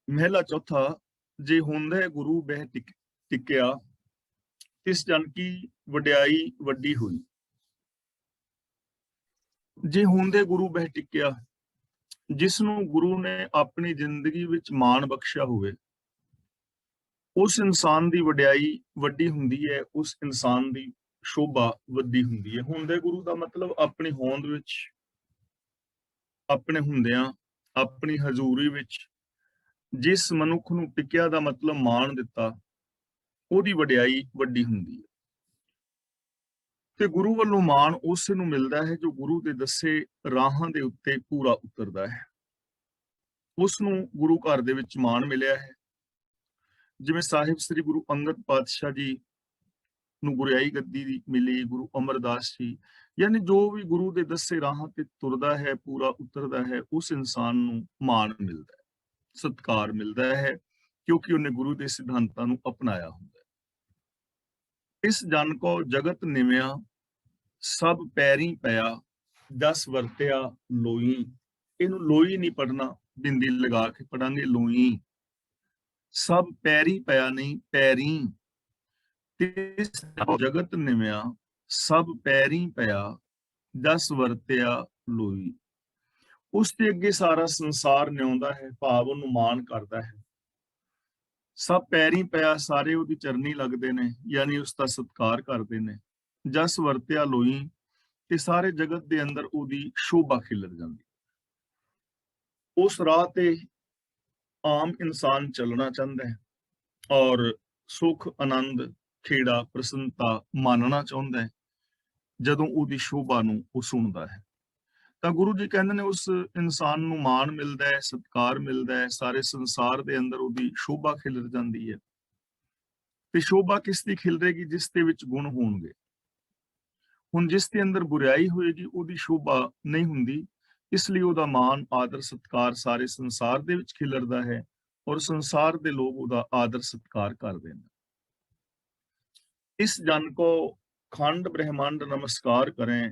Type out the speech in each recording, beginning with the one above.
ਮਹਿਲਾ ਚੌਥਾ। ਜੇ ਹੁੰਦੇ ਗੁਰੂ ਬਹਿ ਟਿਕਿਆ, ਤਿਸ ਜਨ ਕੀ ਵਡਿਆਈ ਵੱਡੀ ਹੋਈ। ਜੇ ਹੁੰਦੇ ਗੁਰੂ ਬਹਿ ਟਿਕਿਆ, ਜਿਸ ਨੂੰ ਗੁਰੂ ਨੇ ਆਪਣੀ ਜ਼ਿੰਦਗੀ ਵਿੱਚ ਮਾਣ ਬਖਸ਼ਿਆ ਹੋਵੇ, ਉਸ ਇਨਸਾਨ ਦੀ ਵਡਿਆਈ ਵੱਡੀ ਹੁੰਦੀ ਹੈ, ਉਸ ਇਨਸਾਨ ਦੀ ਸ਼ੋਭਾ ਵੱਡੀ ਹੁੰਦੀ ਹੈ। ਹੁੰਦੇ ਗੁਰੂ ਦਾ ਮਤਲਬ ਆਪਣੀ ਹੋਂਦ ਵਿੱਚ, ਆਪਣੇ ਹੁੰਦਿਆਂ, ਆਪਣੀ ਹਜ਼ੂਰੀ ਵਿੱਚ ਜਿਸ ਮਨੁੱਖ ਨੂੰ ਟਿਕਿਆ ਦਾ ਮਤਲਬ ਮਾਣ ਦਿੱਤਾ, ਉਹਦੀ ਵਡਿਆਈ ਵੱਡੀ ਹੁੰਦੀ ਹੈ। ਤੇ ਗੁਰੂ ਵੱਲੋਂ ਮਾਣ ਉਸ ਨੂੰ ਮਿਲਦਾ ਹੈ ਜੋ ਗੁਰੂ ਦੇ ਦੱਸੇ ਰਾਹਾਂ ਦੇ ਉੱਤੇ ਪੂਰਾ ਉਤਰਦਾ ਹੈ। ਉਸ ਨੂੰ ਗੁਰੂ ਘਰ ਦੇ ਵਿੱਚ ਮਾਣ ਮਿਲਿਆ ਹੈ। ਜਿਵੇਂ ਸਾਹਿਬ ਸ੍ਰੀ ਗੁਰੂ ਅੰਗਦ ਪਾਤਸ਼ਾਹ ਜੀ ਨੂੰ ਗੁਰਿਆਈ ਗੱਦੀ ਦੀ ਮਿਲੀ, ਗੁਰੂ ਅਮਰਦਾਸ ਜੀ, ਯਾਨੀ ਜੋ ਵੀ ਗੁਰੂ ਦੇ ਦੱਸੇ ਰਾਹਾਂ ਤੇ ਤੁਰਦਾ ਹੈ, ਪੂਰਾ ਉਤਰਦਾ ਹੈ, ਉਸ ਇਨਸਾਨ ਨੂੰ ਮਾਣ ਮਿਲਦਾ ਹੈ, ਸਤਿਕਾਰ ਮਿਲਦਾ ਹੈ, ਕਿਉਂਕਿ ਉਹਨੇ ਗੁਰੂ ਦੇ ਸਿਧਾਂਤਾਂ ਨੂੰ ਅਪਣਾਇਆ ਹੁੰਦਾ ਹੈ। ਇਸ ਜਨ ਕੋ ਜਗਤ ਨਿਵਿਆ, ਸਭ ਪੈਰੀ ਪਿਆ, ਦਸ ਵਰਤਿਆ ਲੋਈ। ਇਹਨੂੰ ਲੋਈ ਨਹੀਂ ਪੜਨਾ, ਬਿੰਦੀ ਲਗਾ ਕੇ ਪੜਾਂਗੇ ਲੋਈ। ਸਭ ਪੈਰੀ ਪਿਆ ਨਹੀਂ, ਪੈਰੀ। ਤਿਸ ਜਗਤ ਨਿਵਿਆ, ਸਭ ਪੈਰੀ ਪਿਆ, ਦਸ ਵਰਤਿਆ ਲੋਈ। ਉਸ ਦੇ ਅੱਗੇ ਸਾਰਾ ਸੰਸਾਰ ਨਿਉਂਦਾ ਹੈ, ਭਾਵ ਉਹਨੂੰ ਮਾਣ ਕਰਦਾ ਹੈ। ਸਭ ਪੈਰੀ ਪਿਆ, ਸਾਰੇ ਉਹਦੀ ਚਰਨੀ ਲੱਗਦੇ ਨੇ, ਯਾਨੀ ਉਸ ਦਾ ਸਤਿਕਾਰ ਕਰਦੇ ਨੇ। ਜਸ ਵਰਤਿਆ ਲੋਈ, ਤੇ ਸਾਰੇ ਜਗਤ ਦੇ ਅੰਦਰ ਉਹਦੀ ਸ਼ੋਭਾ ਖਿਲਰ ਜਾਂਦੀ। ਉਸ ਰਾਹ ਤੇ ਆਮ ਇਨਸਾਨ ਚੱਲਣਾ ਚਾਹੁੰਦਾ ਹੈ ਔਰ ਸੁਖ, ਆਨੰਦ, ਖੇੜਾ, ਪ੍ਰਸੰਨਤਾ ਮਾਨਣਾ ਚਾਹੁੰਦਾ ਹੈ ਜਦੋਂ ਉਹਦੀ ਸ਼ੋਭਾ ਨੂੰ ਉਹ ਸੁਣਦਾ ਹੈ। ਤਾਂ ਗੁਰੂ ਜੀ ਕਹਿੰਦੇ ਨੇ ਉਸ ਇਨਸਾਨ ਨੂੰ ਮਾਣ ਮਿਲਦਾ ਹੈ, ਸਤਿਕਾਰ ਮਿਲਦਾ ਹੈ, ਸਾਰੇ ਸੰਸਾਰ ਦੇ ਅੰਦਰ ਉਹਦੀ ਸ਼ੋਭਾ ਖਿਲਰ ਜਾਂਦੀ ਹੈ। ਤੇ ਸ਼ੋਭਾ ਕਿਸ ਦੀ ਖਿਲਰੇਗੀ? ਜਿਸ ਦੇ ਵਿੱਚ ਗੁਣ ਹੋਣਗੇ। ਹੁਣ ਜਿਸ ਦੇ ਅੰਦਰ ਬੁਰਾਈ ਹੋਏਗੀ, ਉਹਦੀ ਸ਼ੋਭਾ ਨਹੀਂ ਹੁੰਦੀ, ਇਸ ਲਈ ਉਹਦਾ ਮਾਣ, ਆਦਰ, ਸਤਿਕਾਰ ਸਾਰੇ ਸੰਸਾਰ ਦੇ ਵਿੱਚ ਖਿਲਰਦਾ ਹੈ ਔਰ ਸੰਸਾਰ ਦੇ ਲੋਕ ਉਹਦਾ ਆਦਰ ਸਤਿਕਾਰ ਕਰਦੇ ਨੇ। ਇਸ ਜਨ ਕੋ ਖੰਡ ਬ੍ਰਹਿਮੰਡ ਨਮਸਕਾਰ ਕਰੇ,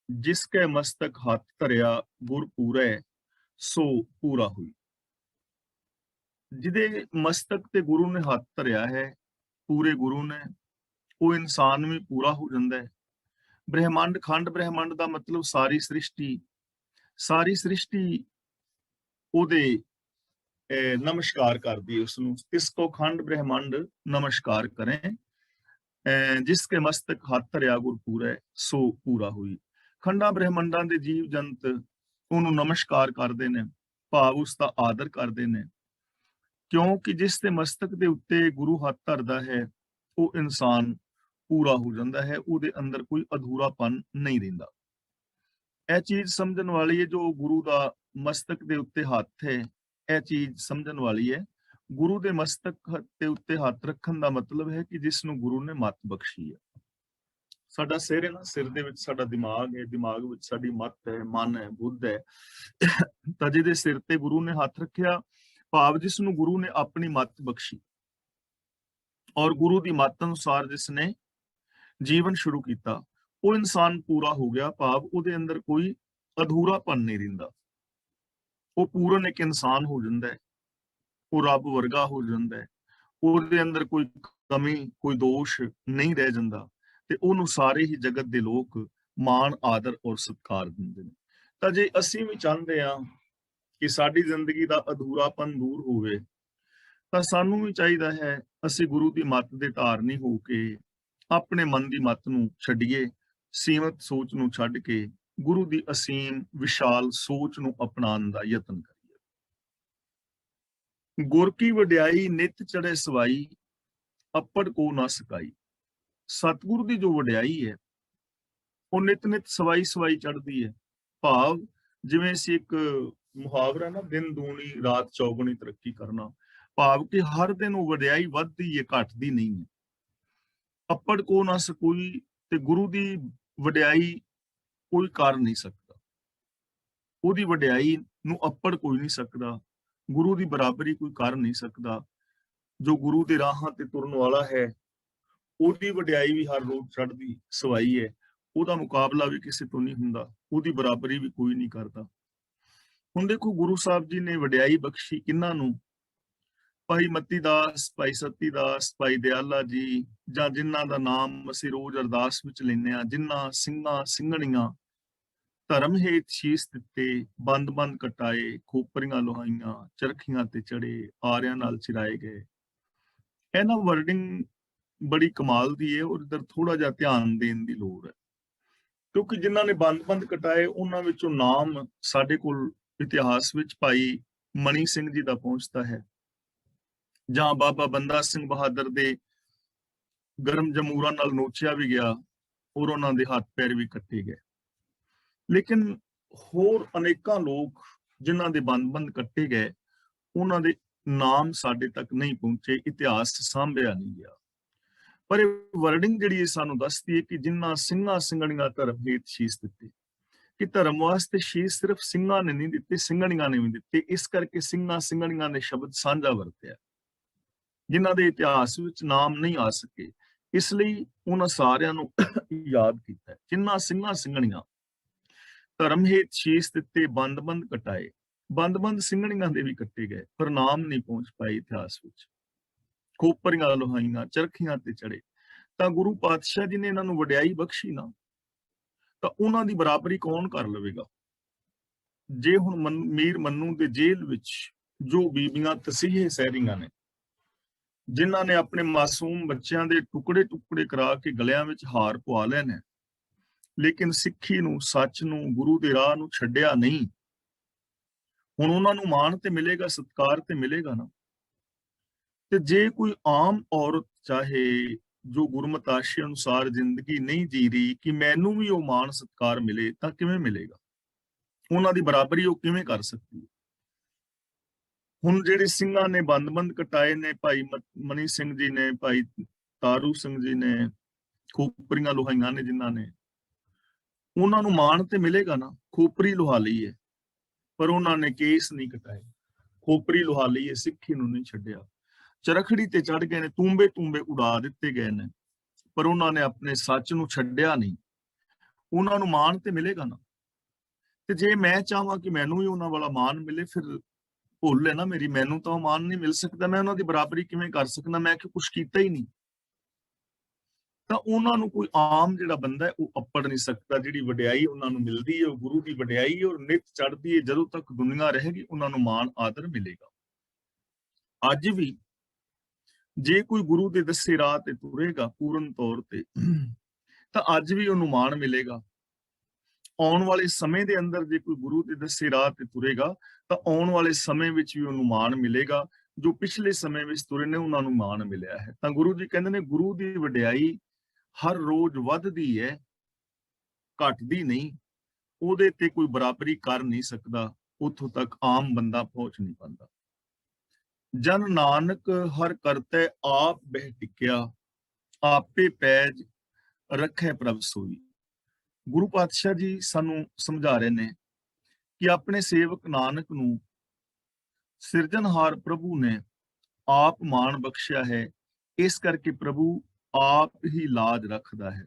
ਜਿਸ ਕੇ ਮਸਤਕ ਹੱਥ ਧਰਿਆ ਗੁਰ ਪੂਰੇ, ਸੋ ਪੂਰਾ ਹੋਈ। ਜਿਹਦੇ ਮਸਤਕ ਤੇ ਗੁਰੂ ਨੇ ਹੱਥ ਧਰਿਆ ਹੈ, ਪੂਰੇ ਗੁਰੂ ਨੇ, ਉਹ ਇਨਸਾਨ ਵੀ ਪੂਰਾ ਹੋ ਜਾਂਦਾ ਹੈ। ਬ੍ਰਹਿਮੰਡ, ਖੰਡ ਬ੍ਰਹਿਮੰਡ ਦਾ ਮਤਲਬ ਸਾਰੀ ਸ੍ਰਿਸ਼ਟੀ, ਸਾਰੀ ਸ੍ਰਿਸ਼ਟੀ ਉਹਦੇ ਨਮਸਕਾਰ ਕਰਦੀ ਹੈ ਉਸਨੂੰ। ਇਸ ਕੋ ਖੰਡ ਬ੍ਰਹਿਮੰਡ ਨਮਸਕਾਰ ਕਰੇ, ਜਿਸ ਕੇ ਮਸਤਕ ਹੱਥ ਧਰਿਆ ਗੁਰ ਪੂਰੇ, ਸੋ ਪੂਰਾ ਹੋਈ। ਖੰਡਾਂ ਬ੍ਰਹਿਮੰਡਾਂ ਦੇ ਜੀਵ ਜੰਤ ਉਹਨੂੰ ਨਮਸਕਾਰ ਕਰਦੇ ਨੇ, ਭਾਵ ਉਸ ਦਾ ਆਦਰ ਕਰਦੇ ਨੇ, ਕਿਉਂਕਿ ਜਿਸ ਦੇ ਮਸਤਕ ਦੇ ਉੱਤੇ ਗੁਰੂ ਹੱਥ ਧਰਦਾ ਹੈ, ਉਹ ਇਨਸਾਨ ਪੂਰਾ ਹੋ ਜਾਂਦਾ ਹੈ, ਉਹਦੇ ਅੰਦਰ ਕੋਈ ਅਧੂਰਾਪਨ ਨਹੀਂ ਰਹਿੰਦਾ। ਇਹ ਚੀਜ਼ ਸਮਝਣ ਵਾਲੀ ਹੈ, ਜੋ ਗੁਰੂ ਦਾ ਮਸਤਕ ਦੇ ਉੱਤੇ ਹੱਥ ਹੈ, ਇਹ ਚੀਜ਼ ਸਮਝਣ ਵਾਲੀ ਹੈ। ਗੁਰੂ ਦੇ ਮਸਤਕ ਦੇ ਉੱਤੇ ਹੱਥ ਰੱਖਣ ਦਾ ਮਤਲਬ ਹੈ ਕਿ ਜਿਸ ਨੂੰ ਗੁਰੂ ਨੇ ਮੱਤ ਬਖਸ਼ੀ ਹੈ। ਸਾਡਾ ਸਿਰ ਹੈ ਨਾ, ਸਿਰ ਦੇ ਵਿੱਚ ਸਾਡਾ ਦਿਮਾਗ ਹੈ, ਦਿਮਾਗ ਵਿੱਚ ਸਾਡੀ ਮੱਤ ਹੈ, ਮਨ ਹੈ, ਬੁੱਧ ਹੈ। ਤਾਂ ਜਿਹਦੇ ਸਿਰ ਤੇ ਗੁਰੂ ਨੇ ਹੱਥ ਰੱਖਿਆ, ਭਾਵ ਜਿਸ ਨੂੰ ਗੁਰੂ ਨੇ ਆਪਣੀ ਮੱਤ ਬਖਸ਼ੀ ਔਰ ਗੁਰੂ ਦੀ ਮੱਤ ਅਨੁਸਾਰ ਜਿਸ ਨੇ ਜੀਵਨ ਸ਼ੁਰੂ ਕੀਤਾ, ਉਹ ਇਨਸਾਨ ਪੂਰਾ ਹੋ ਗਿਆ, ਭਾਵ ਉਹਦੇ ਅੰਦਰ ਕੋਈ ਅਧੂਰਾਪਨ ਨਹੀਂ ਰਹਿੰਦਾ। ਉਹ ਪੂਰਨ ਇੱਕ ਇਨਸਾਨ ਹੋ ਜਾਂਦਾ ਹੈ, ਉਹ ਰੱਬ ਵਰਗਾ ਹੋ ਜਾਂਦਾ ਹੈ, ਉਹਦੇ ਅੰਦਰ ਕੋਈ ਕਮੀ, ਕੋਈ ਦੋਸ਼ ਨਹੀਂ ਰਹਿ ਜਾਂਦਾ, ਤੇ ਉਹਨੂੰ ਸਾਰੇ ਹੀ ਜਗਤ ਦੇ ਲੋਕ ਮਾਣ, ਆਦਰ ਔਰ ਸਤਿਕਾਰ ਦਿੰਦੇ ਨੇ। ਤਾਂ ਜੇ ਅਸੀਂ ਵੀ ਚਾਹੁੰਦੇ ਹਾਂ ਕਿ ਸਾਡੀ ਜ਼ਿੰਦਗੀ ਦਾ ਅਧੂਰਾਪਨ ਦੂਰ ਹੋਵੇ, ਤਾਂ ਸਾਨੂੰ ਵੀ ਚਾਹੀਦਾ ਹੈ ਅਸੀਂ ਗੁਰੂ ਦੀ ਮੱਤ ਦੇ ਧਾਰਨੀ ਹੋ ਕੇ ਆਪਣੇ ਮਨ ਦੀ ਮੱਤ ਨੂੰ ਛੱਡੀਏ, ਸੀਮਤ ਸੋਚ ਨੂੰ ਛੱਡ ਕੇ ਗੁਰੂ ਦੀ ਅਸੀਮ ਵਿਸ਼ਾਲ ਸੋਚ ਨੂੰ ਅਪਣਾਉਣ ਦਾ ਯਤਨ ਕਰੀਏ। ਗੁਰ ਕੀ ਵਡਿਆਈ ਨਿਤ ਚੜੇ ਸਵਾਈ, ਅੱਪੜ ਕੋ ਨਾ ਸਕਾਈ। ਸਤਿਗੁਰੂ ਦੀ ਜੋ ਵਡਿਆਈ ਹੈ, ਉਹ ਨਿਤ ਨਿਤ ਸਵਾਈ ਸਵਾਈ ਚੜ੍ਹਦੀ ਹੈ। ਭਾਵ ਜਿਵੇਂ ਅਸੀਂ ਇੱਕ ਮੁਹਾਵਰਾ ਨਾ, ਦਿਨ ਦੂਣੀ ਰਾਤ ਚੌਗੁਣੀ ਤਰੱਕੀ ਕਰਨਾ, ਭਾਵ ਕਿ ਹਰ ਦਿਨ ਉਹ ਵਡਿਆਈ ਵੱਧਦੀ ਹੈ, ਘਟਦੀ ਨਹੀਂ ਹੈ। ਅੱਪੜ ਕੋ ਨਾ ਸਕੋਈ, ਤੇ ਗੁਰੂ ਦੀ ਵਡਿਆਈ ਕੋਈ ਕਰ ਨਹੀਂ ਸਕਦਾ, ਉਹਦੀ ਵਡਿਆਈ ਨੂੰ ਅੱਪੜ ਕੋਈ ਨਹੀਂ ਸਕਦਾ, ਗੁਰੂ ਦੀ ਬਰਾਬਰੀ ਕੋਈ ਕਰ ਨਹੀਂ ਸਕਦਾ। ਜੋ ਗੁਰੂ ਦੇ ਰਾਹਾਂ ਤੇ ਤੁਰਨ ਵਾਲਾ ਹੈ, ਉਹਦੀ ਵਡਿਆਈ ਵੀ ਹਰ ਰੋਜ਼ ਚੜ੍ਹਦੀ ਸਵਾਈ ਹੈ, ਉਹਦਾ ਮੁਕਾਬਲਾ ਵੀ ਕਿਸੇ ਤੋਂ ਨਹੀਂ ਹੁੰਦਾ, ਉਹਦੀ ਬਰਾਬਰੀ ਵੀ ਕੋਈ ਨਹੀਂ ਕਰਦਾ। ਹੁਣ ਦੇਖੋ, ਗੁਰੂ ਸਾਹਿਬ ਜੀ ਨੇ ਵਡਿਆਈ ਬਖਸ਼ੀ ਕਿਹਨਾਂ ਨੂੰ? ਭਾਈ ਮਤੀ ਦਾਸ, ਭਾਈ ਸਤੀ ਦਾਸ, ਭਾਈ ਦਿਆਲਾ ਜੀ, ਜਾਂ ਜਿਨ੍ਹਾਂ ਦਾ ਨਾਮ ਅਸੀਂ ਰੋਜ਼ ਅਰਦਾਸ ਵਿੱਚ ਲੈਂਦੇ ਹਾਂ, ਜਿਨ੍ਹਾਂ ਸਿੰਘਾਂ ਸਿੰਘਣੀਆਂ ਧਰਮ ਹੇਤ ਸ਼ੀਸ ਦਿੱਤੇ, ਬੰਦ ਕਟਾਏ, ਖੋਪਰੀਆਂ ਲੋਹਾਈਆਂ, ਚਰਖੀਆਂ ਤੇ ਚੜੇ, ਆਰਿਆਂ ਨਾਲ ਚਿਰਾਏ ਗਏ। ਇਹਨਾਂ ਵਰਡਿੰਗ ਬੜੀ ਕਮਾਲ ਦੀ ਹੈ, ਔਰ ਇਧਰ ਥੋੜਾ ਜਿਹਾ ਧਿਆਨ ਦੇਣ ਦੀ ਲੋੜ ਹੈ, ਕਿਉਂਕਿ ਜਿਨ੍ਹਾਂ ਨੇ ਬੰਦ ਕਟਾਏ ਉਹਨਾਂ ਵਿੱਚੋਂ ਨਾਮ ਸਾਡੇ ਕੋਲ ਇਤਿਹਾਸ ਵਿੱਚ ਭਾਈ ਮਣੀ ਸਿੰਘ ਜੀ ਦਾ ਪਹੁੰਚਦਾ ਹੈ, ਜਾਂ ਬਾਬਾ ਬੰਦਾ ਸਿੰਘ ਬਹਾਦਰ ਦੇ ਗਰਮ ਜਮੂਰਾਂ ਨਾਲ ਨੋਚਿਆ ਵੀ ਗਿਆ ਔਰ ਉਹਨਾਂ ਦੇ ਹੱਥ ਪੈਰ ਵੀ ਕੱਟੇ ਗਏ। ਲੇਕਿਨ ਹੋਰ ਅਨੇਕਾਂ ਲੋਕ ਜਿਨ੍ਹਾਂ ਦੇ ਬੰਦ ਕੱਟੇ ਗਏ, ਉਹਨਾਂ ਦੇ ਨਾਮ ਸਾਡੇ ਤੱਕ ਨਹੀਂ ਪਹੁੰਚੇ, ਇਤਿਹਾਸ ਸਾਂਭਿਆ ਨਹੀਂ ਗਿਆ। ਪਰ ਇਹ ਵਰਡਿੰਗ ਜਿਹੜੀ ਸਾਨੂੰ ਦੱਸਦੀ ਹੈ ਕਿ ਜਿਨ੍ਹਾਂ ਸਿੰਘਾਂ ਸਿੰਘਣੀਆਂ ਧਰਮ ਹੇਤ ਸ਼ੀਸ ਦਿੱਤੀ, ਕਿ ਧਰਮ ਵਾਸਤੇ ਸ਼ੀਸ ਸਿਰਫ ਸਿੰਘਾਂ ਨੇ ਨਹੀਂ ਦਿੱਤੇ, ਸਿੰਘਣੀਆਂ ਨੇ ਵੀ ਦਿੱਤੇ। ਇਸ ਕਰਕੇ ਸਿੰਘਾਂ ਸਿੰਘਣੀਆਂ ਨੇ ਸ਼ਬਦ ਸਾਂਝਾ ਵਰਤਿਆ, ਜਿਨ੍ਹਾਂ ਦੇ ਇਤਿਹਾਸ ਵਿੱਚ ਨਾਮ ਨਹੀਂ ਆ ਸਕੇ। ਇਸ ਲਈ ਉਹਨਾਂ ਸਾਰਿਆਂ ਨੂੰ ਯਾਦ ਕੀਤਾ, ਜਿਨ੍ਹਾਂ ਸਿੰਘਾਂ ਸਿੰਘਣੀਆਂ ਧਰਮ ਹੇਤ ਸ਼ੀਸ ਦਿੱਤੇ, ਬੰਦ ਕਟਾਏ। ਬੰਦ ਸਿੰਘਣੀਆਂ ਦੇ ਵੀ ਕੱਟੇ ਗਏ, ਪਰ ਨਾਮ ਨਹੀਂ ਪਹੁੰਚ ਪਾਏ ਇਤਿਹਾਸ ਵਿੱਚ। ਖੋਪਰੀਆਂ ਲੋਹਾਈਆਂ, ਚਰਖੀਆਂ ਤੇ ਚੜੇ। ਤਾਂ ਗੁਰੂ ਪਾਤਸ਼ਾਹ ਜੀ ਨੇ ਇਹਨਾਂ ਨੂੰ ਵਡਿਆਈ ਬਖਸ਼ੀ ਨਾ, ਤਾਂ ਉਹਨਾਂ ਦੀ ਬਰਾਬਰੀ ਕੌਣ ਕਰ ਲਵੇਗਾ? ਜੇ ਹੁਣ ਮੀਰ ਮੰਨੂ ਦੇ ਜੇਲ੍ਹ ਵਿੱਚ ਜੋ ਬੀਬੀਆਂ ਤਸੀਹੇ ਸਹਿ ਰਹੀਆਂ ਨੇ, ਜਿਨ੍ਹਾਂ ਨੇ ਆਪਣੇ ਮਾਸੂਮ ਬੱਚਿਆਂ ਦੇ ਟੁਕੜੇ ਕਰਾ ਕੇ ਗਲਿਆਂ ਵਿੱਚ ਹਾਰ ਪਵਾ ਲਏ ਨੇ, ਲੇਕਿਨ ਸਿੱਖੀ ਨੂੰ, ਸੱਚ ਨੂੰ, ਗੁਰੂ ਦੇ ਰਾਹ ਨੂੰ ਛੱਡਿਆ ਨਹੀਂ, ਹੁਣ ਉਹਨਾਂ ਨੂੰ ਮਾਣ ਤੇ ਮਿਲੇਗਾ, ਸਤਿਕਾਰ ਤੇ ਮਿਲੇਗਾ ਨਾ। ਤੇ ਜੇ ਕੋਈ ਆਮ ਔਰਤ ਚਾਹੇ ਜੋ ਗੁਰਮਤਿ ਆਸ਼ੇ ਅਨੁਸਾਰ ਜ਼ਿੰਦਗੀ ਨਹੀਂ ਜੀ ਰਹੀ, ਕਿ ਮੈਨੂੰ ਵੀ ਉਹ ਮਾਣ ਸਤਿਕਾਰ ਮਿਲੇ, ਤਾਂ ਕਿਵੇਂ ਮਿਲੇਗਾ? ਉਹਨਾਂ ਦੀ ਬਰਾਬਰੀ ਉਹ ਕਿਵੇਂ ਕਰ ਸਕਦੀ ਹੈ? ਹੁਣ ਜਿਹੜੇ ਸਿੰਘਾਂ ਨੇ ਬੰਦ ਕਟਾਏ ਨੇ, ਭਾਈ ਮਣੀ ਸਿੰਘ ਜੀ ਨੇ, ਭਾਈ ਤਾਰੂ ਸਿੰਘ ਜੀ ਨੇ, ਖੋਪਰੀਆਂ ਲੋਹਾਈਆਂ ਨੇ ਜਿਨ੍ਹਾਂ ਨੇ, ਉਹਨਾਂ ਨੂੰ ਮਾਣ ਤੇ ਮਿਲੇਗਾ ਨਾ। ਖੋਪਰੀ ਲੁਹਾ ਲਈ ਹੈ, ਪਰ ਉਹਨਾਂ ਨੇ ਕੇਸ ਨਹੀਂ ਕਟਾਏ। ਖੋਪਰੀ ਲੁਹਾ ਲਈ ਹੈ, ਸਿੱਖੀ ਨੂੰ ਨਹੀਂ ਛੱਡਿਆ। ਚਰਖੜੀ ਤੇ ਚੜ ਗਏ ਨੇ, ਤੂੰਬੇ ਉਡਾ ਦਿੱਤੇ ਗਏ ਨੇ, ਪਰ ਉਹਨਾਂ ਨੇ ਆਪਣੇ ਸੱਚ ਨੂੰ ਛੱਡਿਆ ਨਹੀਂ। ਉਹਨਾਂ ਨੂੰ ਮਾਣ ਤੇ ਮਿਲੇਗਾ ਨਾ। ਤੇ ਜੇ ਮੈਂ ਚਾਹਾਂ ਕਿ ਮੈਨੂੰ ਵੀ ਉਹਨਾਂ ਵਾਲਾ ਮਾਣ ਮਿਲੇ, ਫਿਰ ਭੁੱਲ ਹੈ ਨਾ ਮੇਰੀ, ਮੈਨੂੰ ਤਾਂ ਉਹ ਮਾਣ ਨਹੀਂ ਮਿਲ ਸਕਦਾ। ਮੈਂ ਉਹਨਾਂ ਦੀ ਬਰਾਬਰੀ ਕਿਵੇਂ ਕਰ ਸਕਦਾ? ਮੈਂ ਕਿ ਕੁਛ ਕੀਤਾ ਹੀ ਨਹੀਂ। ਤਾਂ ਉਹਨਾਂ ਨੂੰ ਕੋਈ ਆਮ ਜਿਹੜਾ ਬੰਦਾ ਹੈ ਉਹ ਅੱਪੜ ਨਹੀਂ ਸਕਦਾ। ਜਿਹੜੀ ਵਡਿਆਈ ਉਹਨਾਂ ਨੂੰ ਮਿਲਦੀ ਹੈ ਉਹ ਗੁਰੂ ਦੀ ਵਡਿਆਈ ਹੈ, ਔਰ ਨਿਤ ਚੜ੍ਹਦੀ ਹੈ। ਜਦੋਂ ਤੱਕ ਦੁਨੀਆ ਰਹੇਗੀ ਉਹਨਾਂ ਨੂੰ ਮਾਣ ਆਦਰ ਮਿਲੇਗਾ। ਅੱਜ ਵੀ ਜੇ ਕੋਈ ਗੁਰੂ ਦੇ ਦੱਸੇ ਰਾਹ ਤੇ ਤੁਰੇਗਾ ਪੂਰਨ ਤੌਰ ਤੇ, ਤਾਂ ਅੱਜ ਵੀ ਉਹਨੂੰ ਮਾਣ ਮਿਲੇਗਾ। ਆਉਣ ਵਾਲੇ ਸਮੇਂ ਦੇ ਅੰਦਰ ਜੇ ਕੋਈ ਗੁਰੂ ਦੇ ਦੱਸੇ ਰਾਹ ਤੇ ਤੁਰੇਗਾ, ਤਾਂ ਆਉਣ ਵਾਲੇ ਸਮੇਂ ਵਿੱਚ ਵੀ ਉਹਨੂੰ ਮਾਣ ਮਿਲੇਗਾ। ਜੋ ਪਿਛਲੇ ਸਮੇਂ ਵਿੱਚ ਤੁਰੇ ਨੇ ਉਹਨਾਂ ਨੂੰ ਮਾਣ ਮਿਲਿਆ ਹੈ। ਤਾਂ ਗੁਰੂ ਜੀ ਕਹਿੰਦੇ ਨੇ, ਗੁਰੂ ਦੀ ਵਡਿਆਈ ਹਰ ਰੋਜ਼ ਵੱਧਦੀ ਹੈ, ਘਟਦੀ ਨਹੀਂ। ਉਹਦੇ ਤੇ ਕੋਈ ਬਰਾਬਰੀ ਕਰ ਨਹੀਂ ਸਕਦਾ, ਉੱਥੋਂ ਤੱਕ ਆਮ ਬੰਦਾ ਪਹੁੰਚ ਨਹੀਂ ਪਾਉਂਦਾ। ਜਨ ਨਾਨਕ ਹਰ ਕਰਤੈ ਆਪ ਬਹਿ ਟਿਕਿਆ, ਆਪੇ ਪੈਜ ਰੱਖੈ ਪ੍ਰਭ ਸੋਈ। ਗੁਰੂ ਪਾਤਸ਼ਾਹ ਜੀ ਸਾਨੂੰ ਸਮਝਾ ਰਹੇ ਨੇ ਕਿ ਆਪਣੇ ਸੇਵਕ ਨਾਨਕ ਨੂੰ ਸਿਰਜਣਹਾਰ ਪ੍ਰਭੂ ਨੇ ਆਪ ਮਾਣ ਬਖਸ਼ਿਆ ਹੈ। ਇਸ ਕਰਕੇ ਪ੍ਰਭੂ ਆਪ ਹੀ ਲਾਜ ਰੱਖਦਾ ਹੈ।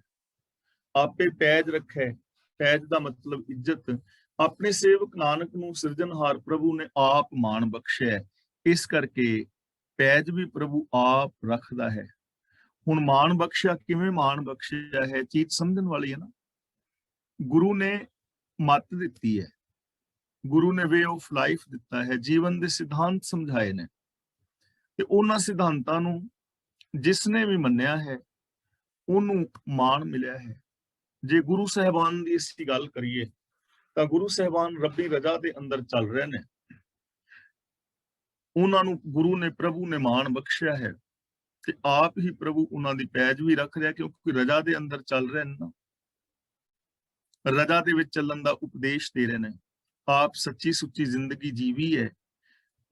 ਆਪੇ ਪੈਜ ਰੱਖੈ, ਪੈਜ ਦਾ ਮਤਲਬ ਇੱਜ਼ਤ। ਆਪਣੇ ਸੇਵਕ ਨਾਨਕ ਨੂੰ ਸਿਰਜਣਹਾਰ ਪ੍ਰਭੂ ਨੇ ਆਪ ਮਾਣ ਬਖਸ਼ਿਆ, ਇਸ ਕਰਕੇ ਪੈਜ ਵੀ ਪ੍ਰਭੂ ਆਪ ਰੱਖਦਾ ਹੈ। ਹੁਣ ਮਾਣ ਬਖਸ਼ਿਆ, ਕਿਵੇਂ ਮਾਣ ਬਖਸ਼ਿਆ ਹੈ? ਚੀਜ਼ ਸਮਝਣ ਵਾਲੀ ਹੈ ਨਾ। ਗੁਰੂ ਨੇ ਮੱਤ ਦਿੱਤੀ ਹੈ, ਗੁਰੂ ਨੇ ਵੇ ਆਫ ਲਾਈਫ ਦਿੱਤਾ ਹੈ, ਜੀਵਨ ਦੇ ਸਿਧਾਂਤ ਸਮਝਾਏ ਨੇ, ਤੇ ਉਹਨਾਂ ਸਿਧਾਂਤਾਂ ਨੂੰ ਜਿਸਨੇ ਵੀ ਮੰਨਿਆ ਹੈ ਉਹਨੂੰ ਮਾਣ ਮਿਲਿਆ ਹੈ। ਜੇ ਗੁਰੂ ਸਾਹਿਬਾਨ ਦੀ ਅਸੀਂ ਗੱਲ ਕਰੀਏ ਤਾਂ ਗੁਰੂ ਸਾਹਿਬਾਨ ਰੱਬੀ ਰਜ਼ਾ ਦੇ ਅੰਦਰ ਚੱਲ ਰਹੇ ਨੇ। ਉਹਨਾਂ ਨੂੰ ਗੁਰੂ ਨੇ, ਪ੍ਰਭੂ ਨੇ ਮਾਣ ਬਖਸ਼ਿਆ ਹੈ, ਤੇ ਆਪ ਹੀ ਪ੍ਰਭੂ ਉਹਨਾਂ ਦੀ ਪੈਜ ਵੀ ਰੱਖ ਰਿਹਾ, ਕਿਉਂਕਿ ਰਜ਼ਾ ਦੇ ਅੰਦਰ ਚੱਲ ਰਹੇ ਨੇ ਨਾ। ਰਜ਼ਾ ਦੇ ਵਿੱਚ ਚੱਲਣ ਦਾ ਉਪਦੇਸ਼ ਦੇ ਰਹੇ ਨੇ। ਆਪ ਸੱਚੀ ਸੁੱਚੀ ਜ਼ਿੰਦਗੀ ਜੀਵੀ ਹੈ,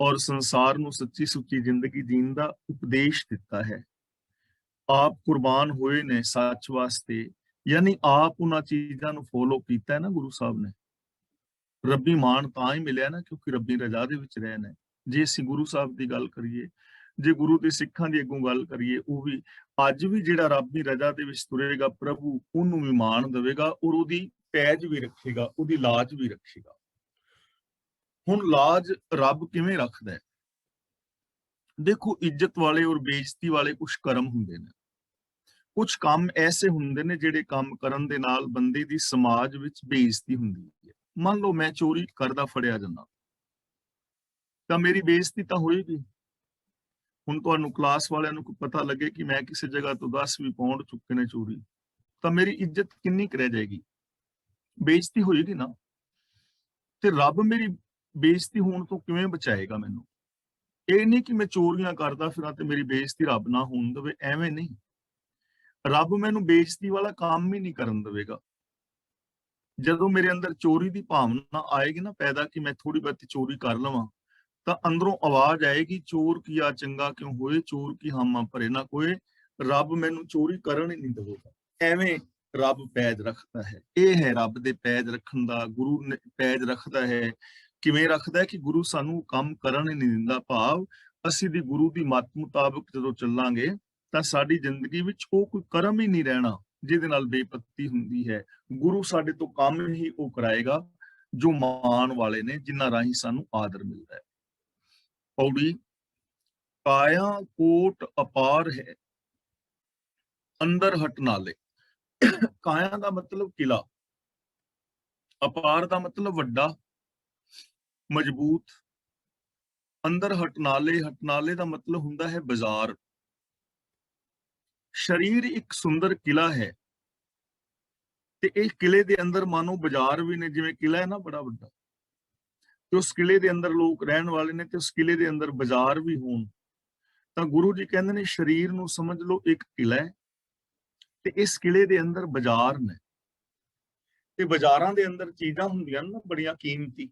ਔਰ ਸੰਸਾਰ ਨੂੰ ਸੱਚੀ ਸੁੱਚੀ ਜ਼ਿੰਦਗੀ ਜੀਣ ਦਾ ਉਪਦੇਸ਼ ਦਿੱਤਾ ਹੈ। ਆਪ ਕੁਰਬਾਨ ਹੋਏ ਨੇ ਸੱਚ ਵਾਸਤੇ, ਯਾਨੀ ਆਪ ਉਹਨਾਂ ਚੀਜ਼ਾਂ ਨੂੰ ਫੋਲੋ ਕੀਤਾ ਹੈ ਨਾ ਗੁਰੂ ਸਾਹਿਬ ਨੇ। ਰੱਬੀ ਮਾਣ ਤਾਂ ਹੀ ਮਿਲਿਆ ਨਾ ਕਿਉਂਕਿ ਰੱਬੀ ਰਜ਼ਾ ਦੇ ਵਿੱਚ ਰਹੇ ਨੇ। ਜੇ ਅਸੀਂ ਗੁਰੂ ਸਾਹਿਬ ਦੀ ਗੱਲ ਕਰੀਏ, ਜੇ ਗੁਰੂ ਦੇ ਸਿੱਖਾਂ ਦੀ ਅੱਗੋਂ ਗੱਲ ਕਰੀਏ, ਉਹ ਵੀ ਅੱਜ ਵੀ ਜਿਹੜਾ ਰੱਬੀ ਰਜ਼ਾ ਦੇ ਵਿੱਚ ਤੁਰੇਗਾ, ਪ੍ਰਭੂ ਉਹਨੂੰ ਵੀ ਮਾਣ ਦੇਵੇਗਾ, ਔਰ ਉਹਦੀ ਪੈਜ ਵੀ ਰੱਖੇਗਾ, ਉਹਦੀ ਲਾਜ ਵੀ ਰੱਖੇਗਾ। ਹੁਣ ਲਾਜ ਰੱਬ ਕਿਵੇਂ ਰੱਖਦਾ ਹੈ? ਦੇਖੋ, ਇੱਜ਼ਤ ਵਾਲੇ ਔਰ ਬੇਇੱਜ਼ਤੀ ਵਾਲੇ ਕੁਝ ਕਰਮ ਹੁੰਦੇ ਨੇ। ਕੁਝ ਕੰਮ ਐਸੇ ਹੁੰਦੇ ਨੇ ਜਿਹੜੇ ਕੰਮ ਕਰਨ ਦੇ ਨਾਲ ਬੰਦੇ ਦੀ ਸਮਾਜ ਵਿੱਚ ਬੇਇੱਜ਼ਤੀ ਹੁੰਦੀ ਹੈ। ਮੰਨ ਲਓ ਮੈਂ ਚੋਰੀ ਕਰਦਾ ਫੜਿਆ ਜਾਂਦਾ, ਤਾਂ ਮੇਰੀ ਬੇਇੱਜ਼ਤੀ ਤਾਂ ਹੋਏਗੀ। ਹੁਣ ਤੁਹਾਨੂੰ ਕਲਾਸ ਵਾਲਿਆਂ ਨੂੰ ਪਤਾ ਲੱਗੇ ਕਿ ਮੈਂ ਕਿਸੇ ਜਗ੍ਹਾ ਤੋਂ 10-20 ਪਾਉਂਡ ਚੁੱਕੇ ਨੇ ਚੋਰੀ, ਤਾਂ ਮੇਰੀ ਇੱਜ਼ਤ ਕਿੰਨੀ ਕੁ ਰਹਿ ਜਾਏਗੀ? ਬੇਇੱਜ਼ਤੀ ਹੋਏਗੀ ਨਾ। ਤੇ ਰੱਬ ਮੇਰੀ ਬੇਇੱਜ਼ਤੀ ਹੋਣ ਤੋਂ ਕਿਵੇਂ ਬਚਾਏਗਾ ਮੈਨੂੰ? ਇਹ ਨਹੀਂ ਕਿ ਮੈਂ ਚੋਰੀਆਂ ਕਰਦਾ ਫਿਰਾਂ ਤੇ ਮੇਰੀ ਬੇਇੱਜ਼ਤੀ ਰੱਬ ਨਾ ਹੋਣ ਦੇਵੇ, ਐਵੇਂ ਨਹੀਂ। ਰੱਬ ਮੈਨੂੰ ਬੇਇੱਜ਼ਤੀ ਵਾਲਾ ਕੰਮ ਹੀ ਨਹੀਂ ਕਰਨ ਦੇਵੇਗਾ। ਜਦੋਂ ਮੇਰੇ ਅੰਦਰ ਚੋਰੀ ਦੀ ਭਾਵਨਾ ਆਏਗੀ ਨਾ ਪੈਦਾ, ਕਿ ਮੈਂ ਥੋੜੀ ਬਹੁਤੀ ਚੋਰੀ ਕਰ ਲਵਾਂ, ਤਾਂ ਅੰਦਰੋਂ ਆਵਾਜ਼ ਆਏਗੀ, ਚੋਰ ਕੀਆ ਚੰਗਾ ਕਿਉਂ ਹੋਏ, ਚੋਰ ਕੀ ਹਾਮਾ ਭਰੇ ਨਾ ਕੋਏ। ਰੱਬ ਮੈਨੂੰ ਚੋਰੀ ਕਰਨ ਹੀ ਨਹੀਂ ਦੇਵੇਗਾ। ਐਵੇਂ ਰੱਬ ਪੈਜ ਰੱਖਦਾ ਹੈ। ਇਹ ਹੈ ਰੱਬ ਦੇ ਪੈਜ ਰੱਖਣ ਦਾ। ਗੁਰੂ ਨੇ ਪੈਜ ਰੱਖਦਾ ਹੈ। ਕਿਵੇਂ ਰੱਖਦਾ ਹੈ? ਕਿ ਗੁਰੂ ਸਾਨੂੰ ਕੰਮ ਕਰਨ ਹੀ ਨਹੀਂ ਦਿੰਦਾ। ਭਾਵ ਅਸੀਂ ਦੀ ਗੁਰੂ ਦੀ ਮੱਤ ਮੁਤਾਬਕ ਜਦੋਂ ਚੱਲਾਂਗੇ ਤਾਂ ਸਾਡੀ ਜ਼ਿੰਦਗੀ ਵਿੱਚ ਉਹ ਕੋਈ ਕਰਮ ਹੀ ਨਹੀਂ ਰਹਿਣਾ ਜਿਹਦੇ ਨਾਲ ਬੇਪੱਤੀ ਹੁੰਦੀ ਹੈ। ਗੁਰੂ ਸਾਡੇ ਤੋਂ ਕੰਮ ਹੀ ਉਹ ਕਰਾਏਗਾ ਜੋ ਮਾਣ ਵਾਲੇ ਨੇ, ਜਿਨ੍ਹਾਂ ਰਾਹੀਂ ਸਾਨੂੰ ਆਦਰ ਮਿਲਦਾ ਹੈ। ਪੌੜੀ, ਕਾਇਆ ਕੋਟ ਅਪਾਰ ਹੈ, ਅੰਦਰ ਹਟ ਨਾਲੇ। ਕਾਇਆ ਦਾ ਮਤਲਬ ਕਿਲਾ, ਅਪਾਰ ਦਾ ਮਤਲਬ ਵੱਡਾ, ਮਜ਼ਬੂਤ। ਅੰਦਰ ਹਟਨਾਲੇ, ਹਟਨਾਲੇ ਦਾ ਮਤਲਬ ਹੁੰਦਾ ਹੈ ਬਾਜ਼ਾਰ। ਸਰੀਰ ਇੱਕ ਸੁੰਦਰ ਕਿਲਾ ਹੈ ਤੇ ਇਹ ਕਿਲੇ ਦੇ ਅੰਦਰ ਮਾਨੋ ਬਾਜ਼ਾਰ ਵੀ ਨੇ। ਜਿਵੇਂ ਕਿਲਾ ਹੈ ਨਾ ਬੜਾ ਵੱਡਾ, ਤੇ ਉਸ ਕਿਲੇ ਦੇ ਅੰਦਰ ਲੋਕ ਰਹਿਣ ਵਾਲੇ ਨੇ ਤੇ ਉਸ ਕਿਲੇ ਦੇ ਅੰਦਰ ਬਾਜ਼ਾਰ ਵੀ ਹੋਣ, ਤਾਂ ਗੁਰੂ ਜੀ ਕਹਿੰਦੇ ਨੇ ਸਰੀਰ ਨੂੰ ਸਮਝ ਲਓ ਇੱਕ ਕਿਲਾ ਹੈ ਤੇ ਇਸ ਕਿਲੇ ਦੇ ਅੰਦਰ ਬਾਜ਼ਾਰ ਨੇ। ਤੇ ਬਾਜ਼ਾਰਾਂ ਦੇ ਅੰਦਰ ਚੀਜ਼ਾਂ ਹੁੰਦੀਆਂ ਨੇ ਬੜੀਆਂ ਕੀਮਤੀ।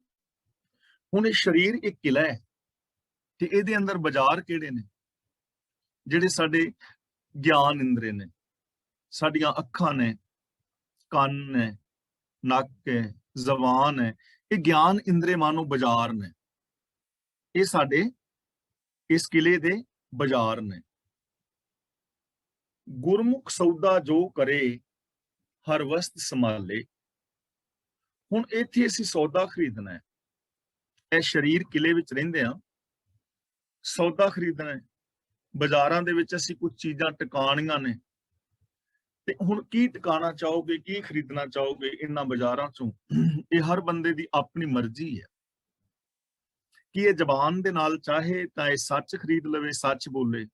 ਹੁਣ ਇਹ ਸਰੀਰ ਇੱਕ ਕਿਲਾ ਹੈ ਤੇ ਇਹਦੇ ਅੰਦਰ ਬਾਜ਼ਾਰ ਕਿਹੜੇ ਨੇ? ਜਿਹੜੇ ਸਾਡੇ ਗਿਆਨ ਇੰਦਰੇ ਨੇ, ਸਾਡੀਆਂ ਅੱਖਾਂ ਨੇ, ਕੰਨ ਨੇ, ਨੱਕ ਹੈ, ਜ਼ਬਾਨ ਹੈ। ਇਹ ਗਿਆਨ ਇੰਦਰੇ ਮਾਨੋ ਬਾਜ਼ਾਰ ਨੇ। ਇਹ ਸਾਡੇ ਇਸ ਕਿਲੇ ਦੇ ਬਾਜ਼ਾਰ ਨੇ। ਗੁਰਮੁਖ ਸੌਦਾ ਜੋ ਕਰੇ, ਹਰ ਵਸਤ ਸੰਭਾਲੇ। ਹੁਣ ਇੱਥੇ ਅਸੀਂ ਸੌਦਾ ਖਰੀਦਣਾ ਹੈ। ਇਹ ਸਰੀਰ ਕਿਲੇ ਵਿੱਚ ਰਹਿੰਦੇ ਆ, ਸੌਦਾ ਖਰੀਦਣਾ ਹੈ। ਬਾਜ਼ਾਰਾਂ ਦੇ ਵਿੱਚ ਅਸੀਂ ਕੁਝ ਚੀਜ਼ਾਂ ਟਿਕਾਣੀਆਂ ਨੇ, ਤੇ ਹੁਣ ਕੀ ਟਿਕਾਣਾ ਚਾਹੋਗੇ, ਕੀ ਖਰੀਦਣਾ ਚਾਹੋਗੇ ਇਹਨਾਂ ਬਾਜ਼ਾਰਾਂ ਚੋਂ? ਇਹ ਹਰ ਬੰਦੇ ਦੀ ਆਪਣੀ ਮਰਜ਼ੀ ਹੈ ਕਿ ਇਹ ਜ਼ਬਾਨ ਦੇ ਨਾਲ ਚਾਹੇ ਤਾਂ ਇਹ ਸੱਚ ਖਰੀਦ ਲਵੇ, ਸੱਚ ਬੋਲੇ,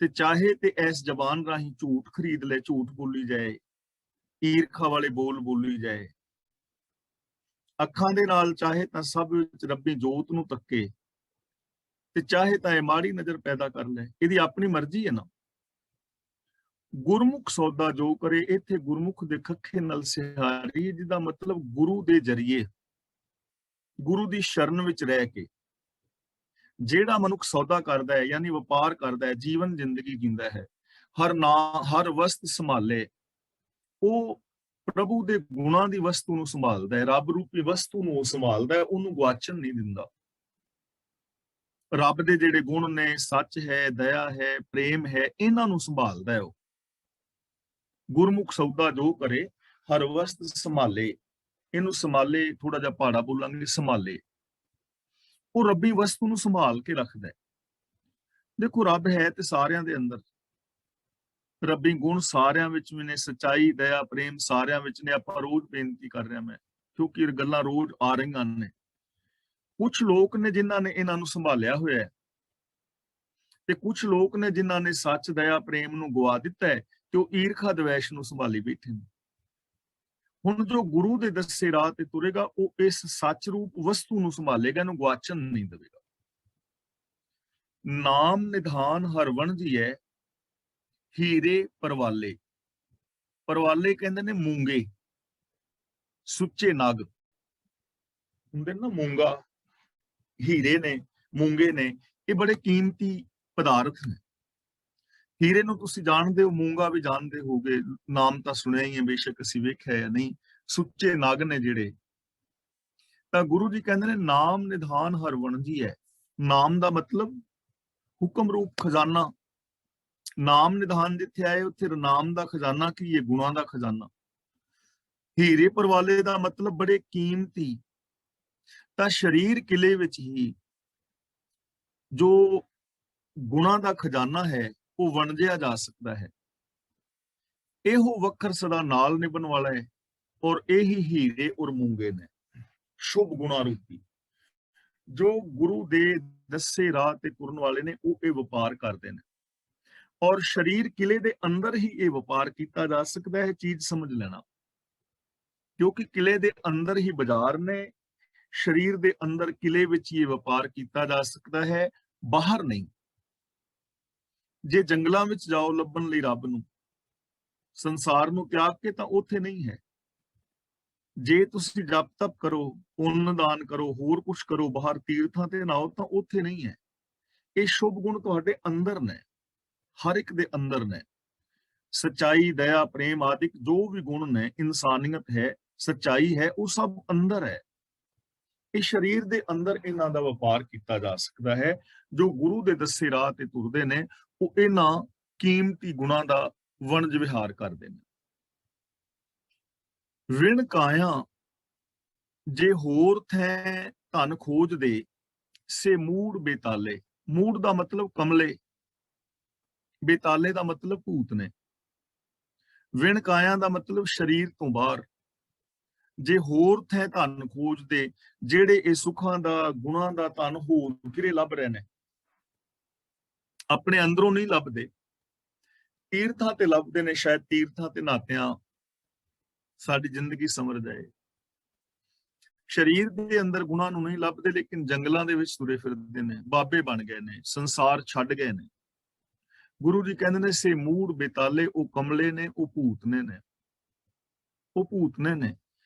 ਤੇ ਚਾਹੇ ਤੇ ਇਸ ਜ਼ਬਾਨ ਰਾਹੀਂ ਝੂਠ ਖਰੀਦ ਲੈ, ਝੂਠ ਬੋਲੀ ਜਾਏ, ਈਰਖਾ ਵਾਲੇ ਬੋਲ ਬੋਲੀ ਜਾਏ। ਅੱਖਾਂ ਦੇ ਨਾਲ ਚਾਹੇ ਤਾਂ ਸਭ ਵਿੱਚ ਰੱਬੀ ਜੋਤ ਨੂੰ ਤੱਕੇ, ਤੇ ਚਾਹੇ ਤਾਂ ਇਹ ਮਾੜੀ ਨਜ਼ਰ ਪੈਦਾ ਕਰ ਲੈ। ਇਹਦੀ ਆਪਣੀ ਮਰਜ਼ੀ ਹੈ ਨਾ। ਗੁਰਮੁਖ ਸੌਦਾ ਜੋ ਕਰੇ, ਇੱਥੇ ਗੁਰਮੁਖ ਦੇ ਖੱਖੇ ਨਾਲ ਸਿਹਾਰੀ, ਜਿਹਦਾ ਮਤਲਬ ਗੁਰੂ ਦੇ ਜਰੀਏ, ਗੁਰੂ ਦੀ ਸ਼ਰਨ ਵਿੱਚ ਰਹਿ ਕੇ ਜਿਹੜਾ ਮਨੁੱਖ ਸੌਦਾ ਕਰਦਾ ਹੈ, ਯਾਨੀ ਵਪਾਰ ਕਰਦਾ ਹੈ, ਜੀਵਨ ਜ਼ਿੰਦਗੀ ਜਿੰਦਾ ਹੈ, ਹਰ ਵਸਤ ਸੰਭਾਲੇ। ਉਹ ਪ੍ਰਭੂ ਦੇ ਗੁਣਾਂ ਦੀ ਵਸਤੂ ਨੂੰ ਸੰਭਾਲਦਾ ਹੈ, ਰੱਬ ਰੂਪੀ ਵਸਤੂ ਨੂੰ ਉਹ ਸੰਭਾਲਦਾ ਹੈ, ਉਹਨੂੰ ਗੁਆਚਣ ਨਹੀਂ ਦਿੰਦਾ। ਰੱਬ ਦੇ ਜਿਹੜੇ ਗੁਣ ਨੇ, ਸੱਚ ਹੈ, ਦਇਆ ਹੈ, ਪ੍ਰੇਮ ਹੈ, ਇਹਨਾਂ ਨੂੰ ਸੰਭਾਲਦਾ ਹੈ ਉਹ। ਗੁਰਮੁਖ ਸੌਦਾ ਜੋ ਕਰੇ, ਹਰ ਵਸਤ ਸੰਭਾਲੇ। ਇਹਨੂੰ ਸੰਭਾਲੇ ਥੋੜਾ ਜਿਹਾ ਪਹਾੜਾ ਬੋਲਾਂਗੇ, ਸੰਭਾਲੇ। ਉਹ ਰੱਬੀ ਵਸਤੂ ਨੂੰ ਸੰਭਾਲ ਕੇ ਰੱਖਦਾ ਹੈ। ਦੇਖੋ, ਰੱਬ ਹੈ ਤੇ ਸਾਰਿਆਂ ਦੇ ਅੰਦਰ, ਰੱਬੀ ਗੁਣ ਸਾਰਿਆਂ ਵਿੱਚ ਵੀ ਨੇ, ਸੱਚਾਈ, ਦਇਆ, ਪ੍ਰੇਮ ਸਾਰਿਆਂ ਵਿੱਚ ਨੇ। ਆਪਾਂ ਰੋਜ਼ ਬੇਨਤੀ ਕਰ ਰਿਹਾ ਮੈਂ, ਕਿਉਂਕਿ ਇਹ ਗੱਲਾਂ ਰੋਜ਼ ਆ ਰਹੀਆਂ ਨੇ। ਕੁਝ ਲੋਕ ਨੇ ਜਿਨ੍ਹਾਂ ਨੇ ਇਹਨਾਂ ਨੂੰ ਸੰਭਾਲਿਆ ਹੋਇਆ ਹੈ, ਤੇ ਕੁਝ ਲੋਕ ਨੇ ਜਿਨ੍ਹਾਂ ਨੇ ਸੱਚ, ਦਇਆ, ਪ੍ਰੇਮ ਨੂੰ ਗਵਾ ਦਿੱਤਾ ਹੈ, ਤੇ ਉਹ ਈਰਖਾ ਦਵੈਸ਼ ਨੂੰ ਸੰਭਾਲੀ ਬੈਠੇ ਨੇ। ਹੁਣ ਜੋ ਗੁਰੂ ਦੇ ਦੱਸੇ ਰਾਹ ਤੇ ਤੁਰੇਗਾ, ਉਹ ਇਸ ਸੱਚ ਰੂਪ ਵਸਤੂ ਨੂੰ ਸੰਭਾਲੇਗਾ, ਇਹਨੂੰ ਗੁਆਚਣ ਨਹੀਂ ਦੇਵੇਗਾ। ਨਾਮ ਨਿਧਾਨ ਹਰ ਵਣਜੀਐ, ਹੀਰੇ ਪਰਵਾਲੇ। ਪਰਵਾਲੇ ਕਹਿੰਦੇ ਨੇ ਮੂੰਗੇ, ਸੁੱਚੇ ਨਗ ਹੁੰਦੇ ਨਾ, ਮੂੰਗਾ, ਹੀਰੇ ਨੇ, ਮੂੰਗੇ ਨੇ, ਇਹ ਬੜੇ ਕੀਮਤੀ ਪਦਾਰਥ ਨੇ। ਹੀਰੇ ਨੂੰ ਤੁਸੀਂ ਜਾਣਦੇ ਹੋ, ਮੂੰਗਾ ਵੀ ਜਾਣਦੇ ਹੋਗੇ, ਨਾਮ ਤਾਂ ਸੁਣਿਆ ਹੀ ਹੈ, ਬੇਸ਼ੱਕ ਅਸੀਂ ਵੇਖਿਆ ਜਾਂ ਨਹੀਂ। ਸੁੱਚੇ ਨਗ ਨੇ ਜਿਹੜੇ, ਤਾਂ ਗੁਰੂ ਜੀ ਕਹਿੰਦੇ ਨੇ ਨਾਮ ਨਿਧਾਨ ਹਰ ਵਣਜੀਐ। ਨਾਮ ਦਾ ਮਤਲਬ ਹੁਕਮ ਰੂਪ ਖਜ਼ਾਨਾ। ਨਾਮ ਨਿਧਾਨ ਜਿੱਥੇ ਆਏ, ਉੱਥੇ ਨਾਮ ਦਾ ਖਜ਼ਾਨਾ ਕੀ ਹੈ? ਗੁਣਾਂ ਦਾ ਖਜ਼ਾਨਾ। ਹੀਰੇ ਪਰਵਾਲੇ ਦਾ ਮਤਲਬ ਬੜੇ ਕੀਮਤੀ। ਤਾਂ ਸਰੀਰ ਕਿਲੇ ਵਿੱਚ ਹੀ ਜੋ ਗੁਣਾਂ ਦਾ ਖਜ਼ਾਨਾ ਹੈ ਉਹ ਵੰਡਿਆ ਜਾ ਸਕਦਾ ਹੈ। ਇਹੋ ਵਖਰ ਸਦਾ ਨਾਲ ਨਿਭਣ ਵਾਲਾ ਹੈ, ਔਰ ਇਹੀ ਹੀਰੇ ਔਰ ਮੂੰਗੇ ਨੇ ਸ਼ੁਭ ਗੁਣਾ ਰੂਪੀ। ਜੋ ਗੁਰੂ ਦੇ ਦੱਸੇ ਰਾਹ ਤੇ ਤੁਰਨ ਵਾਲੇ ਨੇ ਉਹ ਇਹ ਵਪਾਰ ਕਰਦੇ ਨੇ, ਔਰ ਸਰੀਰ ਕਿਲੇ ਦੇ ਅੰਦਰ ਹੀ ਇਹ ਵਪਾਰ ਕੀਤਾ ਜਾ ਸਕਦਾ ਹੈ। ਚੀਜ਼ ਸਮਝ ਲੈਣਾ, ਕਿਉਂਕਿ ਕਿਲੇ ਦੇ ਅੰਦਰ ਹੀ ਬਾਜ਼ਾਰ ਨੇ, ਸਰੀਰ ਦੇ ਅੰਦਰ ਕਿਲੇ ਵਿੱਚ ਹੀ ਇਹ ਵਪਾਰ ਕੀਤਾ ਜਾ ਸਕਦਾ ਹੈ, ਬਾਹਰ ਨਹੀਂ। ਜੇ ਜੰਗਲਾਂ ਵਿੱਚ ਜਾਓ ਲੱਭਣ ਲਈ ਰੱਬ ਨੂੰ, ਸੰਸਾਰ ਨੂੰ ਤਿਆਗ ਕੇ, ਤਾਂ ਉੱਥੇ ਨਹੀਂ ਹੈ। ਜੇ ਤੁਸੀਂ ਜਪ ਤਪ ਕਰੋ, ਪੁੰਨ ਦਾਨ ਕਰੋ, ਹੋਰ ਕੁਝ ਕਰੋ, ਬਾਹਰ ਤੀਰਥਾਂ ਤੇ ਨਾਓ, ਤਾਂ ਉੱਥੇ ਨਹੀਂ ਹੈ। ਇਹ ਸ਼ੁਭ ਗੁਣ ਤੁਹਾਡੇ ਅੰਦਰ ਨੇ, ਹਰ ਇੱਕ ਦੇ ਅੰਦਰ ਨੇ। ਸਚਾਈ, ਦਇਆ, ਪ੍ਰੇਮ ਆਦਿਕ ਜੋ ਵੀ ਗੁਣ ਨੇ, ਇਨਸਾਨੀਅਤ ਹੈ, ਸਚਾਈ ਹੈ, ਉਹ ਸਭ ਅੰਦਰ ਹੈ। ਇਸ ਸਰੀਰ ਦੇ ਅੰਦਰ ਇਹਨਾਂ ਦਾ ਵਪਾਰ ਕੀਤਾ ਜਾ ਸਕਦਾ ਹੈ। ਜੋ ਗੁਰੂ ਦੇ ਦੱਸੇ ਰਾਹ ਤੇ ਤੁਰਦੇ ਨੇ ਉਹ ਇਹਨਾਂ ਕੀਮਤੀ ਗੁਣਾਂ ਦਾ ਵਣਜ ਵਿਹਾਰ ਕਰਦੇ ਨੇ। ਵਿਣ ਕਾਇਆ ਜੇ ਹੋਰ ਥੈ ਧਨ ਖੋਜਦੇ, ਸੇ ਮੂੜ ਬੇਤਾਲੇ। ਮੂੜ ਦਾ ਮਤਲਬ ਕਮਲੇ, ਬੇਤਾਲੇ ਦਾ ਮਤਲਬ ਭੂਤ ਨੇ। ਵਿਣ ਕਾਇਆ ਦਾ ਮਤਲਬ ਸਰੀਰ ਤੋਂ ਬਾਹਰ। ਜੇ ਹੋਰ ਥੈ ਧਨ ਖੋਜਦੇ, ਜਿਹੜੇ ਇਹ ਸੁੱਖਾਂ ਦਾ, ਗੁਣਾਂ ਦਾ ਧਨ ਹੋਰ ਕਿਰੇ ਲੱਭ ਰਹੇ ਨੇ, ਆਪਣੇ ਅੰਦਰੋਂ ਨਹੀਂ ਲੱਭਦੇ, ਤੀਰਥਾਂ ਤੇ ਲੱਭਦੇ ਨੇ। ਸ਼ਾਇਦ ਤੀਰਥਾਂ ਤੇ ਨਾਤਿਆਂ ਸਾਡੀ ਜ਼ਿੰਦਗੀ ਸਮਰ ਜਾਏ। ਸਰੀਰ ਦੇ ਅੰਦਰ ਗੁਣਾਂ ਨੂੰ ਨਹੀਂ ਲੱਭਦੇ, ਲੇਕਿਨ ਜੰਗਲਾਂ ਦੇ ਵਿੱਚ ਤੁਰੇ ਫਿਰਦੇ ਨੇ, ਬਾਬੇ ਬਣ ਗਏ ਨੇ, ਸੰਸਾਰ ਛੱਡ ਗਏ ਨੇ। ਗੁਰੂ ਜੀ ਕਹਿੰਦੇ ਨੇ ਸੇ ਮੂੜ ਬੇਤਾਲੇ, ਉਹ ਕਮਲੇ ਨੇ, ਉਹ ਭੂਤਨੇ ਨੇ, ਉਹ ਭੂਤਨੇ ਨੇ।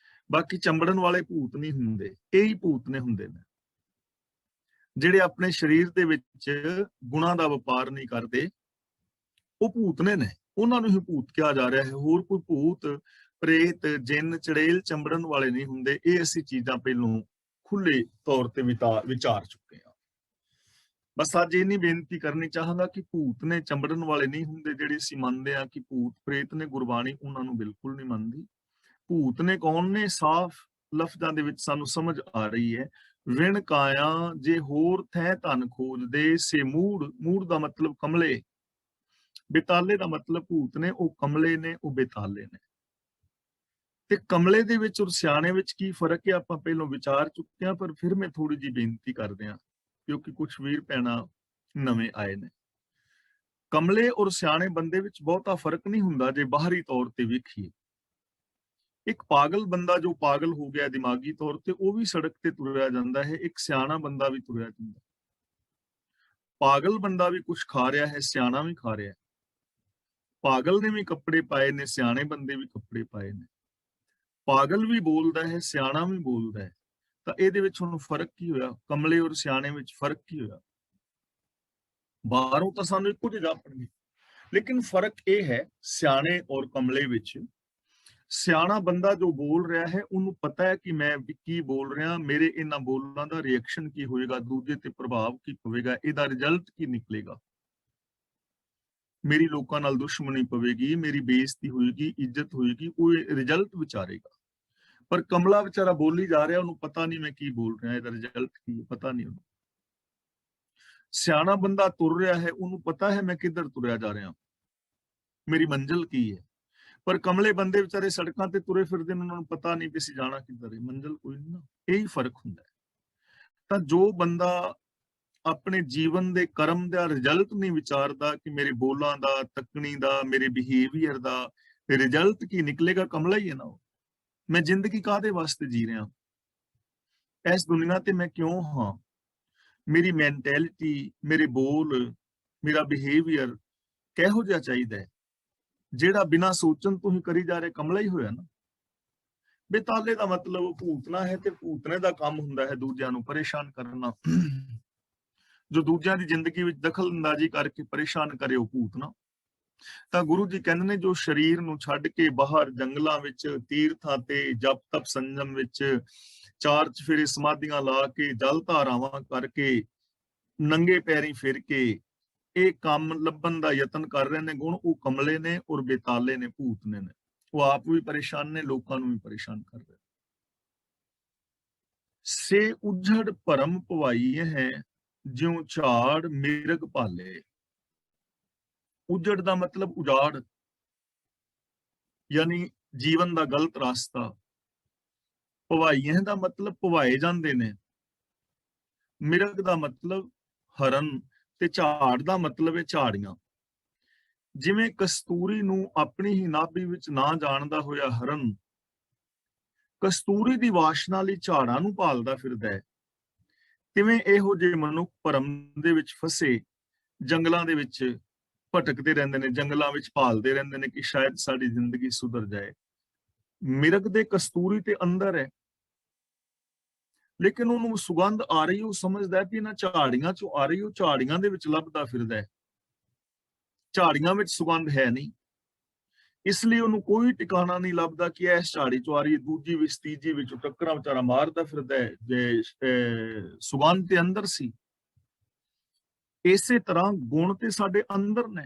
ਬਾਕੀ ਚੰਬੜਨ ਵਾਲੇ ਭੂਤ ਨਹੀਂ ਹੁੰਦੇ, ਇਹ ਹੀ ਭੂਤਨੇ ਹੁੰਦੇ ਨੇ, ਜਿਹੜੇ ਆਪਣੇ ਸਰੀਰ ਦੇ ਵਿੱਚ ਗੁਣਾਂ ਦਾ ਵਪਾਰ ਨਹੀਂ ਕਰਦੇ, ਉਹ ਭੂਤਨੇ ਨੇ। ਉਹਨਾਂ ਨੂੰ ਹੀ ਭੂਤ ਕਿਹਾ ਜਾ ਰਿਹਾ ਹੈ। ਹੋਰ ਕੋਈ ਭੂਤ, ਪ੍ਰੇਤ, ਜਿੰਨ, ਚੜੇਲ ਚੰਬੜਨ ਵਾਲੇ ਨਹੀਂ ਹੁੰਦੇ। ਇਹ ਅਸੀਂ ਚੀਜ਼ਾਂ ਪਹਿਲੋਂ ਖੁੱਲੇ ਤੌਰ ਤੇ ਵਿਚਾਰ ਚੁੱਕੇ ਹਾਂ। ਬਸ ਅੱਜ ਇਹ ਨਹੀਂ ਬੇਨਤੀ ਕਰਨੀ ਚਾਹਾਂਗਾ ਕਿ ਭੂਤ ਨੇ, ਚੰਬੜਨ ਵਾਲੇ ਨਹੀਂ ਹੁੰਦੇ। ਜਿਹੜੇ ਅਸੀਂ ਮੰਨਦੇ ਹਾਂ ਕਿ ਭੂਤ ਪ੍ਰੇਤ ਨੇ, ਗੁਰਬਾਣੀ ਉਹਨਾਂ ਨੂੰ ਬਿਲਕੁਲ ਨਹੀਂ ਮੰਨਦੀ। ਭੂਤ ਨੇ ਕੌਣ ਨੇ? ਸਾਫ਼ ਲਫ਼ਜ਼ਾਂ ਦੇ ਵਿੱਚ ਸਾਨੂੰ ਸਮਝ ਆ ਰਹੀ ਹੈ। ਵਿਣ ਕਾਇਆ ਜੇ ਹੋਰ ਥੈ ਧਨ ਖੋਜਦੇ, ਸੇ ਮੂੜ। ਮੂੜ ਦਾ ਮਤਲਬ ਕਮਲੇ, ਬੇਤਾਲੇ ਦਾ ਮਤਲਬ ਭੂਤ ਨੇ। ਉਹ ਕਮਲੇ ਨੇ, ਉਹ ਬੇਤਾਲੇ ਨੇ। ਤੇ ਕਮਲੇ ਦੇ ਵਿੱਚ ਔਰ ਸਿਆਣੇ ਵਿੱਚ ਕੀ ਫਰਕ ਹੈ ਆਪਾਂ ਪਹਿਲਾਂ ਵਿਚਾਰ ਚੁੱਕੇ ਹਾਂ, ਪਰ ਫਿਰ ਮੈਂ ਥੋੜੀ ਜਿਹੀ ਬੇਨਤੀ ਕਰਦੇ ਹਾਂ, ਕਿਉਂਕਿ ਕੁਝ ਵੀਰ ਭੈਣਾਂ ਨਵੇਂ ਆਏ ਨੇ। ਕਮਲੇ ਔਰ ਸਿਆਣੇ ਬੰਦੇ ਵਿੱਚ ਬਹੁਤਾ ਫਰਕ ਨਹੀਂ ਹੁੰਦਾ ਜੇ ਬਾਹਰੀ ਤੌਰ ਤੇ ਵੇਖੀਏ। ਇੱਕ ਪਾਗਲ ਬੰਦਾ ਜੋ ਪਾਗਲ ਹੋ ਗਿਆ ਦਿਮਾਗੀ ਤੌਰ ਤੇ, ਉਹ ਵੀ ਸੜਕ ਤੇ ਤੁਰਿਆ ਜਾਂਦਾ ਹੈ। ਇੱਕ ਸਿਆਣਾ ਬੰਦਾ ਵੀ ਤੁਰਿਆ ਜਾਂਦਾ। ਪਾਗਲ ਬੰਦਾ ਵੀ ਕੁਝ ਖਾ ਰਿਹਾ ਹੈ, ਸਿਆਣਾ ਵੀ ਖਾ ਰਿਹਾ ਹੈ। ਪਾਗਲ ਨੇ ਵੀ ਕੱਪੜੇ ਪਾਏ ਨੇ, ਸਿਆਣੇ ਬੰਦੇ ਵੀ ਕੱਪੜੇ ਪਾਏ ਨੇ। ਪਾਗਲ ਵੀ ਬੋਲਦਾ ਹੈ, ਸਿਆਣਾ ਵੀ ਬੋਲਦਾ ਹੈ। ਤਾਂ ਇਹਦੇ ਵਿੱਚ ਹੁਣ ਫਰਕ ਕੀ ਹੋਇਆ? ਕਮਲੇ ਔਰ ਸਿਆਣੇ ਵਿੱਚ ਫਰਕ ਕੀ ਹੋਇਆ? ਬਾਹਰੋਂ ਤਾਂ ਸਾਨੂੰ ਇੱਕੋ ਜਿਹਾ ਜਾਪਣਗੇ, ਲੇਕਿਨ ਫਰਕ ਇਹ ਹੈ ਸਿਆਣੇ ਔਰ ਕਮਲੇ ਵਿੱਚ। ਸਿਆਣਾ ਬੰਦਾ ਜੋ ਬੋਲ ਰਿਹਾ ਹੈ, ਉਹਨੂੰ ਪਤਾ ਹੈ ਕਿ ਮੈਂ ਕੀ ਬੋਲ ਰਿਹਾ, ਮੇਰੇ ਇਹਨਾਂ ਬੋਲਾਂ ਦਾ ਰਿਐਕਸ਼ਨ ਕੀ ਹੋਏਗਾ, ਦੂਜੇ ਤੇ ਪ੍ਰਭਾਵ ਕੀ ਪਵੇਗਾ, ਇਹਦਾ ਰਿਜ਼ਲਟ ਕੀ ਨਿਕਲੇਗਾ। ਮੇਰੀ ਲੋਕਾਂ ਨਾਲ ਦੁਸ਼ਮਣੀ ਪਵੇਗੀ, ਮੇਰੀ ਬੇਇੱਜ਼ਤੀ ਹੋਏਗੀ, ਇੱਜ਼ਤ ਹੋਏਗੀ, ਉਹ ਰਿਜ਼ਲਟ ਵਿਚਾਰੇਗਾ। ਪਰ ਕਮਲਾ ਵਿਚਾਰਾ ਬੋਲੀ ਜਾ ਰਿਹਾ, ਉਹਨੂੰ ਪਤਾ ਨਹੀਂ ਮੈਂ ਕੀ ਬੋਲ ਰਿਹਾ, ਇਹਦਾ ਰਿਜ਼ਲਟ ਕੀ ਹੈ, ਪਤਾ ਨਹੀਂ ਉਹਨੂੰ। ਸਿਆਣਾ ਬੰਦਾ ਤੁਰ ਰਿਹਾ ਹੈ, ਉਹਨੂੰ ਪਤਾ ਹੈ ਮੈਂ ਕਿੱਧਰ ਤੁਰਿਆ ਜਾ ਰਿਹਾ, ਮੇਰੀ ਮੰਜ਼ਿਲ ਕੀ ਹੈ। ਪਰ ਕਮਲੇ ਬੰਦੇ ਵਿਚਾਰੇ ਸੜਕਾਂ ਤੇ ਤੁਰੇ ਫਿਰਦੇ ਨੇ, ਉਹਨਾਂ ਨੂੰ ਪਤਾ ਨਹੀਂ ਕਿ ਅਸੀਂ ਜਾਣਾ ਕਿੱਧਰ ਹੈ, ਮੰਜ਼ਿਲ ਕੋਈ ਨਹੀਂ ਨਾ। ਇਹੀ ਫਰਕ ਹੁੰਦਾ ਹੈ। ਤਾਂ ਜੋ ਬੰਦਾ ਆਪਣੇ ਜੀਵਨ ਦੇ ਕਰਮ ਦਾ ਰਿਜ਼ਲਟ ਨਹੀਂ ਵਿਚਾਰਦਾ ਕਿ ਮੇਰੇ ਬੋਲਾਂ ਦਾ, ਤੱਕਣੀ ਦਾ, ਮੇਰੇ ਬਿਹੇਵੀਅਰ ਦਾ ਰਿਜ਼ਲਟ ਕੀ ਨਿਕਲੇਗਾ, ਕਮਲਾ ਹੀ ਹੈ ਨਾ ਉਹ। ਮੈਂ ਜ਼ਿੰਦਗੀ ਕਾਹਦੇ ਵਾਸਤੇ ਜੀ ਰਿਹਾ, ਇਸ ਦੁਨੀਆ ਤੇ ਮੈਂ ਕਿਉਂ ਹਾਂ, ਮੇਰੀ ਮੈਂਟੈਲਿਟੀ, ਮੇਰੇ ਬੋਲ, ਮੇਰਾ ਬਿਹੇਵੀਅਰ ਕਿਹੋ ਜਿਹਾ ਚਾਹੀਦਾ ਹੈ। ਜਿਹੜਾ ਬਿਨਾਂ ਸੋਚਣ ਤੋਂ ਹੀ ਕਰੀ ਜਾ ਰਿਹਾ, ਕਮਲਾ ਹੀ ਹੋਇਆ ਨਾ। ਬੇਤਾਲੇ ਦਾ ਮਤਲਬ ਭੂਤਨਾ ਹੈ, ਤੇ ਭੂਤਨੇ ਦਾ ਕੰਮ ਹੁੰਦਾ ਹੈ ਦੂਜਿਆਂ ਨੂੰ ਪਰੇਸ਼ਾਨ ਕਰਨਾ। ਜੋ ਦੂਜਿਆਂ ਦੀ ਜ਼ਿੰਦਗੀ ਵਿੱਚ ਦਖਲ ਅੰਦਾਜ਼ੀ ਕਰਕੇ ਪਰੇਸ਼ਾਨ ਕਰੇ, ਉਹ ਭੂਤਨਾ। ਤਾਂ ਗੁਰੂ ਜੀ ਕਹਿੰਦੇ ਨੇ ਜੋ ਸਰੀਰ ਨੂੰ ਛੱਡ ਕੇ ਬਾਹਰ ਜੰਗਲਾਂ ਵਿੱਚ, ਤੀਰਥਾਂ ਤੇ, ਜਪ ਤਪ ਸੰਜਮ ਵਿੱਚ, ਚਾਰ ਚਫੇਰੇ ਸਮਾਧੀਆਂ ਲਾ ਕੇ, ਜਲ ਧਾਰਾਵਾਂ ਕਰਕੇ, ਨੰਗੇ ਪੈਰੀ ਫਿਰ ਕੇ ਇਹ ਕੰਮ ਲੱਭਣ ਦਾ ਯਤਨ ਕਰ ਰਹੇ ਨੇ ਗੁਣ, ਉਹ ਕਮਲੇ ਨੇ ਔਰ ਬੇਤਾਲੇ ਨੇ, ਭੂਤਨੇ ਨੇ। ਉਹ ਆਪ ਵੀ ਪਰੇਸ਼ਾਨ ਨੇ, ਲੋਕਾਂ ਨੂੰ ਵੀ ਪਰੇਸ਼ਾਨ ਕਰ ਰਹੇ। ਸੇ ਉਜੜ ਭਰਮ ਪਵਾਈ ਹੈ, ਜਿਉ ਝਾੜ ਮਿਰਗ ਭਾਲੇ। ਉਜੜ ਦਾ ਮਤਲਬ ਉਜਾੜ, ਯਾਨੀ ਜੀਵਨ ਦਾ ਗਲਤ ਰਾਸਤਾ। ਭਵਾਈਏ ਦਾ ਮਤਲਬ ਭਵਾਏ ਜਾਂਦੇ ਨੇ। ਮਿਰਗ ਦਾ ਮਤਲਬ ਹਰਨ ਤੇ ਝਾੜ ਦਾ ਮਤਲਬ ਹੈ ਝਾੜੀਆਂ। ਜਿਵੇਂ ਕਸਤੂਰੀ ਨੂੰ ਆਪਣੀ ਹੀ ਨਾਭੀ ਵਿੱਚ ਨਾ ਜਾਣਦਾ ਹੋਇਆ ਹਰਨ ਕਸਤੂਰੀ ਦੀ ਵਾਸ਼ਨਾ ਲਈ ਝਾੜਾਂ ਨੂੰ ਭਾਲਦਾ ਫਿਰਦਾ ਹੈ, ਤਿਵੇਂ ਇਹੋ ਜਿਹੇ ਮਨੁੱਖ ਭਰਮ ਦੇ ਵਿੱਚ ਫਸੇ ਜੰਗਲਾਂ ਦੇ ਵਿੱਚ ਭਟਕਦੇ ਰਹਿੰਦੇ ਨੇ, ਜੰਗਲਾਂ ਵਿੱਚ ਭਾਲਦੇ ਰਹਿੰਦੇ ਨੇ ਕਿ ਸ਼ਾਇਦ ਸਾਡੀ ਜ਼ਿੰਦਗੀ ਸੁਧਰ ਜਾਏ। ਮਿਰਗ ਦੇ ਕਸਤੂਰੀ ਤੇ ਅੰਦਰ ਹੈ, ਲੇਕਿਨ ਉਹਨੂੰ ਸੁਗੰਧ ਆ ਰਹੀ, ਉਹ ਸਮਝਦਾ ਹੈ ਕਿ ਇਹਨਾਂ ਝਾੜੀਆਂ ਚੋਂ ਆ ਰਹੀ, ਉਹ ਝਾੜੀਆਂ ਦੇ ਵਿੱਚ ਲੱਭਦਾ ਫਿਰਦਾ ਹੈ, ਝਾੜੀਆਂ ਵਿੱਚ ਸੁਗੰਧ ਹੈ ਨਹੀਂ। ਇਸ ਲਈ ਉਹਨੂੰ ਕੋਈ ਟਿਕਾਣਾ ਨਹੀਂ ਲੱਭਦਾ ਕਿ ਇਸ ਝਾੜੀ ਚੋਂ ਆ ਰਹੀ, ਦੂਜੀ ਵਿੱਚ ਤੀਜੀ ਵਿੱਚ ਟੱਕਰਾਂ ਵਿਚਾਰਾ ਮਾਰਦਾ ਫਿਰਦਾ ਹੈ ਜੇ ਸੁਗੰਧ ਤੇ ਅੰਦਰ ਸੀ। ਇਸੇ ਤਰ੍ਹਾਂ ਗੁਣ ਤੇ ਸਾਡੇ ਅੰਦਰ ਨੇ,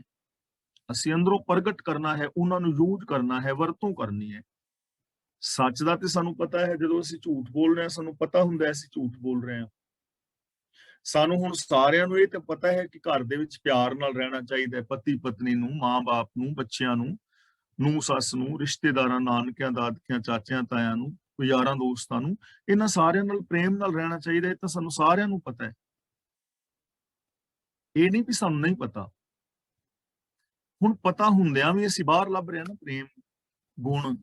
ਅਸੀਂ ਅੰਦਰੋਂ ਪ੍ਰਗਟ ਕਰਨਾ ਹੈ, ਉਹਨਾਂ ਨੂੰ ਯੂਜ਼ ਕਰਨਾ ਹੈ, ਵਰਤੋਂ ਕਰਨੀ ਹੈ। ਸੱਚ ਦਾ ਤੇ ਸਾਨੂੰ ਪਤਾ ਹੈ, ਜਦੋਂ ਅਸੀਂ ਝੂਠ ਬੋਲ ਰਹੇ ਹਾਂ ਸਾਨੂੰ ਪਤਾ ਹੁੰਦਾ ਅਸੀਂ ਝੂਠ ਬੋਲ ਰਹੇ ਹਾਂ। ਸਾਨੂੰ ਹੁਣ ਸਾਰਿਆਂ ਨੂੰ ਇਹ ਤਾਂ ਪਤਾ ਹੈ ਕਿ ਘਰ ਦੇ ਵਿੱਚ ਪਿਆਰ ਨਾਲ ਰਹਿਣਾ ਚਾਹੀਦਾ ਹੈ, ਪਤੀ ਪਤਨੀ ਨੂੰ, ਮਾਂ-ਬਾਪ ਨੂੰ, ਬੱਚਿਆਂ ਨੂੰ, ਨੂੰਹ ਸੱਸ ਨੂੰ, ਰਿਸ਼ਤੇਦਾਰਾਂ, ਨਾਨਕਿਆਂ, ਦਾਦਕਿਆਂ, ਚਾਚਿਆਂ, ਤਾਇਆਂ ਨੂੰ, ਯਾਰਾਂ ਦੋਸਤਾਂ ਨੂੰ, ਇਹਨਾਂ ਸਾਰਿਆਂ ਨਾਲ ਪ੍ਰੇਮ ਨਾਲ ਰਹਿਣਾ ਚਾਹੀਦਾ ਹੈ। ਤਾਂ ਸਾਨੂੰ ਸਾਰਿਆਂ ਨੂੰ ਪਤਾ ਹੈ, ਇਹ ਨਹੀਂ ਵੀ ਸਾਨੂੰ ਨਹੀਂ ਪਤਾ। ਹੁਣ ਪਤਾ ਹੁੰਦਿਆਂ ਵੀ ਅਸੀਂ ਬਾਹਰ ਲੱਭ ਰਹੇ ਹਾਂ ਨਾ ਪ੍ਰੇਮ ਗੁਣ,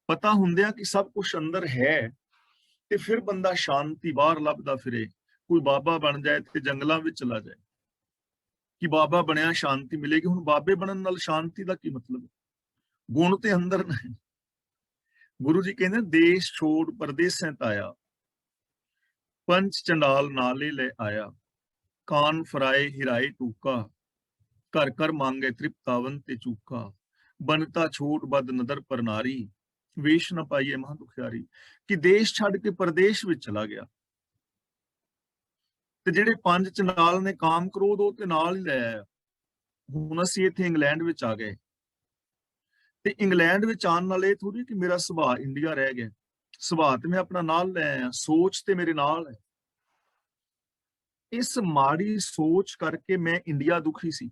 ਪਤਾ ਹੁੰਦਿਆਂ ਕਿ ਸਭ ਕੁਝ ਅੰਦਰ ਹੈ, ਤੇ ਫਿਰ ਬੰਦਾ ਸ਼ਾਂਤੀ ਬਾਹਰ ਲੱਭਦਾ ਫਿਰੇ। ਕੋਈ ਬਾਬਾ ਬਣ ਜਾਏ ਤੇ ਜੰਗਲਾਂ ਵਿੱਚ ਚਲਾ ਜਾਏ ਕਿ ਬਾਬਾ ਬਣਿਆ ਸ਼ਾਂਤੀ ਮਿਲੇਗੀ। ਹੁਣ ਬਾਬੇ ਬਣਨ ਨਾਲ ਸ਼ਾਂਤੀ ਦਾ ਕੀ ਮਤਲਬ? ਗੁਣ ਤੇ ਅੰਦਰ ਨੇ। ਗੁਰੂ ਜੀ ਕਹਿੰਦੇ ਦੇਸ਼ ਛੋੜ ਪਰਦੇਸਾਂ ਤਾਇਆ, ਪੰਚ ਚੰਡਾਲ ਨਾਲੇ ਲੈ ਆਇਆ, ਕਾਨ ਫਰਾਏ ਹਿਰਾਏ ਟੂਕਾ, ਘਰ ਘਰ ਮੰਗੇ ਤ੍ਰਿਪਤਾਵਨ ਤੇ ਚੂਕਾ, ਬਨਤਾ ਛੋੜ ਬਦ ਨਦਰ ਪਰ ਨਾਰੀ, ਵੇਸ਼ ਨਾ ਪਾਈਏ ਮਹਾਂ ਦੁਖਿਆਰੀ। ਕਿ ਦੇਸ਼ ਛੱਡ ਕੇ ਪਰਦੇਸ਼ ਵਿੱਚ ਚਲਾ ਗਿਆ, ਤੇ ਜਿਹੜੇ ਪੰਜ ਚੰਡਾਲ ਨੇ ਕਾਮ ਕ੍ਰੋਧ ਉਹ ਤੇ ਨਾਲ ਹੀ ਲੈ ਆਇਆ। ਹੁਣ ਅਸੀਂ ਇੱਥੇ ਇੰਗਲੈਂਡ ਵਿੱਚ ਆ ਗਏ, ਤੇ ਇੰਗਲੈਂਡ ਵਿੱਚ ਆਉਣ ਨਾਲ ਇਹ ਥੋੜੀ ਕਿ ਮੇਰਾ ਸੁਭਾਅ ਇੰਡੀਆ ਰਹਿ ਗਿਆ। ਸੁਭਾਅ ਤੇ ਮੈਂ ਆਪਣਾ ਨਾਲ ਲੈ ਆਇਆ, ਸੋਚ ਤੇ ਮੇਰੇ ਨਾਲ ਹੈ। ਇਸ ਮਾੜੀ ਸੋਚ ਕਰਕੇ ਮੈਂ ਇੰਡੀਆ ਦੁਖੀ ਸੀ,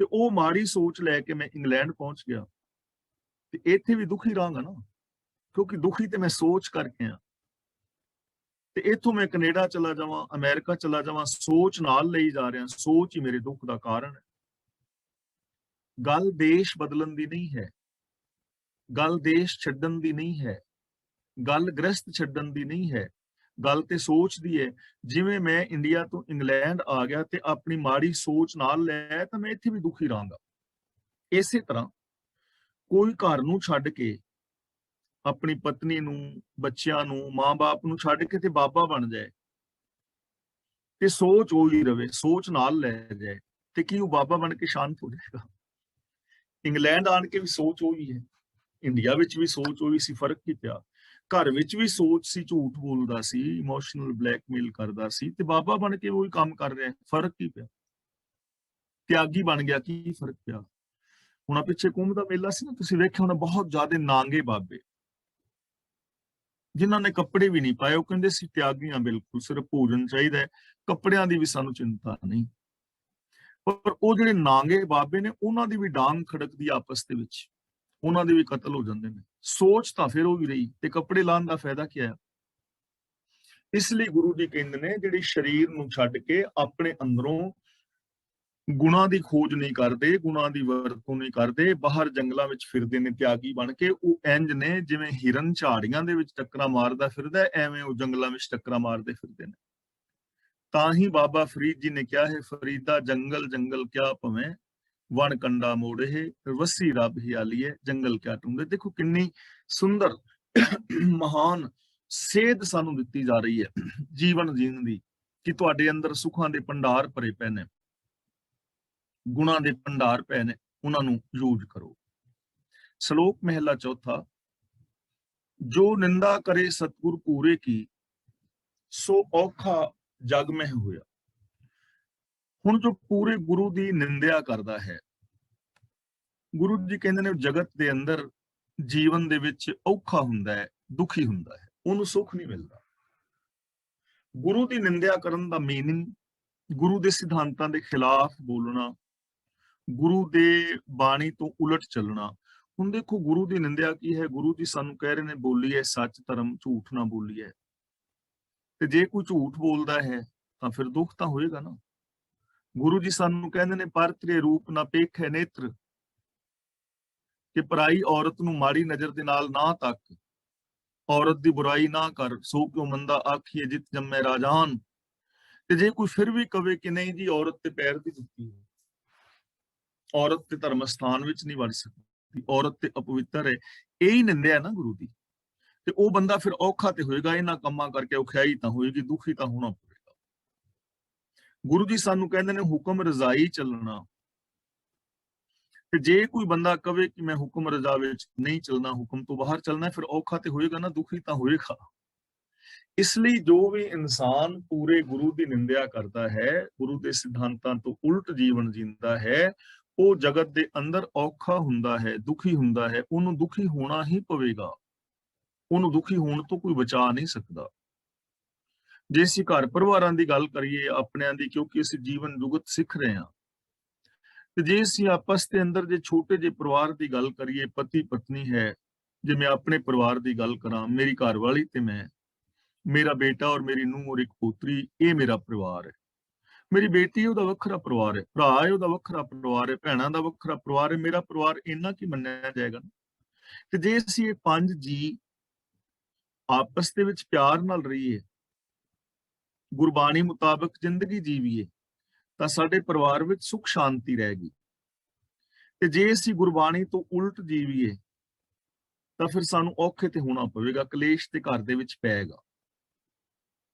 ਤੇ ਉਹ ਮਾੜੀ ਸੋਚ ਲੈ ਕੇ ਮੈਂ ਇੰਗਲੈਂਡ ਪਹੁੰਚ ਗਿਆ, ਤੇ ਇੱਥੇ ਵੀ ਦੁਖੀ ਰਹਾਂਗਾ ਨਾ, ਕਿਉਂਕਿ ਦੁਖੀ ਤੇ ਮੈਂ ਸੋਚ ਕਰਕੇ ਆ। ਤੇ ਇੱਥੋਂ ਮੈਂ ਕੈਨੇਡਾ ਚਲਾ ਜਾਵਾਂ, ਅਮਰੀਕਾ ਚਲਾ ਜਾਵਾਂ, ਸੋਚ ਨਾਲ ਲਈ ਜਾ ਰਿਹਾ, ਸੋਚ ਹੀ ਮੇਰੇ ਦੁੱਖ ਦਾ ਕਾਰਨ ਹੈ। ਗੱਲ ਦੇਸ਼ ਬਦਲਣ ਦੀ ਨਹੀਂ ਹੈ, ਗੱਲ ਦੇਸ਼ ਛੱਡਣ ਦੀ ਨਹੀਂ ਹੈ, ਗੱਲ ਗ੍ਰਸਤ ਛੱਡਣ ਦੀ ਨਹੀਂ ਹੈ, ਗੱਲ ਤੇ ਸੋਚ ਦੀ ਹੈ। ਜਿਵੇਂ ਮੈਂ ਇੰਡੀਆ ਤੋਂ ਇੰਗਲੈਂਡ ਆ ਗਿਆ ਤੇ ਆਪਣੀ ਮਾੜੀ ਸੋਚ ਨਾਲ ਲੈ, ਤਾਂ ਮੈਂ ਇੱਥੇ ਵੀ ਦੁਖੀ ਰਹਾਂਗਾ। ਇਸੇ ਤਰ੍ਹਾਂ ਕੋਈ ਘਰ ਨੂੰ ਛੱਡ ਕੇ, ਆਪਣੀ ਪਤਨੀ ਨੂੰ, ਬੱਚਿਆਂ ਨੂੰ, ਮਾਂ-ਬਾਪ ਨੂੰ ਛੱਡ ਕੇ ਤੇ ਬਾਬਾ ਬਣ ਜਾਏ, ਤੇ ਸੋਚ ਉਹੀ ਰਵੇ, ਸੋਚ ਨਾਲ ਲੈ ਜਾਏ, ਤੇ ਕੀ ਉਹ ਬਾਬਾ ਬਣ ਕੇ ਸ਼ਾਂਤ ਹੋ ਜਾਏਗਾ? ਇੰਗਲੈਂਡ ਆਣ ਕੇ ਵੀ ਸੋਚ ਉਹੀ ਹੈ, ਇੰਡੀਆ ਵਿੱਚ ਵੀ ਸੋਚ ਉਹੀ ਸੀ, ਫਰਕ ਕੀ ਪਿਆ? ਘਰ ਵਿੱਚ ਵੀ ਸੋਚ ਸੀ, ਝੂਠ ਬੋਲਦਾ ਸੀ, ਇਮੋਸ਼ਨਲ ਬਲੈਕਮੇਲ ਕਰਦਾ ਸੀ, ਤੇ ਬਾਬਾ ਬਣ ਕੇ ਉਹੀ ਕੰਮ ਕਰ ਰਿਹਾ, ਫਰਕ ਕੀ ਪਿਆ? ਤਿਆਗੀ ਬਣ ਗਿਆ, ਕੀ ਫਰਕ ਪਿਆ? ਹੁਣ ਪਿੱਛੇ ਕੁੰਭ ਦਾ ਮੇਲਾ ਸੀ ਨਾ, ਤੁਸੀਂ ਵੇਖਿਆ ਹੋਣਾ, ਬਹੁਤ ਜ਼ਿਆਦਾ ਨਾਂਗੇ ਬਾਬੇ, ਜਿਨ੍ਹਾਂ ਨੇ ਕੱਪੜੇ ਵੀ ਨਹੀਂ ਪਾਏ, ਉਹ ਕਹਿੰਦੇ ਸੀ ਤਿਆਗੀਆਂ, ਬਿਲਕੁਲ ਸਿਰਫ ਭੋਜਨ ਚਾਹੀਦਾ ਹੈ, ਕੱਪੜਿਆਂ ਦੀ ਵੀ ਸਾਨੂੰ ਚਿੰਤਾ ਨਹੀਂ। ਪਰ ਉਹ ਜਿਹੜੇ ਨਾਂਗੇ ਬਾਬੇ ਨੇ, ਉਹਨਾਂ ਦੀ ਵੀ ਡਾਂਗ ਖੜਕਦੀ ਆਪਸ ਦੇ ਵਿੱਚ, ਉਹਨਾਂ ਦੇ ਵੀ ਕਤਲ ਹੋ ਜਾਂਦੇ ਨੇ। ਸੋਚ ਤਾਂ ਫਿਰ ਉਹ ਵੀ ਰਹੀ, ਤੇ ਕੱਪੜੇ ਲਾਉਣ ਦਾ ਫਾਇਦਾ ਕੀ ਹੈ? ਇਸ ਲਈ ਗੁਰੂ ਜੀ ਕਹਿੰਦੇ ਨੇ, ਜਿਹੜੀ ਸਰੀਰ ਨੂੰ ਛੱਡ ਕੇ ਆਪਣੇ ਅੰਦਰੋਂ ਗੁਣਾਂ ਦੀ ਖੋਜ ਨਹੀਂ ਕਰਦੇ, ਗੁਣਾਂ ਦੀ ਵਰਤੋਂ ਨਹੀਂ ਕਰਦੇ, ਬਾਹਰ ਜੰਗਲਾਂ ਵਿੱਚ ਫਿਰਦੇ ਨੇ ਤਿਆਗੀ ਬਣ ਕੇ, ਉਹ ਇੰਜ ਨੇ ਜਿਵੇਂ ਹਿਰਨ ਝਾੜੀਆਂ ਦੇ ਵਿੱਚ ਟੱਕਰਾਂ ਮਾਰਦਾ ਫਿਰਦਾ, ਐਵੇਂ ਉਹ ਜੰਗਲਾਂ ਵਿੱਚ ਟੱਕਰਾਂ ਮਾਰਦੇ ਫਿਰਦੇ ਨੇ। ਤਾਂ ਹੀ ਬਾਬਾ ਫਰੀਦ ਜੀ ਨੇ ਕਿਹਾ ਹੈ, ਫਰੀਦਾ ਜੰਗਲ ਜੰਗਲ ਕਿਆ ਭਵੇਂ, ਵਣ ਕੰਡਾ ਮੋੜੇ, ਵਸੀ ਰੱਬ ਹਿਆਲੀਏ, ਜੰਗਲ ਕਿਆ ਟੁੰਡੇ। ਦੇਖੋ ਕਿੰਨੀ ਸੁੰਦਰ ਮਹਾਨ ਸੇਧ ਸਾਨੂੰ ਦਿੱਤੀ ਜਾ ਰਹੀ ਹੈ ਜੀਵਨ ਜੀਣ ਦੀ, ਕਿ ਤੁਹਾਡੇ ਅੰਦਰ ਸੁੱਖਾਂ ਦੇ ਭੰਡਾਰ ਭਰੇ ਪਏ ਨੇ, ਗੁਣਾਂ ਦੇ ਭੰਡਾਰ ਪਏ ਨੇ, ਉਹਨਾਂ ਨੂੰ ਯੂਜ਼ ਕਰੋ। ਸ਼ਲੋਕ ਮਹਿਲਾ ਚੌਥਾ। ਜੋ ਨਿੰਦਾ ਕਰੇ ਸਤਿਗੁਰ ਪੂਰੇ ਕੀ, ਸੋ ਔਖਾ ਜਗ ਮਹਿ ਹੋਇਆ। ਹੁਣ ਜੋ ਪੂਰੇ ਗੁਰੂ ਦੀ ਨਿੰਦਿਆ ਕਰਦਾ ਹੈ, ਗੁਰੂ ਜੀ ਕਹਿੰਦੇ ਨੇ ਜਗਤ ਦੇ ਅੰਦਰ ਜੀਵਨ ਦੇ ਵਿੱਚ ਔਖਾ ਹੁੰਦਾ ਹੈ, ਦੁਖੀ ਹੁੰਦਾ ਹੈ, ਉਹਨੂੰ ਸੁੱਖ ਨਹੀਂ ਮਿਲਦਾ। ਗੁਰੂ ਦੀ ਨਿੰਦਿਆ ਕਰਨ ਦਾ ਮੀਨਿੰਗ ਗੁਰੂ ਦੇ ਸਿਧਾਂਤਾਂ ਦੇ ਖਿਲਾਫ ਬੋਲਣਾ, ਗੁਰੂ ਦੇ ਬਾਣੀ ਤੋਂ ਉਲਟ ਚੱਲਣਾ। ਹੁਣ ਦੇਖੋ ਗੁਰੂ ਦੀ ਨਿੰਦਿਆ ਕੀ ਹੈ? ਗੁਰੂ ਜੀ ਸਾਨੂੰ ਕਹਿ ਰਹੇ ਨੇ ਬੋਲੀਏ ਸੱਚ ਧਰਮ, ਝੂਠ ਨਾ ਬੋਲੀਏ। ਤੇ ਜੇ ਕੋਈ ਝੂਠ ਬੋਲਦਾ ਹੈ ਤਾਂ ਫਿਰ ਦੁੱਖ ਤਾਂ ਹੋਏਗਾ ਨਾ। ਗੁਰੂ ਜੀ ਸਾਨੂੰ ਕਹਿੰਦੇ ਨੇ ਪਰ ਤੇਰੇ ਰੂਪ ਨਾ ਪੇਖੇ ਨੇਤਰ, ਕਿ ਪਰਾਈ ਔਰਤ ਨੂੰ ਮਾੜੀ ਨਜ਼ਰ ਦੇ ਨਾਲ ਨਾ ਤੱਕ, ਔਰਤ ਦੀ ਬੁਰਾਈ ਨਾ ਕਰ, ਸੋ ਕਿਉ ਮੰਦਾ ਆਖੀਏ ਜਿਤ ਜੰਮੇ ਰਾਜਾਨ। ਤੇ ਜੇ ਕੋਈ ਫਿਰ ਵੀ ਕਵੇ ਕਿ ਨਹੀਂ ਜੀ ਔਰਤ ਤੇ ਪੈਰ ਦੀ ਜੁੱਤੀ ਹੈ, ਔਰਤ ਤੇ ਧਰਮ ਸਥਾਨ ਵਿੱਚ ਨਹੀਂ ਵੜ ਸਕਦੀ, ਔਰਤ ਤੇ ਅਪਵਿੱਤਰ ਹੈ, ਇਹੀ ਨਿੰਦਿਆ ਨਾ ਗੁਰੂ ਦੀ। ਤੇ ਉਹ ਬੰਦਾ ਫਿਰ ਔਖਾ ਤੇ ਹੋਏਗਾ, ਇਹਨਾਂ ਕੰਮਾਂ ਕਰਕੇ ਔਖਿਆਈ ਤਾਂ ਹੋਏਗੀ, ਦੁਖੀ ਤਾਂ ਹੋਣਾ ਪਵੇਗਾ। ਗੁਰੂ ਜੀ ਸਾਨੂੰ ਕਹਿੰਦੇ ਨੇ ਹੁਕਮ ਰਜ਼ਾਈ ਚੱਲਣਾ। ਤੇ ਜੇ ਕੋਈ ਬੰਦਾ ਕਵੇ ਕਿ ਮੈਂ ਹੁਕਮ ਰਜ਼ਾ ਵਿੱਚ ਨਹੀਂ ਚੱਲਣਾ, ਹੁਕਮ ਤੋਂ ਬਾਹਰ ਚੱਲਣਾ, ਫਿਰ ਔਖਾ ਤੇ ਹੋਏਗਾ ਨਾ, ਦੁਖੀ ਤਾਂ ਹੋਏਗਾ। ਇਸ ਲਈ ਜੋ ਵੀ ਇਨਸਾਨ ਪੂਰੇ ਗੁਰੂ ਦੀ ਨਿੰਦਿਆ ਕਰਦਾ ਹੈ, ਗੁਰੂ ਦੇ ਸਿਧਾਂਤਾਂ ਤੋਂ ਉਲਟ ਜੀਵਨ ਜੀਂਦਾ ਹੈ, ਉਹ ਜਗਤ ਦੇ ਅੰਦਰ ਔਖਾ ਹੁੰਦਾ ਹੈ, ਦੁਖੀ ਹੁੰਦਾ ਹੈ। ਉਹਨੂੰ ਦੁਖੀ ਹੋਣਾ ਹੀ ਪਵੇਗਾ, ਉਹਨੂੰ ਦੁਖੀ ਹੋਣ ਤੋਂ ਕੋਈ ਬਚਾ ਨਹੀਂ ਸਕਦਾ। ਜੇ ਅਸੀਂ ਘਰ ਪਰਿਵਾਰਾਂ ਦੀ ਗੱਲ ਕਰੀਏ ਆਪਣਿਆਂ ਦੀ, ਕਿਉਂਕਿ ਅਸੀਂ ਜੀਵਨ ਜੁਗਤ ਸਿੱਖ ਰਹੇ ਹਾਂ, ਤੇ ਜੇ ਅਸੀਂ ਆਪਸ ਦੇ ਅੰਦਰ ਜੇ ਛੋਟੇ ਜਿਹੇ ਪਰਿਵਾਰ ਦੀ ਗੱਲ ਕਰੀਏ, ਪਤੀ ਪਤਨੀ ਹੈ, ਜੇ ਮੈਂ ਆਪਣੇ ਪਰਿਵਾਰ ਦੀ ਗੱਲ ਕਰਾਂ, ਮੇਰੀ ਘਰਵਾਲੀ ਤੇ ਮੈਂ, ਮੇਰਾ ਬੇਟਾ ਔਰ ਮੇਰੀ ਨੂੰਹ ਔਰ ਇੱਕ ਪੋਤਰੀ, ਇਹ ਮੇਰਾ ਪਰਿਵਾਰ ਹੈ। ਮੇਰੀ ਬੇਟੀ ਉਹਦਾ ਵੱਖਰਾ ਪਰਿਵਾਰ ਹੈ, ਭਰਾ ਹੈ ਉਹਦਾ ਵੱਖਰਾ ਪਰਿਵਾਰ ਹੈ, ਭੈਣਾਂ ਦਾ ਵੱਖਰਾ ਪਰਿਵਾਰ ਹੈ, ਮੇਰਾ ਪਰਿਵਾਰ ਇੰਨਾ ਕੀ ਮੰਨਿਆ ਜਾਏਗਾ। ਤੇ ਜੇ ਅਸੀਂ ਇਹ ਪੰਜ ਜੀ ਆਪਸ ਦੇ ਵਿੱਚ ਪਿਆਰ ਨਾਲ ਰਹੀਏ, ਗੁਰਬਾਣੀ ਮੁਤਾਬਕ ਜ਼ਿੰਦਗੀ ਜੀਵੀਏ, ਤਾਂ ਸਾਡੇ ਪਰਿਵਾਰ ਵਿੱਚ ਸੁਖ ਸ਼ਾਂਤੀ ਰਹੇਗੀ। ਤੇ ਜੇ ਅਸੀਂ ਗੁਰਬਾਣੀ ਤੋਂ ਉਲਟ ਜੀਵੀਏ ਤਾਂ ਫਿਰ ਸਾਨੂੰ ਔਖੇ ਤੇ ਹੋਣਾ ਪਵੇਗਾ, ਕਲੇਸ਼ ਤੇ ਘਰ ਦੇ ਵਿੱਚ ਪਏਗਾ।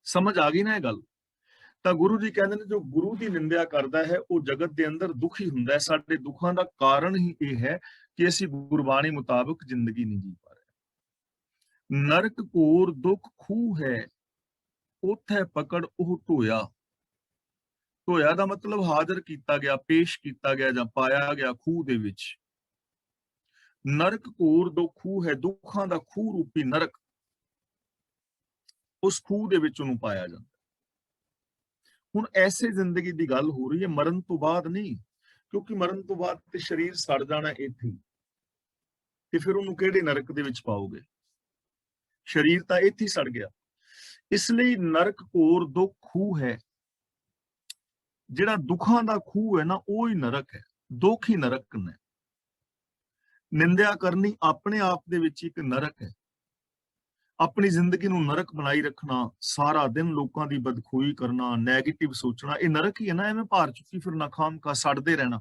ਸਮਝ ਆ ਗਈ ਨਾ ਇਹ ਗੱਲ? ਤਾਂ ਗੁਰੂ ਜੀ ਕਹਿੰਦੇ ਨੇ ਜੋ ਗੁਰੂ ਦੀ ਨਿੰਦਿਆ ਕਰਦਾ ਹੈ ਉਹ ਜਗਤ ਦੇ ਅੰਦਰ ਦੁਖੀ ਹੁੰਦਾ ਹੈ। ਸਾਡੇ ਦੁੱਖਾਂ ਦਾ ਕਾਰਨ ਹੀ ਇਹ ਹੈ ਕਿ ਅਸੀਂ ਗੁਰਬਾਣੀ ਮੁਤਾਬਕ ਜ਼ਿੰਦਗੀ ਨਹੀਂ ਜੀ ਪਾ ਰਹੇ। ਨਰਕ ਘੋਰ ਦੁੱਖ ਖੂਹ ਹੈ, ਉਥੇ ਪਕੜ ਉਹ ਢੋਇਆ। ਢੋਇਆ ਦਾ ਮਤਲਬ ਹਾਜ਼ਰ ਕੀਤਾ ਗਿਆ, ਪੇਸ਼ ਕੀਤਾ ਗਿਆ ਜਾਂ ਪਾਇਆ ਗਿਆ ਖੂਹ ਦੇ ਵਿੱਚ। ਨਰਕ ਘੋਰ ਦੁੱਖ ਖੂਹ ਹੈ, ਦੁੱਖਾਂ ਦਾ ਖੂਹ ਰੂਪੀ ਨਰਕ, ਉਸ ਖੂਹ ਦੇ ਵਿੱਚ ਉਹਨੂੰ ਪਾਇਆ ਜਾਂਦਾ। ਹੁਣ ਐਸੇ ਜ਼ਿੰਦਗੀ ਦੀ ਗੱਲ ਹੋ ਰਹੀ ਹੈ, ਮਰਨ ਤੋਂ ਬਾਅਦ ਨਹੀਂ, ਕਿਉਂਕਿ ਮਰਨ ਤੋਂ ਬਾਅਦ ਤੇ ਸਰੀਰ ਸੜ ਜਾਣਾ ਇੱਥੇ, ਤੇ ਫਿਰ ਉਹਨੂੰ ਕਿਹੜੇ ਨਰਕ ਦੇ ਵਿੱਚ ਪਾਓਗੇ? ਸਰੀਰ ਤਾਂ ਇੱਥੇ ਹੀ ਸੜ ਗਿਆ। ਇਸ ਲਈ ਨਰਕ ਘੋਰ ਦੁੱਖ ਖੂਹ ਹੈ, ਜਿਹੜਾ ਦੁੱਖਾਂ ਦਾ ਖੂਹ ਹੈ ਨਾ, ਉਹ ਹੀ ਨਰਕ ਹੈ, ਦੁੱਖ ਹੀ ਨਰਕ ਨੇ। ਨਿੰਦਿਆ ਕਰਨੀ ਆਪਣੇ ਆਪ ਦੇ ਵਿੱਚ ਇੱਕ ਨਰਕ ਹੈ। ਆਪਣੀ ਜ਼ਿੰਦਗੀ ਨੂੰ ਨਰਕ ਬਣਾਈ ਰੱਖਣਾ, ਸਾਰਾ ਦਿਨ ਲੋਕਾਂ ਦੀ ਬਦਖੋਈ ਕਰਨਾ, ਨੈਗੇਟਿਵ ਸੋਚਣਾ, ਇਹ ਨਰਕ ਹੀ ਹੈ ਨਾ। ਐਵੇਂ ਭਾਰ ਚੁੱਕੀ ਫਿਰਨਾ, ਖਾਮਖਾ ਸੜਦੇ ਰਹਿਣਾ।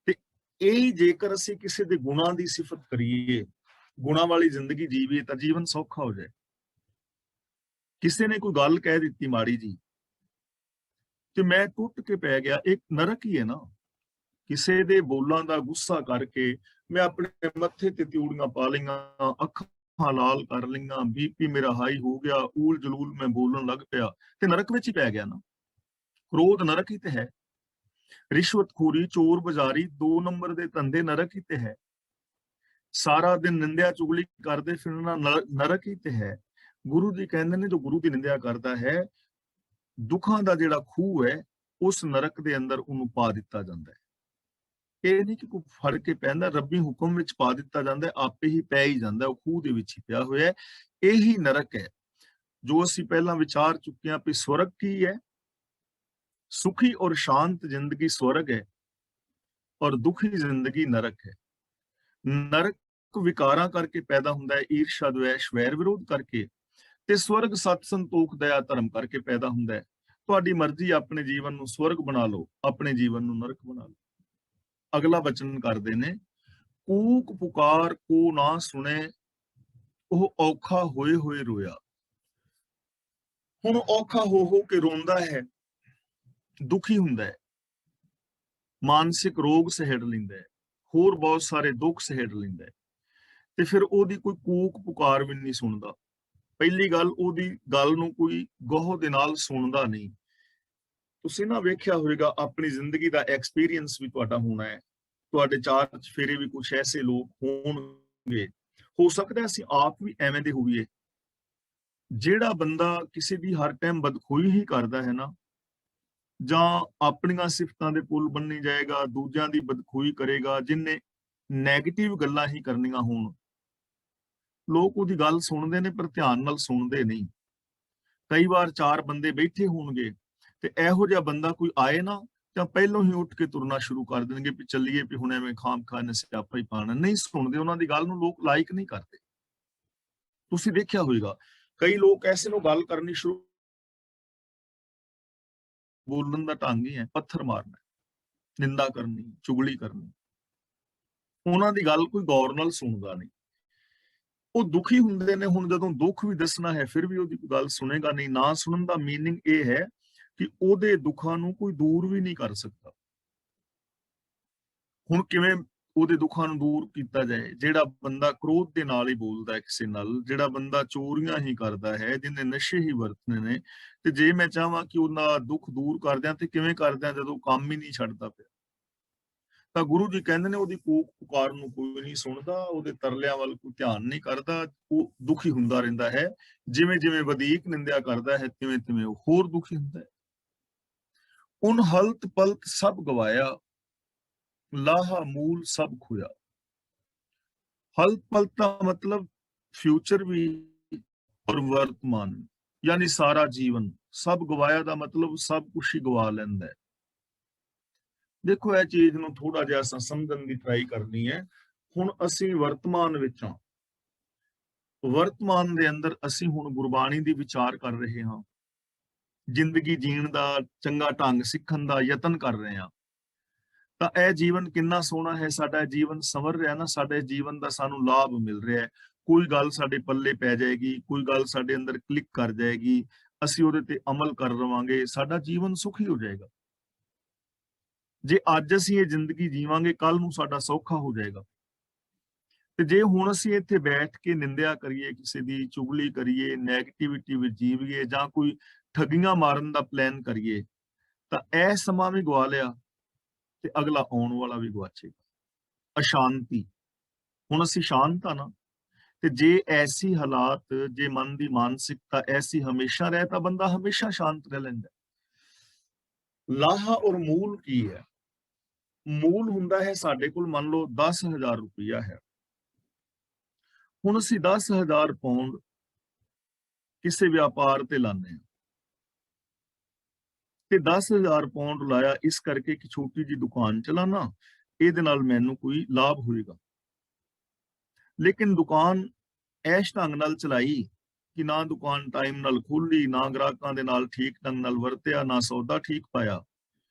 ਤੇ ਇਹ ਜੇਕਰ ਅਸੀਂ ਕਿਸੇ ਦੇ ਗੁਣਾਂ ਦੀ ਸਿਫਤ ਕਰੀਏ, ਗੁਣਾਂ ਵਾਲੀ ਜ਼ਿੰਦਗੀ ਜੀਵੀਏ, ਤਾਂ ਜੀਵਨ ਸੌਖਾ ਹੋ ਜਾਏ। ਕਿਸੇ ਨੇ ਕੋਈ ਗੱਲ ਕਹਿ ਦਿੱਤੀ ਮਾੜੀ ਜੀ ਤੇ ਮੈਂ ਟੁੱਟ ਕੇ ਪੈ ਗਿਆ, ਇੱਕ ਨਰਕ ਹੀ ਹੈ ਨਾ। ਕਿਸੇ ਦੇ ਬੋਲਾਂ ਦਾ ਗੁੱਸਾ ਕਰਕੇ ਮੈਂ ਆਪਣੇ ਮੱਥੇ ਤੇ ਤਿਊੜੀਆਂ ਪਾ ਲਈਆਂ, ਅੱਖਾਂ ਲਾਲ ਕਰ ਲਈਆਂ, ਬੀਪੀ ਮੇਰਾ ਹਾਈ ਹੋ ਗਿਆ, ਊਲ ਜਲੂਲ ਮੈਂ ਬੋਲਣ ਲੱਗ ਪਿਆ, ਤੇ ਨਰਕ ਵਿੱਚ ਹੀ ਪੈ ਗਿਆ ਨਾ। ਕ੍ਰੋਧ ਨਰਕ ਹੀ ਤੇ ਹੈ, ਰਿਸ਼ਵਤਖੋਰੀ, ਚੋਰ ਬਜ਼ਾਰੀ, 2 ਨੰਬਰ ਦੇ ਧੰਦੇ ਨਰਕ ਹੀ ਤੇ ਹੈ, ਸਾਰਾ ਦਿਨ ਨਿੰਦਿਆ ਚੁਗਲੀ ਕਰਦੇ ਫਿਰਨਾ ਨਰਕ ਹੀ ਤੇ ਹੈ। ਗੁਰੂ ਜੀ ਕਹਿੰਦੇ ਨੇ ਜੋ ਗੁਰੂ ਦੀ ਨਿੰਦਿਆ ਕਰਦਾ ਹੈ, ਦੁੱਖਾਂ ਦਾ ਜਿਹੜਾ ਖੂਹ ਹੈ, ਉਸ ਨਰਕ ਦੇ ਅੰਦਰ ਉਹਨੂੰ ਪਾ ਦਿੱਤਾ ਜਾਂਦਾ ਹੈ। ਇਹ ਨਹੀਂ ਕਿ ਕੋਈ ਫੜ ਕੇ ਪੈਂਦਾ, ਰੱਬੀ ਹੁਕਮ ਵਿੱਚ ਪਾ ਦਿੱਤਾ ਜਾਂਦਾ, ਆਪੇ ਹੀ ਪੈ ਹੀ ਜਾਂਦਾ, ਉਹ ਖੂਹ ਦੇ ਵਿੱਚ ਹੀ ਪਿਆ ਹੋਇਆ ਹੈ। ਇਹੀ ਨਰਕ ਹੈ ਜੋ ਅਸੀਂ ਪਹਿਲਾਂ ਵਿਚਾਰ ਚੁੱਕੇ ਹਾਂ ਕਿ ਸਵਰਗ ਕੀ ਹੈ। ਸੁਖੀ ਔਰ ਸ਼ਾਂਤ ਜ਼ਿੰਦਗੀ ਸਵਰਗ ਹੈ, ਔਰ ਦੁਖੀ ਜ਼ਿੰਦਗੀ ਨਰਕ ਹੈ। ਨਰਕ ਵਿਕਾਰਾਂ ਕਰਕੇ ਪੈਦਾ ਹੁੰਦਾ ਹੈ, ਈਰਸ਼ਾ, ਦਵੇਸ਼, ਵੈਰ ਵਿਰੋਧ ਕਰਕੇ, ਤੇ ਸਵਰਗ ਸਤ ਸੰਤੋਖ ਦਇਆ ਧਰਮ ਕਰਕੇ ਪੈਦਾ ਹੁੰਦਾ ਹੈ। ਤੁਹਾਡੀ ਮਰਜ਼ੀ, ਆਪਣੇ ਜੀਵਨ ਨੂੰ ਸਵਰਗ ਬਣਾ ਲਓ, ਆਪਣੇ ਜੀਵਨ ਨੂੰ ਨਰਕ ਬਣਾ ਲਓ। ਅਗਲਾ ਬਚਨ ਕਰਦੇ ਨੇ, ਕੂਕ ਪੁਕਾਰ ਕੋ ਨਾ ਸੁਣੇ, ਉਹ ਔਖਾ ਹੋਏ ਹੋਏ ਰੋਇਆ। ਹੁਣ ਔਖਾ ਹੋ ਕੇ ਰੋਂਦਾ ਹੈ, ਦੁਖੀ ਹੁੰਦਾ ਹੈ, ਮਾਨਸਿਕ ਰੋਗ ਸਹਿੜ ਲੈਂਦਾ ਹੈ, ਹੋਰ ਬਹੁਤ ਸਾਰੇ ਦੁੱਖ ਸਹਿੜ ਲੈਂਦਾ ਹੈ, ਤੇ ਫਿਰ ਉਹਦੀ ਕੋਈ ਕੂਕ ਪੁਕਾਰ ਵੀ ਨਹੀਂ ਸੁਣਦਾ। ਪਹਿਲੀ ਗੱਲ, ਉਹਦੀ ਗੱਲ ਨੂੰ ਕੋਈ ਗੌਰ ਦੇ ਨਾਲ ਸੁਣਦਾ ਨਹੀਂ। ਤੁਸੀਂ ਨਾ ਵੇਖਿਆ ਹੋਵੇਗਾ, ਆਪਣੀ ਜ਼ਿੰਦਗੀ ਦਾ ਐਕਸਪੀਰੀਅੰਸ ਵੀ ਤੁਹਾਡਾ ਹੋਣਾ ਹੈ, ਤੁਹਾਡੇ ਚਾਰ ਚਫੇਰੇ ਵੀ ਕੁਝ ਐਸੇ ਲੋਕ ਹੋਣਗੇ, ਹੋ ਸਕਦਾ ਅਸੀਂ ਆਪ ਵੀ ਐਵੇਂ ਦੇ ਹੋਈਏ, ਜਿਹੜਾ ਬੰਦਾ ਕਿਸੇ ਦੀ ਹਰ ਟਾਈਮ ਬਦਖੋਈ ਹੀ ਕਰਦਾ ਹੈ ਨਾ, ਜਾਂ ਆਪਣੀਆਂ ਸਿਫਤਾਂ ਦੇ ਪੁੱਲ ਬੰਨੀ ਜਾਏਗਾ, ਦੂਜਿਆਂ ਦੀ ਬਦਖੋਈ ਕਰੇਗਾ, ਜਿਨਨੇ ਨੈਗੇਟਿਵ ਗੱਲਾਂ ਹੀ ਕਰਨੀਆਂ ਹੋਣ, ਲੋਕ ਉਹਦੀ ਗੱਲ ਸੁਣਦੇ ਨੇ ਪਰ ਧਿਆਨ ਨਾਲ ਸੁਣਦੇ ਨਹੀਂ। ਕਈ ਵਾਰ ਚਾਰ ਬੰਦੇ ਬੈਠੇ ਹੋਣਗੇ ਤੇ ਇਹੋ ਜਿਹਾ ਬੰਦਾ ਕੋਈ ਆਏ ਨਾ, ਤਾਂ ਪਹਿਲੋਂ ਹੀ ਉੱਠ ਕੇ ਤੁਰਨਾ ਸ਼ੁਰੂ ਕਰ ਦੇਣਗੇ ਵੀ ਚੱਲੀਏ, ਵੀ ਹੁਣ ਐਵੇਂ ਖਾਮ ਖਾ ਨੇ ਸਿਆਪਾ ਹੀ ਪਾਣਾ। ਨਹੀਂ ਸੁਣਦੇ, ਉਹਨਾਂ ਦੀ ਗੱਲ ਨੂੰ ਲੋਕ ਲਾਈਕ ਨਹੀਂ ਕਰਦੇ। ਤੁਸੀਂ ਦੇਖਿਆ ਹੋਵੇਗਾ ਕਈ ਲੋਕ ਐਸੇ ਨੂੰ ਗੱਲ ਕਰਨੀ ਸ਼ੁਰੂ, ਬੋਲਣ ਦਾ ਢੰਗ ਹੀ ਹੈ ਪੱਥਰ ਮਾਰਨਾ, ਨਿੰਦਾ ਕਰਨੀ, ਚੁਗਲੀ ਕਰਨੀ। ਉਹਨਾਂ ਦੀ ਗੱਲ ਕੋਈ ਗੌਰ ਨਾਲ ਸੁਣਦਾ ਨਹੀਂ। ਉਹ ਦੁਖੀ ਹੁੰਦੇ ਨੇ, ਹੁਣ ਜਦੋਂ ਦੁੱਖ ਵੀ ਦੱਸਣਾ ਹੈ ਫਿਰ ਵੀ ਉਹਦੀ ਕੋਈ ਗੱਲ ਸੁਣੇਗਾ ਨਹੀਂ। ਨਾ ਸੁਣਨ ਦਾ ਮੀਨਿੰਗ ਇਹ ਹੈ ਕਿ ਉਹਦੇ ਦੁੱਖਾਂ ਨੂੰ ਕੋਈ ਦੂਰ ਵੀ ਨਹੀਂ ਕਰ ਸਕਦਾ। ਹੁਣ ਕਿਵੇਂ ਉਹਦੇ ਦੁੱਖਾਂ ਨੂੰ ਦੂਰ ਕੀਤਾ ਜਾਏ? ਜਿਹੜਾ ਬੰਦਾ ਕ੍ਰੋਧ ਦੇ ਨਾਲ ਹੀ ਬੋਲਦਾ ਹੈ ਕਿਸੇ ਨਾਲ, ਜਿਹੜਾ ਬੰਦਾ ਚੋਰੀਆਂ ਹੀ ਕਰਦਾ ਹੈ, ਜਿਹਨੇ ਨਸ਼ੇ ਹੀ ਵਰਤਨੇ ਨੇ, ਤੇ ਜੇ ਮੈਂ ਚਾਹਾਂ ਕਿ ਉਹਨਾਂ ਦੁੱਖ ਦੂਰ ਕਰ ਦਿਆਂ ਤੇ ਕਿਵੇਂ ਕਰ ਦਿਆਂ ਜਦੋਂ ਕੰਮ ਹੀ ਨਹੀਂ ਛੱਡਦਾ ਪਿਆ? ਤਾਂ ਗੁਰੂ ਜੀ ਕਹਿੰਦੇ ਨੇ ਉਹਦੀ ਕੂਕ ਪੁਕਾਰ ਨੂੰ ਕੋਈ ਨਹੀਂ ਸੁਣਦਾ, ਉਹਦੇ ਤਰਲਿਆਂ ਵੱਲ ਕੋਈ ਧਿਆਨ ਨਹੀਂ ਕਰਦਾ, ਉਹ ਦੁਖੀ ਹੁੰਦਾ ਰਹਿੰਦਾ ਹੈ। ਜਿਵੇਂ ਜਿਵੇਂ ਵਧੀਕ ਨਿੰਦਿਆ ਕਰਦਾ ਹੈ ਤਿਵੇਂ ਤਿਵੇਂ ਉਹ ਹੋਰ ਦੁਖੀ ਹੁੰਦਾ ਹੈ। ਉਨ ਹਲਤ ਪਲਤ ਸਭ ਗਵਾਇਆ, ਲਾਹਾ ਮੂਲ ਸਭ ਖੋਇਆ। ਹਲਤ ਪਲਤ ਦਾ ਮਤਲਬ ਫਿਊਚਰ ਵੀ ਔਰ ਵਰਤਮਾਨ, ਯਾਨੀ ਸਾਰਾ ਜੀਵਨ। ਸਭ ਗਵਾਇਆ ਦਾ ਮਤਲਬ ਸਭ ਕੁਝ ਹੀ ਗਵਾ ਲੈਂਦਾ ਹੈ। ਦੇਖੋ ਇਹ ਚੀਜ਼ ਨੂੰ ਥੋੜਾ ਜਿਹਾ ਸਮਝਣ ਦੀ ਟਰਾਈ ਕਰਨੀ ਹੈ। ਹੁਣ ਅਸੀਂ ਵਰਤਮਾਨ ਵਿੱਚ ਹਾਂ, ਵਰਤਮਾਨ ਦੇ ਅੰਦਰ ਅਸੀਂ ਹੁਣ ਗੁਰਬਾਣੀ ਦੀ ਵਿਚਾਰ ਕਰ ਰਹੇ ਹਾਂ, ਜ਼ਿੰਦਗੀ ਜੀਣ ਦਾ ਚੰਗਾ ਢੰਗ ਸਿੱਖਣ ਦਾ ਯਤਨ ਕਰ ਰਹੇ ਹਾਂ। ਤਾਂ ਇਹ ਜੀਵਨ ਕਿੰਨਾ ਸੋਹਣਾ ਹੈ, ਸਾਡਾ ਜੀਵਨ ਸੰਵਰ ਰਿਹਾ ਨਾ, ਸਾਡੇ ਜੀਵਨ ਦਾ ਸਾਨੂੰ ਲਾਭ ਮਿਲ ਰਿਹਾ ਹੈ। ਕੋਈ ਗੱਲ ਸਾਡੇ ਪੱਲੇ ਪੈ ਜਾਏਗੀ, ਕੋਈ ਗੱਲ ਸਾਡੇ ਅੰਦਰ ਕਲਿੱਕ ਕਰ ਜਾਏਗੀ, ਅਸੀਂ ਉਹਦੇ ਤੇ ਅਮਲ ਕਰ ਲਵਾਂਗੇ, ਸਾਡਾ ਜੀਵਨ ਸੁਖੀ ਹੋ ਜਾਏਗਾ। ਜੇ ਅੱਜ ਅਸੀਂ ਇਹ ਜ਼ਿੰਦਗੀ ਜੀਵਾਂਗੇ, ਕੱਲ ਨੂੰ ਸਾਡਾ ਸੌਖਾ ਹੋ ਜਾਏਗਾ। ਤੇ ਜੇ ਹੁਣ ਅਸੀਂ ਇੱਥੇ ਬੈਠ ਕੇ ਨਿੰਦਿਆ ਕਰੀਏ, ਕਿਸੇ ਦੀ ਚੁਗਲੀ ਕਰੀਏ, ਨੈਗੇਟਿਵਿਟੀ ਵਿੱਚ ਜੀਵੀਏ, ਜਾਂ ਕੋਈ ਠੱਗੀਆਂ ਮਾਰਨ ਦਾ ਪਲਾਨ ਕਰੀਏ, ਤਾਂ ਇਹ ਸਮਾਂ ਵੀ ਗਵਾ ਲਿਆ ਤੇ ਅਗਲਾ ਆਉਣ ਵਾਲਾ ਵੀ ਗਵਾਚੇਗਾ। ਅਸ਼ਾਂਤੀ, ਹੁਣ ਅਸੀਂ ਸ਼ਾਂਤ ਆ ਨਾ, ਤੇ ਜੇ ਐਸੀ ਹਾਲਾਤ, ਜੇ ਮਨ ਦੀ ਮਾਨਸਿਕਤਾ ਐਸੀ ਹਮੇਸ਼ਾ ਰਹੇ ਤਾਂ ਬੰਦਾ ਹਮੇਸ਼ਾ ਸ਼ਾਂਤ ਰਹਿ ਲੈਂਦਾ। ਲਾਹਾ ਔਰ ਮੂਲ ਕੀ ਹੈ? ਮੂਲ ਹੁੰਦਾ ਹੈ ਸਾਡੇ ਕੋਲ ਮੰਨ ਲਓ 10,000 ਰੁਪਇਆ ਹੈ। ਹੁਣ ਅਸੀਂ 10,000 ਪਾਉਂਡ ਕਿਸੇ ਵਪਾਰ ਤੇ ਲਾਣੇ ਹਾਂ, ਤੇ 10,000 ਪਾਉਂਡ ਲਾਇਆ ਇਸ ਕਰਕੇ ਕਿ ਛੋਟੀ ਜੀ ਦੁਕਾਨ ਚਲਾਣਾ, ਇਹਦੇ ਨਾਲ ਮੈਨੂੰ ਕੋਈ ਲਾਭ ਹੋਏਗਾ। ਲੇਕਿਨ ਦੁਕਾਨ ਐਸ਼ ਢੰਗ ਨਾਲ ਚਲਾਈ ਕਿ ਨਾ ਦੁਕਾਨ ਟਾਈਮ ਨਾਲ ਖੋਲੀ, ਨਾ ਗ੍ਰਾਹਕਾਂ ਦੇ ਨਾਲ ਠੀਕ ਢੰਗ ਨਾਲ ਵਰਤਿਆ, ਨਾ ਸੌਦਾ ਠੀਕ ਪਾਇਆ,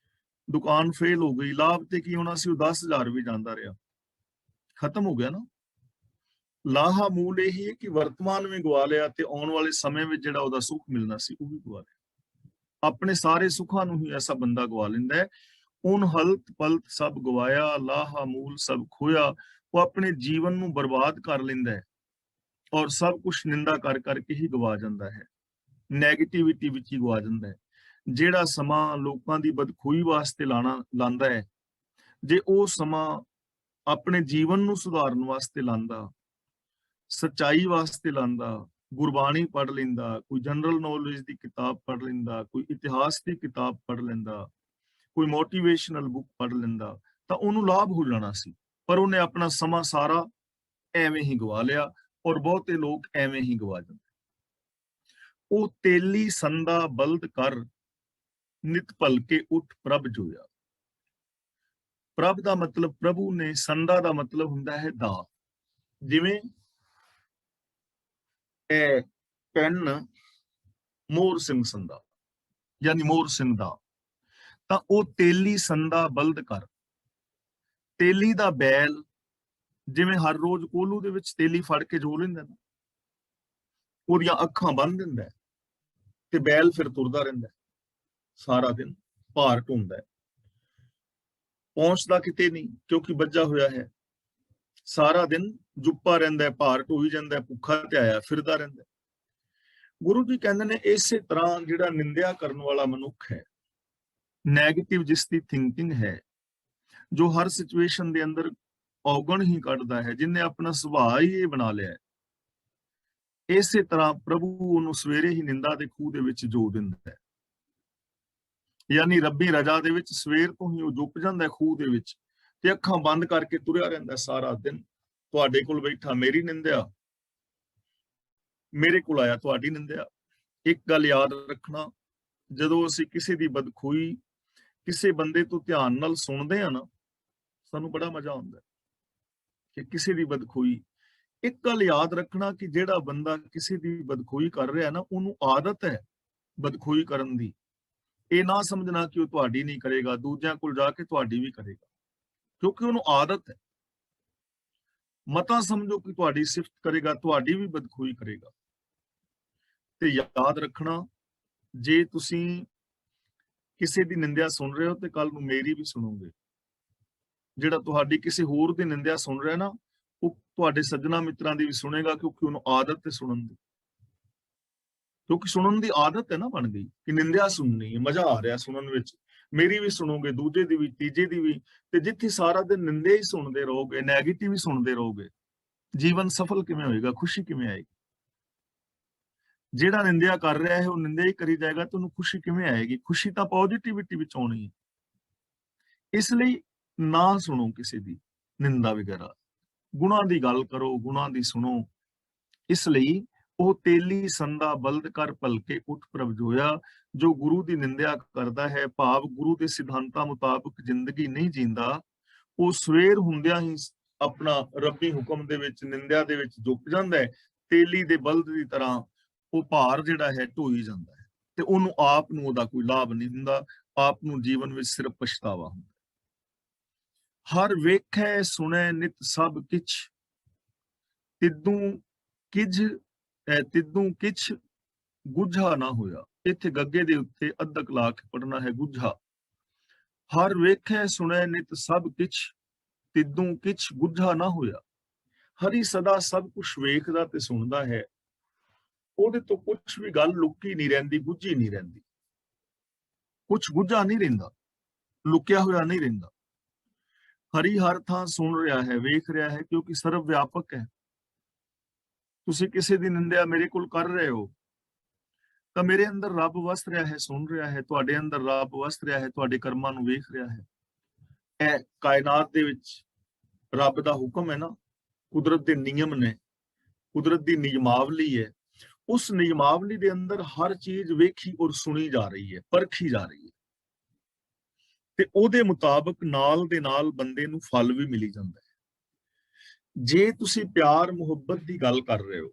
ਦੁਕਾਨ ਫੇਲ ਹੋ ਗਈ। ਲਾਭ ਤੇ ਕੀ ਹੋਣਾ ਸੀ? ਉਹ 10,000 ਵੀ ਜਾਂਦਾ ਰਿਹਾ, ਖਤਮ ਹੋ ਗਿਆ ਨਾ। ਲਾਹਾ ਮੂਲ ਇਹ ਹੈ ਕਿ ਵਰਤਮਾਨ ਵੀ ਗਵਾ ਲਿਆ ਤੇ ਆਉਣ ਵਾਲੇ ਸਮੇਂ ਵਿੱਚ ਜਿਹੜਾ ਉਹਦਾ ਸੁੱਖ ਮਿਲਣਾ ਸੀ ਉਹ ਵੀ ਗਵਾ ਲਿਆ। ਆਪਣੇ ਸਾਰੇ ਸੁੱਖਾਂ ਨੂੰ ਹੀ ਐਸਾ ਬੰਦਾ ਗਵਾ ਲੈਂਦਾ ਹੈ। ਉਨ ਹਲਤ ਪਲਤ ਸਭ ਗਵਾਇਆ, ਲਾਹਾ ਮੂਲ ਸਭ ਖੋਇਆ। ਉਹ ਆਪਣੇ ਜੀਵਨ ਨੂੰ ਬਰਬਾਦ ਕਰ ਲੈਂਦਾ ਹੈ ਔਰ ਸਭ ਕੁਝ ਨਿੰਦਾ ਕਰ ਕਰਕੇ ਹੀ ਗਵਾ ਜਾਂਦਾ ਹੈ, ਨੈਗੇਟਿਵਿਟੀ ਵਿੱਚ ਹੀ ਗਵਾ ਜਾਂਦਾ ਹੈ। ਜਿਹੜਾ ਸਮਾਂ ਲੋਕਾਂ ਦੀ ਬਦਖੋਈ ਵਾਸਤੇ ਲਾਂਦਾ ਹੈ, ਜੇ ਉਹ ਸਮਾਂ ਆਪਣੇ ਜੀਵਨ ਨੂੰ ਸੁਧਾਰਨ ਵਾਸਤੇ ਲਾਂਦਾ, ਸੱਚਾਈ ਵਾਸਤੇ ਲਾਂਦਾ, ਗੁਰਬਾਣੀ ਪੜ੍ਹ ਲੈਂਦਾ, ਕੋਈ ਜਨਰਲ ਨੌਲੇਜ ਦੀ ਕਿਤਾਬ ਪੜ੍ਹ ਲੈਂਦਾ, ਕੋਈ ਇਤਿਹਾਸ ਦੀ ਕਿਤਾਬ ਪੜ੍ਹ ਲੈਂਦਾ, ਕੋਈ ਮੋਟੀਵੇਸ਼ਨਲ ਬੁੱਕ ਪੜ੍ਹ ਲੈਂਦਾ, ਤਾਂ ਉਹਨੂੰ ਲਾਭ ਹੋ ਜਾਣਾ ਸੀ। ਪਰ ਉਹਨੇ ਆਪਣਾ ਸਮਾਂ ਸਾਰਾ ਐਵੇਂ ਹੀ ਗਵਾ ਲਿਆ, ਔਰ ਬਹੁਤੇ ਲੋਕ ਐਵੇਂ ਹੀ ਗਵਾ ਜਾਂਦੇ। ਉਹ ਤੇਲੀ ਸੰਦਾ ਬਲਦ ਕਰ, ਨਿਤ ਭਲਕੇ ਉੱਠ ਪ੍ਰਭ ਜੋਇਆ। ਪ੍ਰਭ ਦਾ ਮਤਲਬ ਪ੍ਰਭੂ ਨੇ, ਸੰਦਾ ਦਾ ਮਤਲਬ ਹੁੰਦਾ ਹੈ ਦਾ। ਜਿਵੇਂ ਇਹ ਪੈਨ ਮੋਰ ਸਿੰਘ ਸੰਦਾ, ਯਾਨੀ ਮੋਰ ਸਿੰਘ ਦਾ, ਤਾਂ ਉਹ ਤੇਲੀ ਸੰਦਾ ਬਲਦ ਕਰ। ਤੇਲੀ ਦਾ ਬੈਲ ਜਿਵੇਂ ਹਰ ਰੋਜ਼ ਕੋਲੂ ਦੇ ਵਿੱਚ ਤੇਲੀ ਫੜ ਕੇ ਜੋ ਲੈਂਦਾ ਨਾ, ਉਹਦੀਆਂ ਅੱਖਾਂ ਬੰਨ ਦਿੰਦਾ ਤੇ ਬੈਲ ਫਿਰ ਤੁਰਦਾ ਰਹਿੰਦਾ ਸਾਰਾ ਦਿਨ, ਭਾਰ ਢੂੰਦਾ, ਪਹੁੰਚਦਾ ਕਿਤੇ ਨਹੀਂ ਕਿਉਂਕਿ ਵੱਜਾ ਹੋਇਆ ਹੈ। ਸਾਰਾ ਦਿਨ ਜੁੱਪਾ ਰਹਿੰਦਾ, ਭਾਰ ਢੋਈ ਜਾਂਦਾ, ਭੁੱਖਾ ਧਿਆਇਆ ਫਿਰਦਾ ਰਹਿੰਦਾ। ਗੁਰੂ ਜੀ ਕਹਿੰਦੇ ਨੇ ਇਸੇ ਤਰ੍ਹਾਂ ਜਿਹੜਾ ਨਿੰਦਿਆ ਕਰਨ ਵਾਲਾ ਮਨੁੱਖ ਹੈ, ਨੈਗੇਟਿਵ ਜਿਸ ਦੀ ਥਿੰਕਿੰਗ ਹੈ, ਜੋ ਹਰ ਸਿਚੁਏਸ਼ਨ ਦੇ ਅੰਦਰ ਔਗਣ ਹੀ ਕੱਢਦਾ ਹੈ, ਜਿਹਨੇ ਆਪਣਾ ਸੁਭਾਅ ਹੀ ਇਹ ਬਣਾ ਲਿਆ ਹੈ ਇਸੇ ਤਰ੍ਹਾਂ ਪ੍ਰਭੂ ਉਹਨੂੰ ਸਵੇਰੇ ਹੀ ਨਿੰਦਾ ਦੇ ਖੂਹ ਦੇ ਵਿੱਚ ਜੋ ਦਿੰਦਾ ਹੈ। ਯਾਨੀ ਰੱਬੀ ਰਜਾ ਦੇ ਵਿੱਚ ਸਵੇਰ ਤੋਂ ਹੀ ਉਹ ਜੁੱਪ ਜਾਂਦਾ ਖੂਹ ਦੇ ਵਿੱਚ ਤੇ ਅੱਖਾਂ ਬੰਦ ਕਰਕੇ ਤੁਰਿਆ ਰਹਿੰਦਾ ਸਾਰਾ ਦਿਨ। ਤੁਹਾਡੇ ਕੋਲ ਬੈਠਾ ਮੇਰੀ ਨਿੰਦਿਆ, ਮੇਰੇ ਕੋਲ ਆਇਆ ਤੁਹਾਡੀ ਨਿੰਦਿਆ। ਇੱਕ ਗੱਲ ਯਾਦ ਰੱਖਣਾ, ਜਦੋਂ ਅਸੀਂ ਕਿਸੇ ਦੀ ਬਦਖੂਈ ਕਿਸੇ ਬੰਦੇ ਤੋਂ ਧਿਆਨ ਨਾਲ ਸੁਣਦੇ ਆ ਨਾ, ਸਾਨੂੰ ਬੜਾ ਮਜ਼ਾ ਆਉਂਦਾ ਕਿ ਕਿਸੇ ਦੀ ਬਦਖੂਈ। ਇੱਕ ਗੱਲ ਯਾਦ ਰੱਖਣਾ ਕਿ ਜਿਹੜਾ ਬੰਦਾ ਕਿਸੇ ਦੀ ਬਦਖੂਈ ਕਰ ਰਿਹਾ ਨਾ, ਉਹਨੂੰ ਆਦਤ ਹੈ ਬਦਖੂਈ ਕਰਨ ਦੀ। ਇਹ ਨਾ ਸਮਝਣਾ ਕਿ ਉਹ ਤੁਹਾਡੀ ਨਹੀਂ ਕਰੇਗਾ, ਦੂਜਿਆਂ ਕੋਲ ਜਾ ਕੇ ਤੁਹਾਡੀ ਵੀ ਕਰੇਗਾ, ਕਿਉਂਕਿ ਉਹਨੂੰ ਆਦਤ ਹੈ। ਮਤਾ ਸਮਝੋ ਕਿ ਤੁਹਾਡੀ ਸਿਫਤ ਕਰੇਗਾ, ਤੁਹਾਡੀ ਵੀ ਬਦਖੂਈ ਕਰੇਗਾ। ਤੇ ਯਾਦ ਰੱਖਣਾ, ਜੇ ਤੁਸੀਂ ਕਿਸੇ ਦੀ ਨਿੰਦਿਆ ਸੁਣ ਰਹੇ ਹੋ ਤੇ ਕੱਲ ਨੂੰ ਮੇਰੀ ਵੀ ਸੁਣੋਗੇ। ਜਿਹੜਾ ਤੁਹਾਡੀ ਕਿਸੇ ਹੋਰ ਦੀ ਨਿੰਦਿਆ ਸੁਣ ਰਿਹਾ ਨਾ, ਉਹ ਤੁਹਾਡੇ ਸੱਜਣਾ ਮਿੱਤਰਾਂ ਦੀ ਵੀ ਸੁਣੇਗਾ, ਕਿਉਂਕਿ ਉਹਨੂੰ ਆਦਤ ਹੈ ਸੁਣਨ ਦੀ। ਕਿਉਂਕਿ ਸੁਣਨ ਦੀ ਆਦਤ ਹੈ ਨਾ ਬਣ ਗਈ ਕਿ ਨਿੰਦਿਆ ਸੁਣਨੀ ਹੈ, ਮਜ਼ਾ ਆ ਰਿਹਾ ਸੁਣਨ ਵਿੱਚ। ਮੇਰੀ ਵੀ ਸੁਣੋਗੇ, ਦੂਜੇ ਦੀ ਵੀ, ਤੀਜੇ ਦੀ ਵੀ। ਤੇ ਜਿੱਥੇ ਸਾਰਾ ਦਿਨ ਨਿੰਦਿਆ ਹੀ ਸੁਣਦੇ ਰਹੋਗੇ, ਨੈਗੇਟਿਵ ਹੀ ਸੁਣਦੇ ਰਹੋਗੇ, ਜੀਵਨ ਸਫਲ ਕਿਵੇਂ ਹੋਏਗਾ, ਖੁਸ਼ੀ ਕਿਵੇਂ ਆਏਗੀ? ਜਿਹੜਾ ਨਿੰਦਿਆ ਕਰ ਰਿਹਾ ਹੈ ਉਹ ਨਿੰਦਿਆ ਹੀ ਕਰੀ ਜਾਏਗਾ, ਤੇ ਉਹਨੂੰ ਖੁਸ਼ੀ ਕਿਵੇਂ ਆਏਗੀ? ਖੁਸ਼ੀ ਤਾਂ ਪੋਜ਼ਿਟਿਵਿਟੀ ਵਿੱਚ ਆਉਣੀ ਹੈ। ਇਸ ਲਈ ਨਾ ਸੁਣੋ ਕਿਸੇ ਦੀ ਨਿੰਦਾ ਵਗੈਰਾ, ਗੁਣਾਂ ਦੀ ਗੱਲ ਕਰੋ, ਗੁਣਾਂ ਦੀ ਸੁਣੋ। ਇਸ ਲਈ ਉਹ ਤੇਲੀ ਸੰਦਾ ਬਲਦ ਕਰ ਭਲਕੇ ਉੱਠ ਪ੍ਰਭ ਜੋਇਆ। ਜੋ ਗੁਰੂ ਦੀ ਨਿੰਦਿਆ ਕਰਦਾ ਹੈ, ਭਾਵ ਗੁਰੂ ਦੇ ਸਿਧਾਂਤਾਂ ਮੁਤਾਬਕ ਜ਼ਿੰਦਗੀ ਨਹੀਂ ਜੀਂਦਾ, ਉਹ ਸਵੇਰ ਹੁੰਦਿਆਂ ਹੀ ਆਪਣਾ ਰੱਬੀ ਹੁਕਮ ਦੇ ਵਿੱਚ, ਨਿੰਦਿਆ ਦੇ ਵਿੱਚ ਜੁੱਟ ਜਾਂਦਾ ਹੈ। ਤੇਲੀ ਦੇ ਬਲਦ ਦੀ ਤਰ੍ਹਾਂ ਉਹ ਭਾਰ ਜਿਹੜਾ ਹੈ ਢੋਈ ਜਾਂਦਾ ਹੈ, ਤੇ ਉਹਨੂੰ ਆਪ ਨੂੰ ਉਹਦਾ ਕੋਈ ਲਾਭ ਨਹੀਂ ਹੁੰਦਾ। ਆਪ ਨੂੰ ਜੀਵਨ ਵਿੱਚ ਸਿਰਫ ਪਛਤਾਵਾ ਹੁੰਦਾ। ਹਰ ਵੇਖੈ ਸੁਣੈ ਨਿਤ ਸਭ ਕਿਛ, ਤਿੱਦੂ ਕਿਛ ਗੁੱਝਾ ਨਾ ਹੋਇਆ। ਇੱਥੇ ਗੱਗੇ ਦੇ ਉੱਤੇ ਅੱਧਕ ਲਾ ਕੇ ਪੜਨਾ ਹੈ ਗੁੱਝਾ। ਹਰ ਵੇਖੈ ਸੁਣੈ ਨਿਤ ਸਭ ਕਿਛ, ਤਿੱਦੂ ਕਿਛ ਗੁੱਝਾ ਨਾ ਹੋਇਆ। ਹਰੀ ਸਦਾ ਸਭ ਕੁਝ ਵੇਖਦਾ ਤੇ ਸੁਣਦਾ ਹੈ, ਉਹਦੇ ਤੋਂ ਕੁਝ ਵੀ ਗੱਲ ਲੁਕੀ ਨਹੀਂ ਰਹਿੰਦੀ, ਗੁੱਝੀ ਨਹੀਂ ਰਹਿੰਦੀ। ਕੁਝ ਗੁੱਝਾ ਨਹੀਂ ਰਹਿੰਦਾ, ਲੁਕਿਆ ਹੋਇਆ ਨਹੀਂ ਰਹਿੰਦਾ। ਹਰੀ ਹਰ ਥਾਂ ਸੁਣ ਰਿਹਾ ਹੈ, ਵੇਖ ਰਿਹਾ ਹੈ, ਕਿਉਂਕਿ ਸਰਵ ਵਿਆਪਕ ਹੈ। ਤੁਸੀਂ ਕਿਸੇ ਦੀ ਨਿੰਦਿਆ ਮੇਰੇ ਕੋਲ ਕਰ ਰਹੇ ਹੋ ਤਾਂ ਮੇਰੇ ਅੰਦਰ ਰੱਬ ਵਸ ਰਿਹਾ ਹੈ, ਸੁਣ ਰਿਹਾ ਹੈ। ਤੁਹਾਡੇ ਅੰਦਰ ਰੱਬ ਵਸ ਰਿਹਾ ਹੈ, ਤੁਹਾਡੇ ਕਰਮਾਂ ਨੂੰ ਵੇਖ ਰਿਹਾ ਹੈ। ਇਹ ਕਾਇਨਾਤ ਦੇ ਵਿੱਚ ਰੱਬ ਦਾ ਹੁਕਮ ਹੈ ਨਾ, ਕੁਦਰਤ ਦੇ ਨਿਯਮ ਨੇ, ਕੁਦਰਤ ਦੀ ਨਿਯਮਾਵਲੀ ਹੈ। ਉਸ ਨਿਯਮਾਵਲੀ ਦੇ ਅੰਦਰ ਹਰ ਚੀਜ਼ ਵੇਖੀ ਔਰ ਸੁਣੀ ਜਾ ਰਹੀ ਹੈ, ਪਰਖੀ ਜਾ ਰਹੀ ਹੈ, ਤੇ ਉਹਦੇ ਮੁਤਾਬਕ ਨਾਲ ਦੇ ਨਾਲ ਬੰਦੇ ਨੂੰ ਫਲ ਵੀ ਮਿਲੀ ਜਾਂਦਾ ਹੈ। ਜੇ ਤੁਸੀਂ ਪਿਆਰ ਮੁਹੱਬਤ ਦੀ ਗੱਲ ਕਰ ਰਹੇ ਹੋ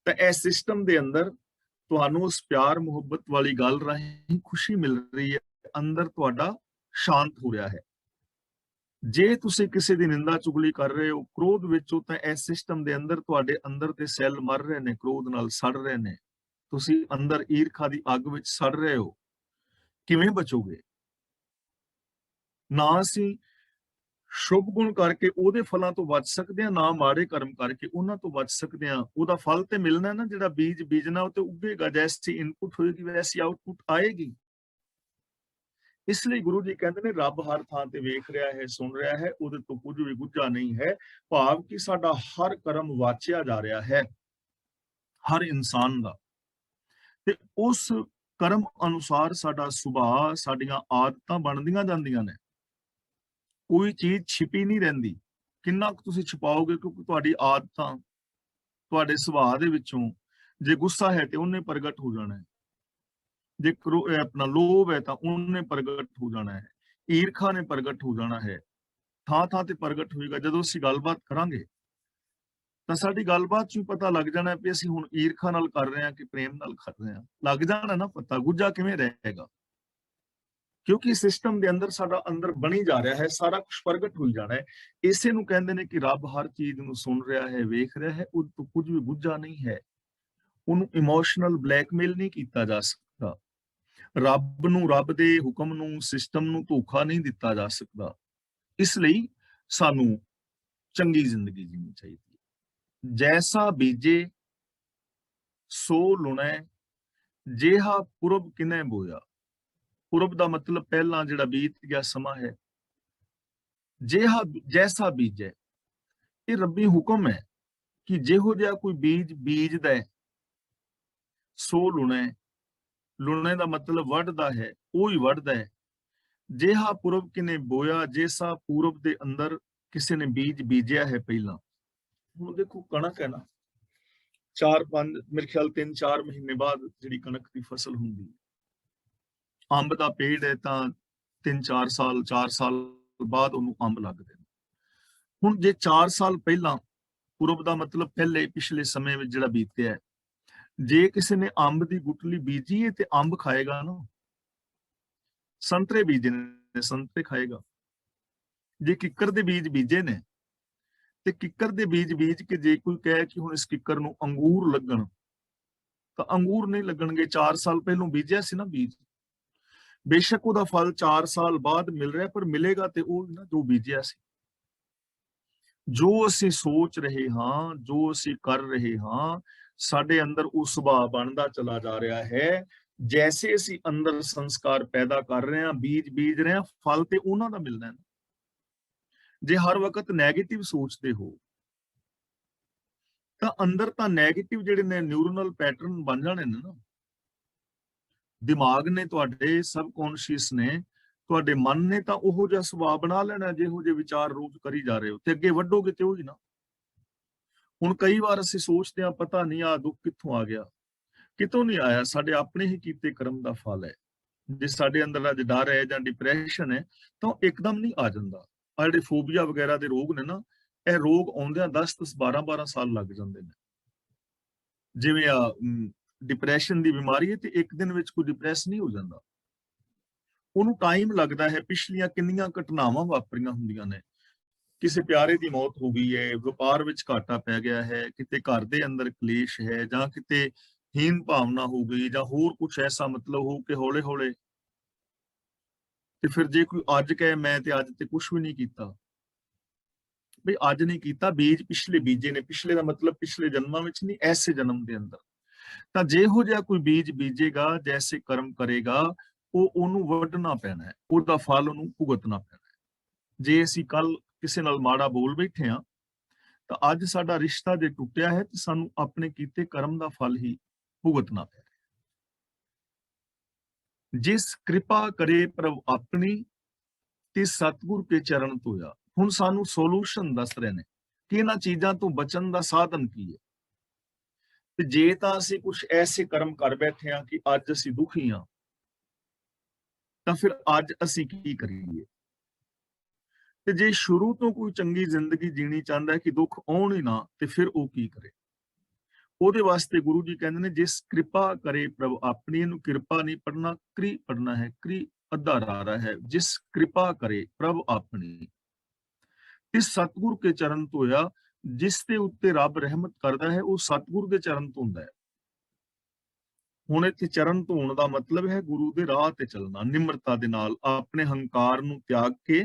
ਤਾਂ ਇਸ ਸਿਸਟਮ ਦੇ ਅੰਦਰ ਤੁਹਾਨੂੰ ਉਸ ਪਿਆਰ ਮੁਹੱਬਤ ਵਾਲੀ ਗੱਲ ਰਾਹੀਂ ਖੁਸ਼ੀ ਮਿਲ ਰਹੀ ਹੈ, ਅੰਦਰ ਤੁਹਾਡਾ ਸ਼ਾਂਤ ਹੋ ਰਿਹਾ ਹੈ। ਜੇ ਤੁਸੀਂ ਕਿਸੇ ਦੀ ਨਿੰਦਾ ਚੁਗਲੀ ਕਰ ਰਹੇ ਹੋ ਕ੍ਰੋਧ ਵਿੱਚੋਂ, ਤਾਂ ਇਸ ਸਿਸਟਮ ਦੇ ਅੰਦਰ ਤੁਹਾਡੇ ਅੰਦਰ ਦੇ ਸੈੱਲ ਮਰ ਰਹੇ ਨੇ, ਕ੍ਰੋਧ ਨਾਲ ਸੜ ਰਹੇ ਨੇ। ਤੁਸੀਂ ਅੰਦਰ ਈਰਖਾ ਦੀ ਅੱਗ ਵਿੱਚ ਸੜ ਰਹੇ ਹੋ। ਕਿਵੇਂ ਬਚੋਗੇ? ਨਾ ਅਸੀਂ ਸ਼ੁਭ ਗੁਣ ਕਰਕੇ ਉਹਦੇ ਫਲਾਂ ਤੋਂ ਬਚ ਸਕਦੇ ਹਾਂ, ਨਾ ਮਾੜੇ ਕਰਮ ਕਰਕੇ ਉਹਨਾਂ ਤੋਂ ਬਚ ਸਕਦੇ ਹਾਂ। ਉਹਦਾ ਫਲ ਤੇ ਮਿਲਣਾ ਨਾ, ਜਿਹੜਾ ਬੀਜ ਬੀਜਣਾ ਉਹ ਤੇ ਉੱਗੇਗਾ। ਜੈਸੀ ਇਨਪੁਟ ਹੋਏਗੀ ਵੈਸੀ ਆਊਟਪੁੱਟ ਆਏਗੀ। ਇਸ ਲਈ ਗੁਰੂ ਜੀ ਕਹਿੰਦੇ ਨੇ ਰੱਬ ਹਰ ਥਾਂ ਤੇ ਵੇਖ ਰਿਹਾ ਹੈ, ਸੁਣ ਰਿਹਾ ਹੈ, ਉਹਦੇ ਤੋਂ ਕੁਝ ਵੀ ਗੁੱਝਾ ਨਹੀਂ ਹੈ। ਭਾਵ ਕਿ ਸਾਡਾ ਹਰ ਕਰਮ ਵਾਚਿਆ ਜਾ ਰਿਹਾ ਹੈ, ਹਰ ਇਨਸਾਨ ਦਾ, ਤੇ ਉਸ ਕਰਮ ਅਨੁਸਾਰ ਸਾਡਾ ਸੁਭਾਅ, ਸਾਡੀਆਂ ਆਦਤਾਂ ਬਣਦੀਆਂ ਜਾਂਦੀਆਂ ਨੇ। ਕੋਈ ਚੀਜ਼ ਛਿਪੀ ਨਹੀਂ ਰਹਿੰਦੀ। ਕਿੰਨਾ ਕੁ ਤੁਸੀਂ ਛੁਪਾਓਗੇ? ਕਿਉਂਕਿ ਤੁਹਾਡੀ ਆਦਤਾਂ, ਤੁਹਾਡੇ ਸੁਭਾਅ ਦੇ ਵਿੱਚੋਂ ਜੇ ਗੁੱਸਾ ਹੈ ਤੇ ਉਹਨੇ ਪ੍ਰਗਟ ਹੋ ਜਾਣਾ ਹੈ, ਜੇ ਆਪਣਾ ਲੋਭ ਹੈ ਤਾਂ ਉਹਨੇ ਪ੍ਰਗਟ ਹੋ ਜਾਣਾ ਹੈ, ਈਰਖਾ ਨੇ ਪ੍ਰਗਟ ਹੋ ਜਾਣਾ ਹੈ, ਥਾਂ ਥਾਂ ਤੇ ਪ੍ਰਗਟ ਹੋਏਗਾ। ਜਦੋਂ ਅਸੀਂ ਗੱਲਬਾਤ ਕਰਾਂਗੇ ਤਾਂ ਸਾਡੀ ਗੱਲਬਾਤ 'ਚ ਵੀ ਪਤਾ ਲੱਗ ਜਾਣਾ ਵੀ ਅਸੀਂ ਹੁਣ ਈਰਖਾ ਨਾਲ ਕਰ ਰਹੇ ਹਾਂ ਕਿ ਪ੍ਰੇਮ ਨਾਲ ਕਰ ਰਹੇ ਹਾਂ। ਲੱਗ ਜਾਣਾ ਨਾ ਪਤਾ, ਗੁੱਝਾ ਕਿਵੇਂ ਰਹੇਗਾ? ਕਿਉਂਕਿ ਸਿਸਟਮ ਦੇ ਅੰਦਰ ਸਾਡਾ ਅੰਦਰ ਬਣੀ ਜਾ ਰਿਹਾ ਹੈ, ਸਾਰਾ ਕੁਝ ਪ੍ਰਗਟ ਹੋਈ ਜਾਣਾ ਹੈ। ਇਸੇ ਨੂੰ ਕਹਿੰਦੇ ਨੇ ਕਿ ਰੱਬ ਹਰ ਚੀਜ਼ ਨੂੰ ਸੁਣ ਰਿਹਾ ਹੈ, ਵੇਖ ਰਿਹਾ ਹੈ, ਉਹ ਤੋਂ ਕੁਝ ਵੀ ਗੁੱਝਾ ਨਹੀਂ ਹੈ। ਉਹਨੂੰ ਇਮੋਸ਼ਨਲ ਬਲੈਕਮੇਲ ਨਹੀਂ ਕੀਤਾ ਜਾ ਸਕਦਾ। ਰੱਬ ਨੂੰ, ਰੱਬ ਦੇ ਹੁਕਮ ਨੂੰ, ਸਿਸਟਮ ਨੂੰ ਧੋਖਾ ਨਹੀਂ ਦਿੱਤਾ ਜਾ ਸਕਦਾ। ਇਸ ਲਈ ਸਾਨੂੰ ਚੰਗੀ ਜ਼ਿੰਦਗੀ ਜੀਣੀ ਚਾਹੀਦੀ ਹੈ। ਜੈਸਾ ਬੀਜੇ ਸੋ ਲੁਣੈ, ਜਿਹਾ ਪੁਰਬ ਕਿਨੈ ਬੋਇਆ। ਪੁਰਬ ਦਾ ਮਤਲਬ ਪਹਿਲਾਂ ਜਿਹੜਾ ਬੀਤ ਗਿਆ ਸਮਾਂ ਹੈ। ਜੈਸਾ ਬੀਜੈ, ਇਹ ਰੱਬੀ ਹੁਕਮ ਹੈ। कि ਜਿਹੋ ਜਿਹਾ ਕੋਈ ਬੀਜ ਬੀਜਦਾ ਹੈ ਸੋ ਲੁਣਾ ਹੈ। ਲੁਣੇ ਦਾ ਮਤਲਬ ਵੱਢਦਾ ਹੈ, ਉਹ ਹੀ ਵੱਢਦਾ ਹੈ। ਜਿਹਾ ਪੁਰਬ ਕਿਨੇ ਬੋਇਆ, ਜੈਸਾ ਪੂਰਬ ਦੇ ਅੰਦਰ ਕਿਸੇ ਨੇ ਬੀਜ ਬੀਜਿਆ ਹੈ ਪਹਿਲਾਂ। ਹੁਣ ਦੇਖੋ ਕਣਕ ਹੈ ਨਾ, 4-5 ਮੇਰੇ ਖਿਆਲ 3-4 ਮਹੀਨੇ ਬਾਅਦ ਜਿਹੜੀ ਕਣਕ ਦੀ ਫਸਲ ਹੁੰਦੀ ਹੈ। ਅੰਬ ਦਾ ਪੇੜ ਹੈ ਤਾਂ 3-4 ਸਾਲ 4 ਸਾਲ ਬਾਅਦ ਉਹਨੂੰ ਅੰਬ ਲੱਗਦੇ ਨੇ। ਹੁਣ ਜੇ 4 ਸਾਲ ਪਹਿਲਾਂ, ਪੁਰਬ ਦਾ ਮਤਲਬ ਪਹਿਲੇ ਪਿਛਲੇ ਸਮੇਂ ਵਿੱਚ ਜਿਹੜਾ ਬੀਤਿਆ ਹੈ, ਜੇ ਕਿਸੇ ਨੇ ਅੰਬ ਦੀ ਗੁਟਲੀ ਬੀਜੀ ਹੈ ਤੇ ਅੰਬ ਖਾਏਗਾ ਨਾ। ਸੰਤਰੇ ਬੀਜੇ ਨੇ, ਸੰਤਰੇ ਖਾਏਗਾ। ਜੇ ਕਿੱਕਰ ਦੇ ਬੀਜ ਬੀਜੇ ਨੇ ਤੇ ਕਿੱਕਰ ਦੇ ਬੀਜ ਬੀਜ ਕੇ ਜੇ ਕੋਈ ਕਹੇ ਕਿ ਹੁਣ ਇਸ ਕਿੱਕਰ ਨੂੰ ਅੰਗੂਰ ਲੱਗਣ, ਤਾਂ ਅੰਗੂਰ ਨਹੀਂ ਲੱਗਣਗੇ। 4 ਸਾਲ ਪਹਿਲਾਂ ਬੀਜਿਆ ਸੀ ਨਾ ਬੀਜ। ਬੇਸ਼ੱਕ ਉਹਦਾ ਫਲ 4 ਸਾਲ ਬਾਅਦ ਮਿਲ ਰਿਹਾ, ਪਰ ਮਿਲੇਗਾ ਤੇ ਉਹ ਨਾ ਜੋ ਬੀਜਿਆ ਸੀ। ਜੋ ਅਸੀਂ ਸੋਚ ਰਹੇ ਹਾਂ, ਜੋ ਅਸੀਂ ਕਰ ਰਹੇ ਹਾਂ, ਸਾਡੇ ਅੰਦਰ ਉਹ ਸੁਭਾਅ ਬਣਦਾ ਚਲਾ ਜਾ ਰਿਹਾ ਹੈ। ਜੈਸੇ ਅਸੀਂ ਅੰਦਰ ਸੰਸਕਾਰ ਪੈਦਾ ਕਰ ਰਹੇ ਹਾਂ, ਬੀਜ ਬੀਜ ਰਹੇ ਹਾਂ, ਫਲ ਤੇ ਉਹਨਾਂ ਦਾ ਮਿਲਣਾ ਹੈ। ਜੇ ਹਰ ਵਕਤ ਨੈਗੇਟਿਵ ਸੋਚਦੇ ਹੋ ਤਾਂ ਅੰਦਰ ਤਾਂ ਨੈਗੇਟਿਵ ਜਿਹੜੇ ਨੇ ਨਿਊਰਨਲ ਪੈਟਰਨ ਬਣ ਜਾਣੇ ਨੇ ਨਾ। ਦਿਮਾਗ ਨੇ, ਤੁਹਾਡੇ ਸਬਕੌਂਸ਼ੀਅਸ ਨੇ, ਤੁਹਾਡੇ ਮਨ ਨੇ ਤਾਂ ਉਹੋ ਜਿਹਾ ਸੁਭਾਅ ਬਣਾ ਲੈਣਾ ਜਿਹੋ ਜਿਹੇ ਵਿਚਾਰ ਰੋਜ਼ ਕਰੀ ਜਾ ਰਹੇ ਹੋ, ਤੇ ਅੱਗੇ ਵੱਢੋਗੇ ਤੇ ਉਹੀ ਨਾ। ਹੁਣ ਕਈ ਵਾਰ ਅਸੀਂ ਸੋਚਦੇ ਹਾਂ ਪਤਾ ਨਹੀਂ ਆ ਦੁੱਖ ਕਿੱਥੋਂ ਆ ਗਿਆ। ਕਿਤੋਂ ਨਹੀਂ ਆਇਆ, ਸਾਡੇ ਆਪਣੇ ਹੀ ਕੀਤੇ ਕਰਮ ਦਾ ਫਲ ਹੈ। ਜੇ ਸਾਡੇ ਅੰਦਰ ਅੱਜ ਡਰ ਹੈ ਜਾਂ ਡਿਪਰੈਸ਼ਨ ਹੈ ਤਾਂ ਉਹ ਇੱਕਦਮ ਨਹੀਂ ਆ ਜਾਂਦਾ। ਆ ਜਿਹੜੇ ਫੋਬੀਆ ਵਗੈਰਾ ਦੇ ਰੋਗ ਨੇ ਨਾ, ਇਹ ਰੋਗ ਆਉਂਦਿਆਂ 10-10 12-12 ਸਾਲ ਲੱਗ ਜਾਂਦੇ ਨੇ। ਜਿਵੇਂ ਆ ਡਿਪਰੈਸ਼ਨ ਦੀ ਬਿਮਾਰੀ ਹੈ ਤੇ ਇੱਕ ਦਿਨ ਵਿੱਚ ਕੋਈ ਡਿਪਰੈਸ ਨਹੀਂ ਹੋ ਜਾਂਦਾ, ਉਹਨੂੰ ਟਾਈਮ ਲੱਗਦਾ ਹੈ। ਪਿਛਲੀਆਂ ਕਿੰਨੀਆਂ ਘਟਨਾਵਾਂ ਵਾਪਰੀਆਂ ਹੁੰਦੀਆਂ ਨੇ, ਕਿਸੇ ਪਿਆਰੇ ਦੀ ਮੌਤ ਹੋ ਗਈ ਹੈ, ਵਪਾਰ ਵਿੱਚ ਘਾਟਾ ਪੈ ਗਿਆ ਹੈ, ਕਿਤੇ ਘਰ ਦੇ ਅੰਦਰ ਕਲੇਸ਼ ਹੈ, ਜਾਂ ਕਿਤੇ ਹੀਨ ਭਾਵਨਾ ਹੋ ਗਈ, ਜਾਂ ਹੋਰ ਕੁਝ ਐਸਾ ਮਤਲਬ ਹੋ ਕੇ ਹੌਲੇ ਹੌਲੇ। ਤੇ ਫਿਰ ਜੇ ਕੋਈ ਅੱਜ ਕਹੇ ਮੈਂ ਤੇ ਅੱਜ ਤੇ ਕੁਝ ਵੀ ਨਹੀਂ ਕੀਤਾ, ਬਈ ਅੱਜ ਨਹੀਂ ਕੀਤਾ, ਬੀਜ ਪਿਛਲੇ ਬੀਜੇ ਨੇ। ਪਿਛਲੇ ਦਾ ਮਤਲਬ ਪਿਛਲੇ ਜਨਮਾਂ ਵਿੱਚ ਨਹੀਂ, ਐਸੇ ਜਨਮ ਦੇ ਅੰਦਰ। ਤਾਂ ਜਿਹੋ ਜਿਹਾ ਕੋਈ ਬੀਜ ਬੀਜੇਗਾ, ਜੈਸੇ ਕਰਮ ਕਰੇਗਾ, ਉਹ ਉਹਨੂੰ ਵੱਢਣਾ ਪੈਣਾ ਹੈ, ਉਹਦਾ ਫਲ ਉਹਨੂੰ ਭੁਗਤਣਾ ਪੈਣਾ ਹੈ। ਜੇ ਅਸੀਂ ਕੱਲ ਕਿਸੇ ਨਾਲ ਮਾੜਾ ਬੋਲ ਬੈਠੇ ਹਾਂ ਤਾਂ ਅੱਜ ਸਾਡਾ ਰਿਸ਼ਤਾ ਜੇ ਟੁੱਟਿਆ ਹੈ ਤੇ ਸਾਨੂੰ ਆਪਣੇ ਕੀਤੇ ਕਰਮ ਦਾ ਫਲ ਹੀ ਭੁਗਤਣਾ ਪੈ ਰਿਹਾ। ਜਿਸ ਕਿਰਪਾ ਕਰੇ ਪ੍ਰਭ ਆਪਣੀ, ਤੇ ਸਤਿਗੁਰ ਕੇ ਚਰਨ ਧੋਇਆ। ਹੁਣ ਸਾਨੂੰ ਸੋਲੂਸ਼ਨ ਦੱਸ ਰਹੇ ਨੇ ਕਿ ਇਹਨਾਂ ਚੀਜ਼ਾਂ ਤੋਂ ਬਚਣ ਦਾ ਸਾਧਨ ਕੀ ਹੈ। ਤੇ ਜੇ ਤਾਂ ਅਸੀਂ ਕੁਝ ਐਸੇ ਕਰਮ ਕਰ ਬੈਠੇ ਹਾਂ ਕਿ ਅੱਜ ਅਸੀਂ ਦੁਖੀ ਹਾਂ, ਤਾਂ ਫਿਰ ਅੱਜ ਅਸੀਂ ਕੀ ਕਰੀਏ। ਤੇ ਜੇ ਸ਼ੁਰੂ ਤੋਂ ਕੋਈ ਚੰਗੀ ਜ਼ਿੰਦਗੀ ਜੀਣੀ ਚਾਹੁੰਦਾ ਹੈ ਕਿ ਦੁੱਖ ਆਉਣ ਹੀ ਨਾ, ਤੇ ਫਿਰ ਉਹ ਕੀ ਕਰੇ। ਉਹਦੇ ਵਾਸਤੇ ਗੁਰੂ ਜੀ ਕਹਿੰਦੇ ਨੇ ਜਿਸ ਕਿਰਪਾ ਕਰੇ ਪ੍ਰਭ ਆਪਣੀ। ਇਹਨੂੰ ਕਿਰਪਾ ਨਹੀਂ ਪੜਨਾ, ਕ੍ਰੀ ਪੜਨਾ ਹੈ। ਕ੍ਰੀ ਅੱਧਾ ਰਾਰਾ ਹੈ। ਜਿਸ ਕਿਰਪਾ ਕਰੇ ਪ੍ਰਭ ਆਪਣੀ, ਇਸ ਸਤਿਗੁਰ ਕੇ ਚਰਨ ਧੋਇਆ। ਜਿਸ ਦੇ ਉੱਤੇ ਰੱਬ ਰਹਿਮਤ ਕਰਦਾ ਹੈ ਉਹ ਸਤਿਗੁਰ ਦੇ ਚਰਨ ਧੋਂਦਾ ਹੈ। ਹੁਣ ਇੱਥੇ ਚਰਨ ਧੋਣ ਦਾ ਮਤਲਬ ਹੈ ਗੁਰੂ ਦੇ ਰਾਹ ਤੇ ਚੱਲਣਾ, ਨਿਮਰਤਾ ਦੇ ਨਾਲ, ਆਪਣੇ ਹੰਕਾਰ ਨੂੰ ਤਿਆਗ ਕੇ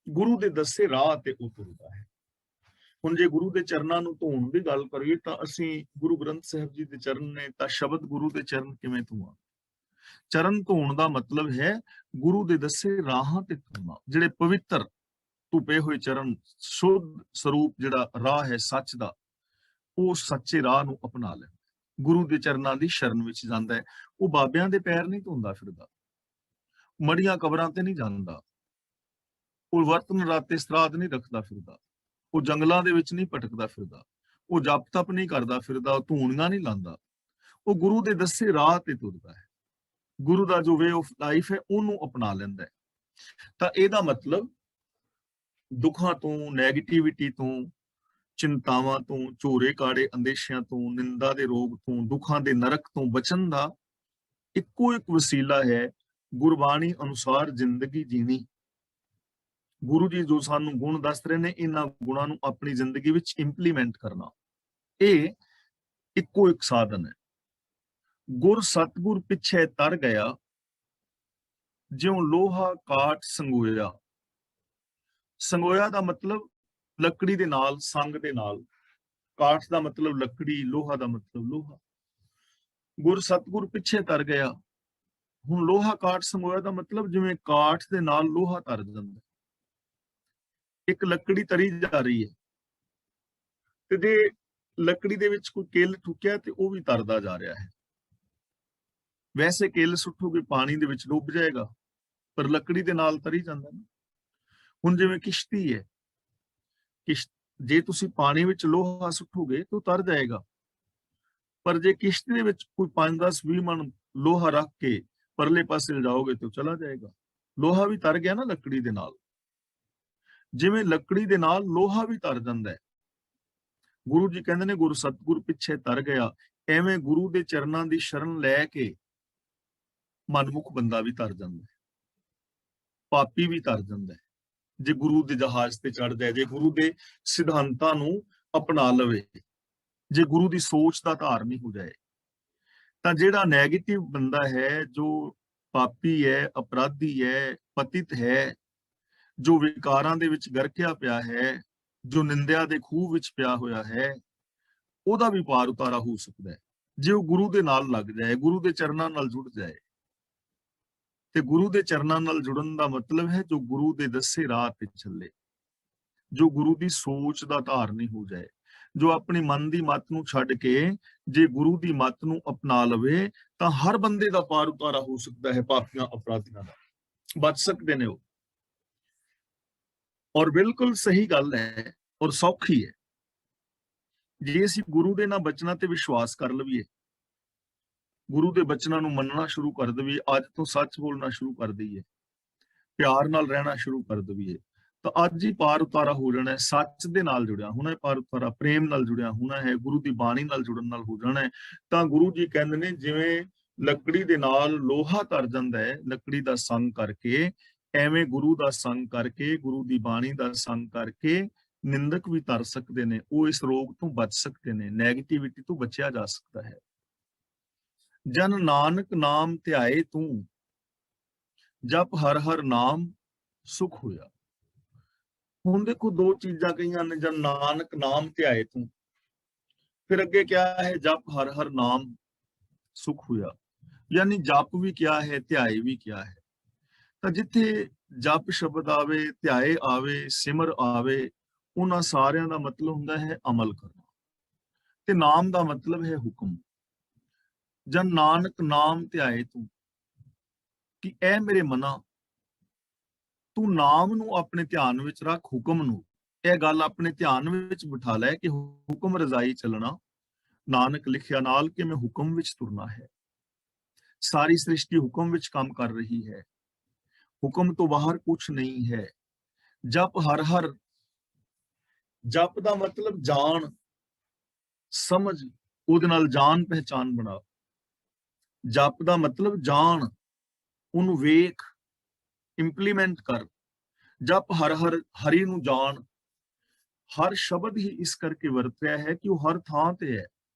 ਗੁਰੂ ਦੇ ਦੱਸੇ ਰਾਹ ਤੇ ਉਹ ਤੁਰਦਾ ਹੈ। ਹੁਣ ਜੇ ਗੁਰੂ ਦੇ ਚਰਨਾਂ ਨੂੰ ਧੋਣ ਦੀ ਗੱਲ ਕਰੀਏ ਤਾਂ ਅਸੀਂ ਗੁਰੂ ਗ੍ਰੰਥ ਸਾਹਿਬ ਜੀ ਦੇ ਚਰਨ ਨੇ, ਤਾਂ ਸ਼ਬਦ ਗੁਰੂ ਦੇ ਚਰਨ ਕਿਵੇਂ ਧੋਵਾਂ। ਚਰਨ ਧੋਣ ਦਾ ਮਤਲਬ ਹੈ ਗੁਰੂ ਦੇ ਦੱਸੇ ਰਾਹਾਂ ਤੇ ਤੁਰਨਾ। ਜਿਹੜੇ ਪਵਿੱਤਰ ਧੁੱਪੇ ਹੋਏ ਚਰਨ, ਸ਼ੁੱਧ ਸਰੂਪ ਜਿਹੜਾ ਰਾਹ ਹੈ ਸੱਚ ਦਾ, ਉਹ ਸੱਚੇ ਰਾਹ ਨੂੰ ਅਪਣਾ ਲੈ, ਗੁਰੂ ਦੇ ਚਰਨਾਂ ਦੀ ਸ਼ਰਨ ਵਿੱਚ ਜਾਂਦਾ ਹੈ। ਉਹ ਬਾਬਿਆਂ ਦੇ ਪੈਰ ਨਹੀਂ ਧੋਂਦਾ ਫਿਰਦਾ, ਮੜੀਆਂ ਕਬਰਾਂ ਤੇ ਨਹੀਂ ਜਾਂਦਾ, ਉਹ ਵਰਤਨ ਰਾਤੇ ਸਰਾਧ ਨਹੀਂ ਰੱਖਦਾ ਫਿਰਦਾ, ਉਹ ਜੰਗਲਾਂ ਦੇ ਵਿੱਚ ਨਹੀਂ ਭਟਕਦਾ ਫਿਰਦਾ, ਉਹ ਜਪ ਤਪ ਨਹੀਂ ਕਰਦਾ ਫਿਰਦਾ, ਉਹ ਧੂਣੀਆਂ ਨਹੀਂ ਲਾਉਂਦਾ। ਉਹ ਗੁਰੂ ਦੇ ਦੱਸੇ ਰਾਹ ਤੇ ਤੁਰਦਾ ਹੈ, ਗੁਰੂ ਦਾ ਜੋ ਵੇ ਆਫ ਲਾਈਫ ਹੈ ਉਹਨੂੰ ਅਪਣਾ ਲੈਂਦਾ ਹੈ। ਤਾਂ ਇਹਦਾ ਮਤਲਬ ਦੁੱਖਾਂ ਤੋਂ, ਨੈਗੇਟਿਵਿਟੀ ਤੋਂ, ਚਿੰਤਾਵਾਂ ਤੋਂ, ਝੋਰੇ ਕਾੜੇ ਅੰਦੇਸ਼ਿਆਂ ਤੋਂ, ਨਿੰਦਾ ਦੇ ਰੋਗ ਤੋਂ, ਦੁੱਖਾਂ ਦੇ ਨਰਕ ਤੋਂ ਬਚਣ ਦਾ ਇੱਕੋ ਇੱਕ ਵਸੀਲਾ ਹੈ ਗੁਰਬਾਣੀ ਅਨੁਸਾਰ ਜ਼ਿੰਦਗੀ ਜੀਣੀ। ਗੁਰੂ ਜੀ ਜੋ ਸਾਨੂੰ ਗੁਣ ਦੱਸ ਰਹੇ ਨੇ, ਇਹਨਾਂ ਗੁਣਾਂ ਨੂੰ ਆਪਣੀ ਜ਼ਿੰਦਗੀ ਵਿੱਚ ਇੰਪਲੀਮੈਂਟ ਕਰਨਾ, ਇਹ ਇੱਕੋ ਇੱਕ ਸਾਧਨ ਹੈ। ਗੁਰ ਸਤਗੁਰ ਪਿੱਛੇ ਤਰ ਗਿਆ, ਜਿਉਂ ਲੋਹਾ ਕਾਟ ਸੰਗੋਇਆ। ਸੰਗੋਇਆ ਦਾ ਮਤਲਬ ਲੱਕੜੀ ਦੇ ਨਾਲ, ਸੰਗ ਦੇ ਨਾਲ। ਕਾਠ ਦਾ ਮਤਲਬ ਲੱਕੜੀ, ਲੋਹਾ ਦਾ ਮਤਲਬ ਲੋਹਾ। ਗੁਰ ਸਤਗੁਰ ਪਿੱਛੇ ਤਰ ਗਿਆ। ਹੁਣ ਲੋਹਾ ਕਾਠ ਸੰਗੋਇਆ ਦਾ ਮਤਲਬ ਜਿਵੇਂ ਕਾਠ ਦੇ ਨਾਲ ਲੋਹਾ ਤਰ ਜਾਂਦਾ। ਇੱਕ ਲੱਕੜੀ ਤਰੀ ਜਾ ਰਹੀ ਹੈ ਤੇ ਜੇ ਲੱਕੜੀ ਦੇ ਵਿੱਚ ਕੋਈ ਕਿੱਲ ਠੁਕਿਆ ਤੇ ਉਹ ਵੀ ਤਰਦਾ ਜਾ ਰਿਹਾ ਹੈ। ਵੈਸੇ ਕਿੱਲ ਸੁੱਟੋਗੇ ਪਾਣੀ ਦੇ ਵਿੱਚ ਡੁੱਬ ਜਾਏਗਾ, ਪਰ ਲੱਕੜੀ ਦੇ ਨਾਲ ਤਰੀ ਜਾਂਦਾ ਨਾ। ਹੁਣ ਜਿਵੇਂ ਕਿਸ਼ਤੀ ਹੈ, ਜੇ ਤੁਸੀਂ ਪਾਣੀ ਵਿੱਚ ਲੋਹਾ ਸੁੱਟੋਗੇ ਤਾਂ ਤਰ ਜਾਏਗਾ, ਪਰ ਜੇ ਕਿਸ਼ਤੀ ਦੇ ਵਿੱਚ ਕੋਈ 5, 10, 20 ਮਣ ਲੋਹਾ ਰੱਖ ਕੇ ਪਰਲੇ ਪਾਸੇ ਲਿਜਾਓਗੇ ਤਾਂ ਚਲਾ ਜਾਏਗਾ। ਲੋਹਾ ਵੀ ਤਰ ਗਿਆ ਨਾ ਲੱਕੜੀ ਦੇ ਨਾਲ। ਜਿਵੇਂ ਲੱਕੜੀ ਦੇ ਨਾਲ ਲੋਹਾ ਵੀ ਤਰ ਜਾਂਦਾ ਹੈ, ਗੁਰੂ ਜੀ ਕਹਿੰਦੇ ਨੇ ਗੁਰੂ ਸਤਿਗੁਰ ਪਿੱਛੇ ਤਰ ਗਿਆ, ਐਵੇਂ ਗੁਰੂ ਦੇ ਚਰਨਾਂ ਦੀ ਸ਼ਰਨ ਲੈ ਕੇ ਮਨਮੁਖ ਬੰਦਾ ਵੀ ਤਰ ਜਾਂਦਾ ਹੈ, ਪਾਪੀ ਵੀ ਤਰ ਜਾਂਦਾ ਹੈ, ਜੇ ਗੁਰੂ ਦੇ ਜਹਾਜ਼ ਤੇ ਚੜ ਜਾਏ, ਜੇ ਗੁਰੂ ਦੇ ਸਿਧਾਂਤਾਂ ਨੂੰ ਅਪਣਾ ਲਵੇ, ਜੇ ਗੁਰੂ ਦੀ ਸੋਚ ਦਾ ਧਾਰਨੀ ਹੋ ਜਾਏ। ਤਾਂ ਜਿਹੜਾ ਨੈਗੇਟਿਵ ਬੰਦਾ ਹੈ, ਜੋ ਪਾਪੀ ਹੈ, ਅਪਰਾਧੀ ਹੈ, ਪਤਿਤ ਹੈ, ਜੋ ਵਿਕਾਰਾਂ ਦੇ ਵਿੱਚ ਗਰਕਿਆ ਪਿਆ ਹੈ, ਜੋ ਨਿੰਦਿਆ ਦੇ ਖੂਹ ਵਿੱਚ ਪਿਆ ਹੋਇਆ ਹੈ, ਉਹਦਾ ਵੀ ਪਾਰ ਉਤਾਰਾ ਹੋ ਸਕਦਾ ਹੈ ਜੇ ਉਹ ਗੁਰੂ ਦੇ ਨਾਲ ਲੱਗ ਜਾਏ, ਗੁਰੂ ਦੇ ਚਰਨਾਂ ਨਾਲ ਜੁੜ ਜਾਏ। ਤੇ ਗੁਰੂ ਦੇ ਚਰਨਾਂ ਨਾਲ ਜੁੜਨ ਦਾ ਮਤਲਬ ਹੈ ਜੋ ਗੁਰੂ ਦੇ ਦੱਸੇ ਰਾਹ ਤੇ ਚੱਲੇ, ਜੋ ਗੁਰੂ ਦੀ ਸੋਚ ਦਾ ਧਾਰਨੀ ਹੋ ਜਾਏ, ਜੋ ਆਪਣੀ ਮਨ ਦੀ ਮੱਤ ਨੂੰ ਛੱਡ ਕੇ ਜੇ ਗੁਰੂ ਦੀ ਮੱਤ ਨੂੰ ਅਪਣਾ ਲਵੇ, ਤਾਂ ਹਰ ਬੰਦੇ ਦਾ ਪਾਰ ਉਤਾਰਾ ਹੋ ਸਕਦਾ ਹੈ, ਪਾਪੀਆਂ ਅਪਰਾਧੀਆਂ ਦਾ ਬਚ ਸਕਦੇ ਨੇ ਉਹ। ਔਰ ਬਿਲਕੁਲ ਸਹੀ ਗੱਲ ਹੈ ਔਰ ਸੌਖੀ ਹੈ, ਜੇ ਅਸੀਂ ਗੁਰੂ ਦੇ ਨਾਲ ਬਚਨਾਂ ਤੇ ਵਿਸ਼ਵਾਸ ਕਰ ਲਈਏ, ਗੁਰੂ ਦੇ ਬਚਨਾਂ ਨੂੰ ਮੰਨਣਾ ਸ਼ੁਰੂ ਕਰ ਦਈਏ, ਅੱਜ ਤੋਂ ਸੱਚ ਬੋਲਣਾ ਸ਼ੁਰੂ ਕਰ ਦਈਏ, ਪਿਆਰ ਨਾਲ ਰਹਿਣਾ ਸ਼ੁਰੂ ਕਰ ਦਈਏ, ਤਾਂ ਅੱਜ ਹੀ ਪਾਰ ਉਤਾਰਾ ਹੋ ਜਾਣਾ ਹੈ। ਸੱਚ ਦੇ ਨਾਲ ਜੁੜਿਆ ਹੋਣਾ ਹੈ ਪਾਰ ਉਤਾਰਾ, ਪ੍ਰੇਮ ਨਾਲ ਜੁੜਿਆ ਹੋਣਾ ਹੈ, ਗੁਰੂ ਦੀ ਬਾਣੀ ਨਾਲ ਜੁੜਨ ਨਾਲ ਹੋ ਜਾਣਾ ਹੈ। ਤਾਂ ਗੁਰੂ ਜੀ ਕਹਿੰਦੇ ਨੇ ਜਿਵੇਂ ਲੱਕੜੀ ਦੇ ਨਾਲ ਲੋਹਾ ਤਰ ਜਾਂਦਾ ਹੈ ਲੱਕੜੀ ਦਾ ਸੰਗ ਕਰਕੇ, ਐਵੇਂ ਗੁਰੂ ਦਾ ਸੰਗ ਕਰਕੇ, ਗੁਰੂ ਦੀ ਬਾਣੀ ਦਾ ਸੰਗ ਕਰਕੇ ਨਿੰਦਕ ਵੀ ਤਰ ਸਕਦੇ ਨੇ, ਉਹ ਇਸ ਰੋਗ ਤੋਂ ਬਚ ਸਕਦੇ ਨੇ, ਨੈਗੇਟਿਵਿਟੀ ਤੋਂ ਬਚਿਆ ਜਾ ਸਕਦਾ ਹੈ। ਜਨ ਨਾਨਕ ਨਾਮ ਧਿਆਏ ਤੂੰ, ਜਪ ਹਰ ਹਰ ਨਾਮ ਸੁਖ ਹੋਇਆ। ਹੁਣ ਦੇਖੋ ਦੋ ਚੀਜ਼ਾਂ ਕਹੀਆਂ ਨੇ, ਜਨ ਨਾਨਕ ਨਾਮ ਧਿਆਏ ਤੂੰ, ਫਿਰ ਅੱਗੇ ਕਿਹਾ ਹੈ ਜਪ ਹਰ ਹਰ ਨਾਮ ਸੁਖ ਹੋਇਆ, ਯਾਨੀ ਜਪ ਵੀ ਕਿਹਾ ਹੈ, ਧਿਆਏ ਵੀ ਕਿਹਾ ਹੈ। ਤਾਂ ਜਿੱਥੇ ਜਪ ਸ਼ਬਦ ਆਵੇ, ਧਿਆਏ ਆਵੇ, ਸਿਮਰ ਆਵੇ, ਉਹਨਾਂ ਸਾਰਿਆਂ ਦਾ ਮਤਲਬ ਹੁੰਦਾ ਹੈ ਅਮਲ ਕਰਨਾ, ਤੇ ਨਾਮ ਦਾ ਮਤਲਬ ਹੈ ਹੁਕਮ। ਜਨ ਨਾਨਕ ਨਾਮ ਧਿਆਏ ਤੂੰ, ਕਿ ਐ ਮੇਰੇ ਮਨਾ, ਤੂੰ ਨਾਮ ਨੂੰ ਆਪਣੇ ਧਿਆਨ ਵਿੱਚ ਰੱਖ, ਹੁਕਮ ਨੂੰ, ਇਹ ਗੱਲ ਆਪਣੇ ਧਿਆਨ ਵਿੱਚ ਬਿਠਾ ਲੈ ਕਿ ਹੁਕਮ ਰਜ਼ਾਈ ਚੱਲਣਾ। ਨਾਨਕ ਲਿਖਿਆ ਨਾਲ ਕਿ ਮੈਂ ਹੁਕਮ ਵਿੱਚ ਤੁਰਨਾ ਹੈ। ਸਾਰੀ ਸ੍ਰਿਸ਼ਟੀ ਹੁਕਮ ਵਿੱਚ ਕੰਮ ਕਰ ਰਹੀ ਹੈ, ਹੁਕਮ ਤੋਂ ਬਾਹਰ ਕੁਝ ਨਹੀਂ ਹੈ। ਜਪ ਹਰ ਹਰ, ਜਪ ਦਾ ਮਤਲਬ ਜਾਣ ਸਮਝ, ਉਹਦੇ ਨਾਲ ਜਾਣ ਪਹਿਚਾਨ ਬਣਾ। ਜਪ ਦਾ ਮਤਲਬ ਜਾਣ, ਉਹਨੂੰ ਵੇਖ, ਇੰਪਲੀਮੈਂਟ ਕਰ। ਜਪ ਹਰ ਹਰ, ਹਰੀ ਨੂੰ ਜਾਣ। ਹਰ ਸ਼ਬਦ ਹੀ ਇਸ ਕਰਕੇ ਵਰਤਿਆ ਹੈ ਕਿ ਉਹ ਹਰ ਥਾਂ ਤੇ ਹੈ,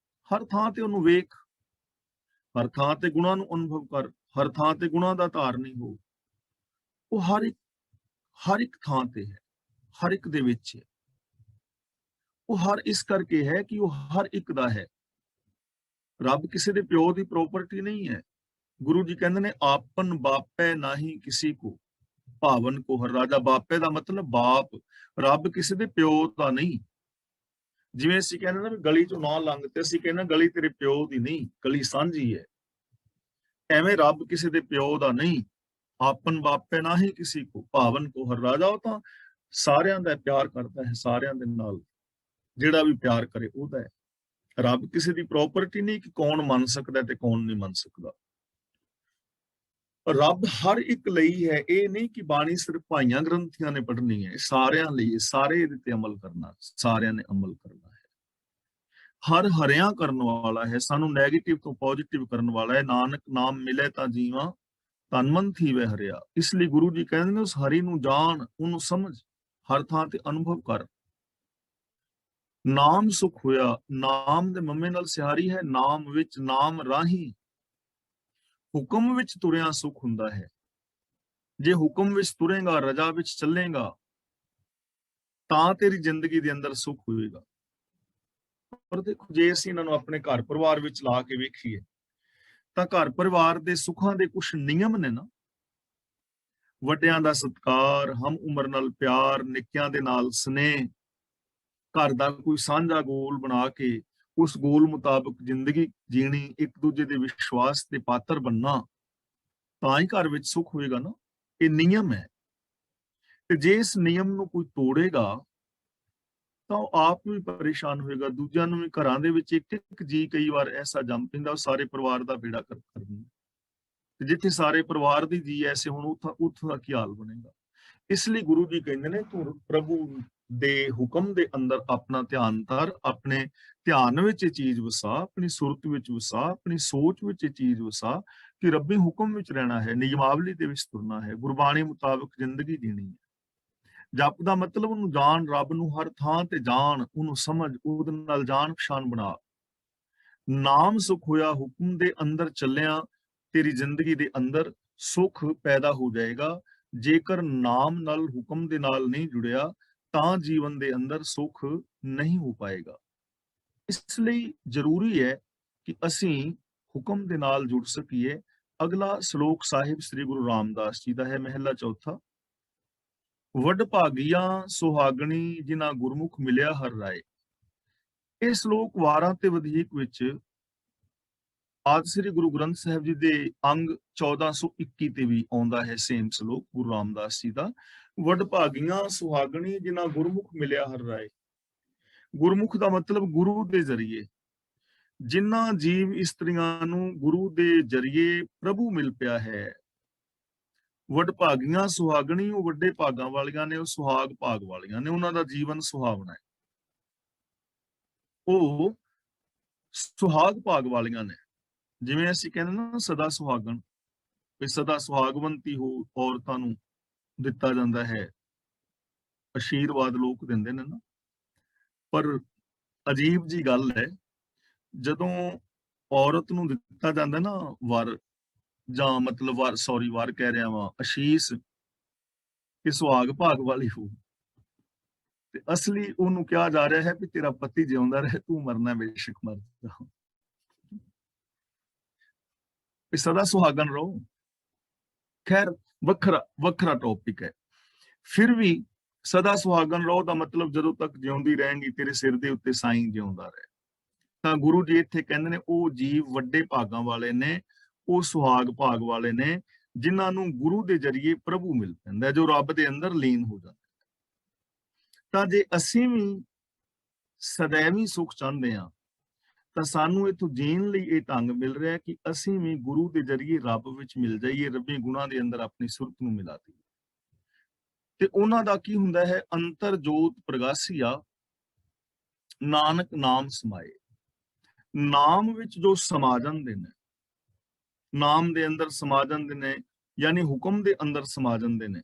ਹਰ ਥਾਂ ਤੇ ਉਹਨੂੰ ਵੇਖ, ਹਰ ਥਾਂ ਤੇ ਗੁਣਾਂ ਨੂੰ ਅਨੁਭਵ ਕਰ, ਹਰ ਥਾਂ ਤੇ ਗੁਣਾਂ ਦਾ ਧਾਰਨੀ ਹੋ। ਉਹ ਹਰ ਇੱਕ ਥਾਂ ਤੇ ਹੈ, ਹਰ ਇੱਕ ਦੇ ਵਿੱਚ ਹੈ। ਉਹ ਹਰ ਇਸ ਕਰਕੇ ਹੈ ਕਿ ਉਹ ਹਰ ਇੱਕ ਦਾ ਹੈ। ਰੱਬ ਕਿਸੇ ਦੇ ਪਿਓ ਦੀ ਪ੍ਰੋਪਰਟੀ ਨਹੀਂ ਹੈ। ਗੁਰੂ ਜੀ ਕਹਿੰਦੇ ਨੇ ਆਪਨ ਬਾਪੈ ਨਾਹੀ ਕਿਸੇ ਕੋ, ਭਾਵਨ ਕੋ ਹਰ ਰਾਜਾ। ਬਾਪੇ ਦਾ ਮਤਲਬ ਬਾਪ, ਰੱਬ ਕਿਸੇ ਦੇ ਪਿਓ ਦਾ ਨਹੀਂ। ਜਿਵੇਂ ਅਸੀਂ ਕਹਿੰਦੇ ਨਾ ਵੀ ਗਲੀ ਚੋਂ ਨਾ ਲੰਘ, ਤੇ ਅਸੀਂ ਕਹਿੰਦੇ ਗਲੀ ਤੇਰੇ ਪਿਓ ਦੀ ਨਹੀਂ, ਗਲੀ ਸਾਂਝੀ ਹੈ। ਐਵੇਂ ਰੱਬ ਕਿਸੇ ਦੇ ਪਿਓ ਦਾ ਨਹੀਂ। ਆਪਨ ਬਾਪੇ ਨਾਹੀ ਕਿਸੇ ਕੋ, ਭਾਵਨ ਕੋ ਹਰ ਰਾਜਾ। ਉਹ ਤਾਂ ਸਾਰਿਆਂ ਦਾ ਪਿਆਰ ਕਰਦਾ ਹੈ, ਸਾਰਿਆਂ ਦੇ ਨਾਲ ਜਿਹੜਾ ਵੀ ਪਿਆਰ ਕਰੇ ਉਹਦਾ ਹੈ। ਰੱਬ ਕਿਸੇ ਦੀ ਪ੍ਰੋਪਰਟੀ ਨਹੀਂ ਕਿ ਕੌਣ ਮੰਨ ਸਕਦਾ ਤੇ ਕੌਣ ਨਹੀਂ ਮੰਨ ਸਕਦਾ। ਰੱਬ ਹਰ ਇੱਕ ਲਈ ਹੈ। ਇਹ ਨਹੀਂ ਕਿ ਬਾਣੀ ਸਿਰਫ ਭਾਈਆਂ ਗ੍ਰੰਥੀਆਂ ਨੇ ਪੜ੍ਹਨੀ ਹੈ, ਸਾਰਿਆਂ ਲਈ, ਸਾਰੇ ਇਹਦੇ ਤੇ ਅਮਲ ਕਰਨਾ, ਸਾਰਿਆਂ ਨੇ ਅਮਲ ਕਰਨਾ ਹੈ। ਹਰ ਹਰਿਆਂ ਕਰਨ ਵਾਲਾ ਹੈ, ਸਾਨੂੰ ਨੈਗੇਟਿਵ ਤੋਂ ਪੋਜ਼ਿਟਿਵ ਕਰਨ ਵਾਲਾ ਹੈ। ਨਾਨਕ ਨਾਮ ਮਿਲੇ ਤਾਂ ਜੀਵਾਂ, ਤਨ ਮਨ ਥੀਵੇ ਹਰਿਆ। ਇਸ ਲਈ ਗੁਰੂ ਜੀ ਕਹਿੰਦੇ ਨੇ ਉਸ ਹਰੀ ਨੂੰ ਜਾਣ, ਉਹਨੂੰ ਸਮਝ, ਹਰ ਥਾਂ ਤੇ ਅਨੁਭਵ ਕਰ। ਨਾਮ ਸੁਖ ਹੋਇਆ, ਨਾਮ ਦੇ ਮੰਮੇ ਨਾਲ ਸਿਹਾਰੀ ਹੈ। ਨਾਮ ਵਿੱਚ, ਨਾਮ ਰਾਹੀਂ, ਹੁਕਮ ਵਿੱਚ ਤੁਰਿਆ ਸੁਖ ਹੁੰਦਾ ਹੈ। ਜੇ ਹੁਕਮ ਵਿੱਚ ਤੁਰੇਗਾ, ਰਜਾ ਵਿੱਚ ਚੱਲੇਗਾ, ਤਾਂ ਤੇਰੀ ਜ਼ਿੰਦਗੀ ਦੇ ਅੰਦਰ ਸੁਖ ਹੋਏਗਾ। ਪਰ ਦੇਖੋ, ਜੇ ਅਸੀਂ ਇਹਨਾਂ ਨੂੰ ਆਪਣੇ ਘਰ ਪਰਿਵਾਰ ਵਿੱਚ ਲਾ ਕੇ ਵੇਖੀਏ ਤਾਂ ਘਰ ਪਰਿਵਾਰ ਦੇ ਸੁੱਖਾਂ ਦੇ ਕੁਝ ਨਿਯਮ ਨੇ ਨਾ। ਵੱਡਿਆਂ ਦਾ ਸਤਿਕਾਰ, ਹਮ ਉਮਰ ਨਾਲ ਪਿਆਰ, ਨਿੱਕਿਆਂ ਦੇ ਨਾਲ ਸਨੇਹ, ਘਰ ਦਾ ਕੋਈ ਸਾਂਝਾ ਗੋਲ ਬਣਾ ਕੇ ਉਸ ਗੋਲ ਮੁਤਾਬਕ ਜ਼ਿੰਦਗੀ ਜੀਣੀ, ਇੱਕ ਦੂਜੇ ਦੇ ਵਿਸ਼ਵਾਸ ਦੇ ਪਾਤਰ ਬਣਨਾ, ਤਾਂ ਹੀ ਘਰ ਵਿੱਚ ਸੁੱਖ ਹੋਏਗਾ ਨਾ। ਇਹ ਨਿਯਮ ਹੈ। ਤੇ ਜੇ ਇਸ ਨਿਯਮ ਨੂੰ ਕੋਈ ਤੋੜੇਗਾ ਤਾਂ ਉਹ ਆਪ ਵੀ ਪਰੇਸ਼ਾਨ ਹੋਏਗਾ, ਦੂਜਿਆਂ ਨੂੰ ਵੀ। ਘਰਾਂ ਦੇ ਵਿੱਚ ਇੱਕ ਇੱਕ ਜੀ ਕਈ ਵਾਰ ਐਸਾ ਜੰਮ ਪੈਂਦਾ, ਉਹ ਸਾਰੇ ਪਰਿਵਾਰ ਦਾ ਬੇੜਾ ਕਰ ਦਿੰਦਾ। ਤੇ ਜਿੱਥੇ ਸਾਰੇ ਪਰਿਵਾਰ ਦੀ ਜੀ ਐਸੇ ਹੁਣ, ਉੱਥੋਂ ਦਾ ਕੀ ਹਾਲ ਬਣੇਗਾ। ਇਸ ਲਈ ਗੁਰੂ ਜੀ ਕਹਿੰਦੇ ਨੇ, ਤੂੰ ਪ੍ਰਭੂ ਦੇ ਹੁਕਮ ਦੇ ਅੰਦਰ ਆਪਣਾ ਧਿਆਨ ਧਰ, ਆਪਣੇ ਧਿਆਨ ਵਿੱਚ ਇਹ ਚੀਜ਼ ਵਸਾ, ਆਪਣੀ ਸੁਰਤ ਵਿੱਚ ਵਸਾ, ਆਪਣੀ ਸੋਚ ਵਿੱਚ ਇਹ ਚੀਜ਼ ਵਸਾ ਕਿ ਰੱਬੀ ਹੁਕਮ ਵਿੱਚ ਰਹਿਣਾ ਹੈ, ਨਿਯਮਾਵਲੀ ਦੇ ਵਿੱਚ ਤੁਰਨਾ ਹੈ, ਗੁਰਬਾਣੀ ਮੁਤਾਬਕ ਜ਼ਿੰਦਗੀ ਜੀਣੀ ਹੈ। ਜਪ ਦਾ ਮਤਲਬ ਉਹਨੂੰ ਜਾਣ, ਰੱਬ ਨੂੰ ਹਰ ਥਾਂ ਤੇ ਜਾਣ, ਉਹਨੂੰ ਸਮਝ, ਉਹਦੇ ਨਾਲ ਜਾਣ ਪਛਾਣ ਬਣਾ। ਨਾਮ ਸੁਖ ਹੋਇਆ, ਹੁਕਮ ਦੇ ਅੰਦਰ ਚੱਲਿਆ, ਤੇਰੀ ਜ਼ਿੰਦਗੀ ਦੇ ਅੰਦਰ ਸੁਖ ਪੈਦਾ ਹੋ ਜਾਏਗਾ। ਜੇਕਰ ਨਾਮ ਨਾਲ, ਹੁਕਮ ਦੇ ਨਾਲ ਨਹੀਂ ਜੁੜਿਆ ਤਾਂ ਜੀਵਨ ਦੇ ਅੰਦਰ ਸੁਖ ਨਹੀਂ ਹੋ ਪਾਏਗਾ। ਇਸ ਲਈ ਜ਼ਰੂਰੀ ਹੈ ਕਿ ਅਸੀਂ ਹੁਕਮ ਦੇ ਨਾਲ ਜੁੜ ਸਕੀਏ। ਅਗਲਾ ਸ਼ਲੋਕ ਸਾਹਿਬ ਸ੍ਰੀ ਗੁਰੂ ਰਾਮਦਾਸ ਜੀ ਦਾ ਹੈ, ਮਹਿਲਾ ਚੌਥਾ। ਵੱਡ ਭਾਗੀਆਂ ਸੁਹਾਗਣੀ ਜਿਨ੍ਹਾਂ ਗੁਰਮੁਖ ਮਿਲਿਆ ਹਰ ਰਾਏ। ਇਹ ਸ਼ਲੋਕ ਵਾਰਾਂ ਤੇ ਵਧੀਕ ਵਿੱਚ ਆਦਿ ਸ੍ਰੀ ਗੁਰੂ ਗ੍ਰੰਥ ਸਾਹਿਬ ਜੀ ਦੇ ਅੰਗ 1421 ਤੇ ਵੀ ਆਉਂਦਾ ਹੈ ਸੇਮ ਸ਼ਲੋਕ ਗੁਰੂ ਰਾਮਦਾਸ ਜੀ ਦਾ। ਵੱਡ ਭਾਗੀਆਂ ਸੁਹਾਗਣੀ ਜਿਨ੍ਹਾਂ ਗੁਰਮੁਖ ਮਿਲਿਆ ਹਰ ਰਾਏ। ਗੁਰਮੁਖ ਦਾ ਮਤਲਬ ਗੁਰੂ ਦੇ ਜ਼ਰੀਏ। ਜਿਨ੍ਹਾਂ ਜੀਵ ਇਸਤਰੀਆਂ ਨੂੰ ਗੁਰੂ ਦੇ ਜ਼ਰੀਏ ਪ੍ਰਭੂ ਮਿਲ ਪਿਆ ਹੈ, ਵੱਡ ਭਾਗੀਆਂ ਸੁਹਾਗਣੀ, ਉਹ ਵੱਡੇ ਭਾਗਾਂ ਵਾਲੀਆਂ ਨੇ, ਉਹ ਸੁਹਾਗ ਭਾਗ ਵਾਲੀਆਂ ਨੇ, ਉਹਨਾਂ ਦਾ ਜੀਵਨ ਸੁਹਾਵਣਾ ਹੈ, ਉਹ ਸੁਹਾਗ ਭਾਗ ਵਾਲੀਆਂ ਨੇ। ਜਿਵੇਂ ਅਸੀਂ ਕਹਿੰਦੇ ਨਾ ਸਦਾ ਸੁਹਾਗਣ, ਵੀ ਸਦਾ ਸੁਹਾਗਵੰਤੀ ਹੋ ਔਰਤਾਂ ਨੂੰ ਦਿੱਤਾ ਜਾਂਦਾ ਹੈ, ਆਸ਼ੀਰਵਾਦ ਲੋਕ ਦਿੰਦੇ ਨੇ ਨਾ। ਪਰ ਅਜੀਬ ਜੀ ਗੱਲ ਹੈ, ਜਦੋਂ ਔਰਤ ਨੂੰ ਦਿੱਤਾ ਜਾਂਦਾ ਨਾ ਵਰ, ਜਾਂ ਮਤਲਬ ਵਾਰ ਕਹਿ ਰਿਹਾ ਵਾਂ, ਅਸ਼ੀਸ਼, ਕਿ ਸੁਹਾਗ ਭਾਗ ਵਾਲੀ ਹੋ, ਤੇ ਅਸਲੀ ਉਹਨੂੰ ਕਿਹਾ ਜਾ ਰਿਹਾ ਹੈ ਵੀ ਤੇਰਾ ਪਤੀ ਜਿਉਂਦਾ ਰਹੇ, ਤੂੰ ਮਰਨਾ ਬੇਸ਼ੱਕ ਮਰ ਜਾ, ਵੀ ਸਦਾ ਸੁਹਾਗਣ ਰਹੋ। ਖੈਰ ਵੱਖਰਾ ਟੌਪਿਕ ਹੈ। ਫਿਰ ਵੀ ਸਦਾ ਸੁਹਾਗਣ ਰਹੋ ਦਾ ਮਤਲਬ ਜਦੋਂ ਤੱਕ ਜਿਉਂਦੀ ਰਹੇਗੀ ਤੇਰੇ ਸਿਰ ਦੇ ਉੱਤੇ ਸਾਈਂ ਜਿਉਂਦਾ ਰਹੇ। ਤਾਂ ਗੁਰੂ ਜੀ ਇੱਥੇ ਕਹਿੰਦੇ ਨੇ ਉਹ ਜੀਵ ਵੱਡੇ ਭਾਗਾਂ ਵਾਲੇ ਨੇ, ਉਹ ਸੁਹਾਗ ਭਾਗ ਵਾਲੇ ਨੇ, ਜਿਨ੍ਹਾਂ ਨੂੰ ਗੁਰੂ ਦੇ ਜ਼ਰੀਏ ਪ੍ਰਭੂ ਮਿਲ ਪੈਂਦਾ, ਜੋ ਰੱਬ ਦੇ ਅੰਦਰ ਲੀਨ ਹੋ ਜਾਂਦਾ। ਤਾਂ ਜੇ ਅਸੀਂ ਵੀ ਸदैवी ਸੁਖ ਚਾਹੁੰਦੇ ਹਾਂ ਤਾਂ ਸਾਨੂੰ ਇਥੋਂ ਜੀਣ ਲਈ ਇਹ ਢੰਗ ਮਿਲ ਰਿਹਾ ਕਿ ਅਸੀਂ ਵੀ ਗੁਰੂ ਦੇ ਜ਼ਰੀਏ ਰੱਬ ਵਿੱਚ ਮਿਲ ਜਾਈਏ, ਰੱਬੀ ਗੁਣਾਂ ਦੇ ਅੰਦਰ ਆਪਣੀ ਸੁਰਤ ਨੂੰ ਮਿਲਾ ਦਈਏ। ਤੇ ਉਹਨਾਂ ਦਾ ਕੀ ਹੁੰਦਾ ਹੈ, ਅੰਤਰ ਜੋਤ ਪ੍ਰਗਾਸੀਆ ਨਾਨਕ ਨਾਮ ਸਮਾਏ। ਨਾਮ ਵਿੱਚ ਜੋ ਸਮਾ ਜਾਂਦੇ ਨੇ, ਨਾਮ ਦੇ ਅੰਦਰ ਸਮਾ ਜਾਂਦੇ ਨੇ, ਯਾਨੀ ਹੁਕਮ ਦੇ ਅੰਦਰ ਸਮਾ ਜਾਂਦੇ ਨੇ,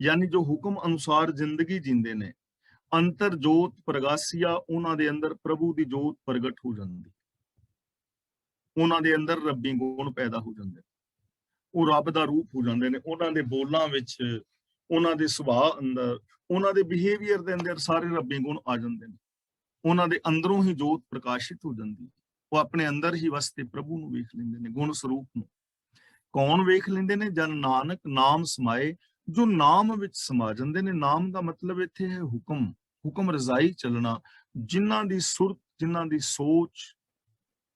ਯਾਨੀ ਜੋ ਹੁਕਮ ਅਨੁਸਾਰ ਜ਼ਿੰਦਗੀ ਜੀਂਦੇ ਨੇ, ਅੰਤਰ ਜੋਤ ਪ੍ਰਗਾਸੀਆ, ਉਹਨਾਂ ਦੇ ਅੰਦਰ ਪ੍ਰਭੂ ਦੀ ਜੋਤ ਪ੍ਰਗਟ ਹੋ ਜਾਂਦੀ, ਉਹਨਾਂ ਦੇ ਅੰਦਰ ਰੱਬੀ ਗੁਣ ਪੈਦਾ ਹੋ ਜਾਂਦੇ, ਉਹ ਰੱਬ ਦਾ ਰੂਪ ਹੋ ਜਾਂਦੇ ਨੇ। ਉਹਨਾਂ ਦੇ ਬੋਲਾਂ ਵਿੱਚ, ਉਹਨਾਂ ਦੇ ਸੁਭਾਅ ਅੰਦਰ, ਉਹਨਾਂ ਦੇ ਬਿਹੇਵੀਅਰ ਦੇ ਅੰਦਰ ਸਾਰੇ ਰੱਬੀ ਗੁਣ ਆ ਜਾਂਦੇ ਨੇ। ਉਹਨਾਂ ਦੇ ਅੰਦਰੋਂ ਹੀ ਜੋਤ ਪ੍ਰਕਾਸ਼ਿਤ ਹੋ ਜਾਂਦੀ, ਉਹ ਆਪਣੇ ਅੰਦਰ ਹੀ ਵਸਦੇ ਪ੍ਰਭੂ ਨੂੰ ਵੇਖ ਲੈਂਦੇ ਨੇ, ਗੁਣ ਸਰੂਪ ਨੂੰ। ਕੌਣ ਵੇਖ ਲੈਂਦੇ ਨੇ? ਜਨ ਨਾਨਕ ਨਾਮ ਸਮਾਏ, ਜੋ ਨਾਮ ਵਿੱਚ ਸਮਾ ਜਾਂਦੇ ਨੇ। ਨਾਮ ਦਾ ਮਤਲਬ ਇੱਥੇ ਹੈ ਹੁਕਮ, ਹੁਕਮ ਰਜ਼ਾਈ ਚੱਲਣਾ। ਜਿਨ੍ਹਾਂ ਦੀ ਸੁਰਤ, ਜਿਨ੍ਹਾਂ ਦੀ ਸੋਚ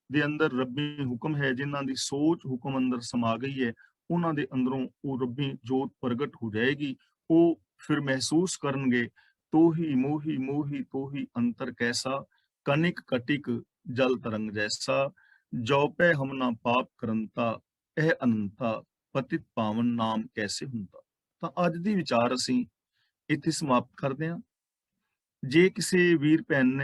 ਦੇ ਅੰਦਰ ਰੱਬੀ ਹੁਕਮ ਹੈ, ਜਿਨ੍ਹਾਂ ਦੀ ਸੋਚ ਹੁਕਮ ਅੰਦਰ ਸਮਾ ਗਈ ਹੈ, ਉਹਨਾਂ ਦੇ ਅੰਦਰੋਂ ਉਹ ਰੱਬੀ ਜੋਤ ਪ੍ਰਗਟ ਹੋ ਜਾਏਗੀ। ਉਹ ਫਿਰ ਮਹਿਸੂਸ ਕਰਨਗੇ, ਤੋਹੀ ਮੋਹੀ ਮੋਹੀ ਤੋਹੀ ਅੰਤਰ ਕੈਸਾ, ਕਨਿਕ ਕਟਿਕ ਜਲ ਤਰੰਗ ਜੈਸਾ, ਜੋ ਪੈ ਹਮ ਨਾ ਪਾਪ ਕਰੰਤਾ, ਇਹ ਅਨੰਤਾ ਪਤਿਤ ਪਾਵਨ ਨਾਮ ਕੈਸੇ ਹੁੰਦਾ। ਤਾਂ ਅੱਜ ਦੀ ਵਿਚਾਰ ਅਸੀਂ ਇੱਥੇ ਸਮਾਪਤ ਕਰਦੇ ਹਾਂ। ਜੇ ਕਿਸੇ ਵੀਰ ਭੈਣ ਨੇ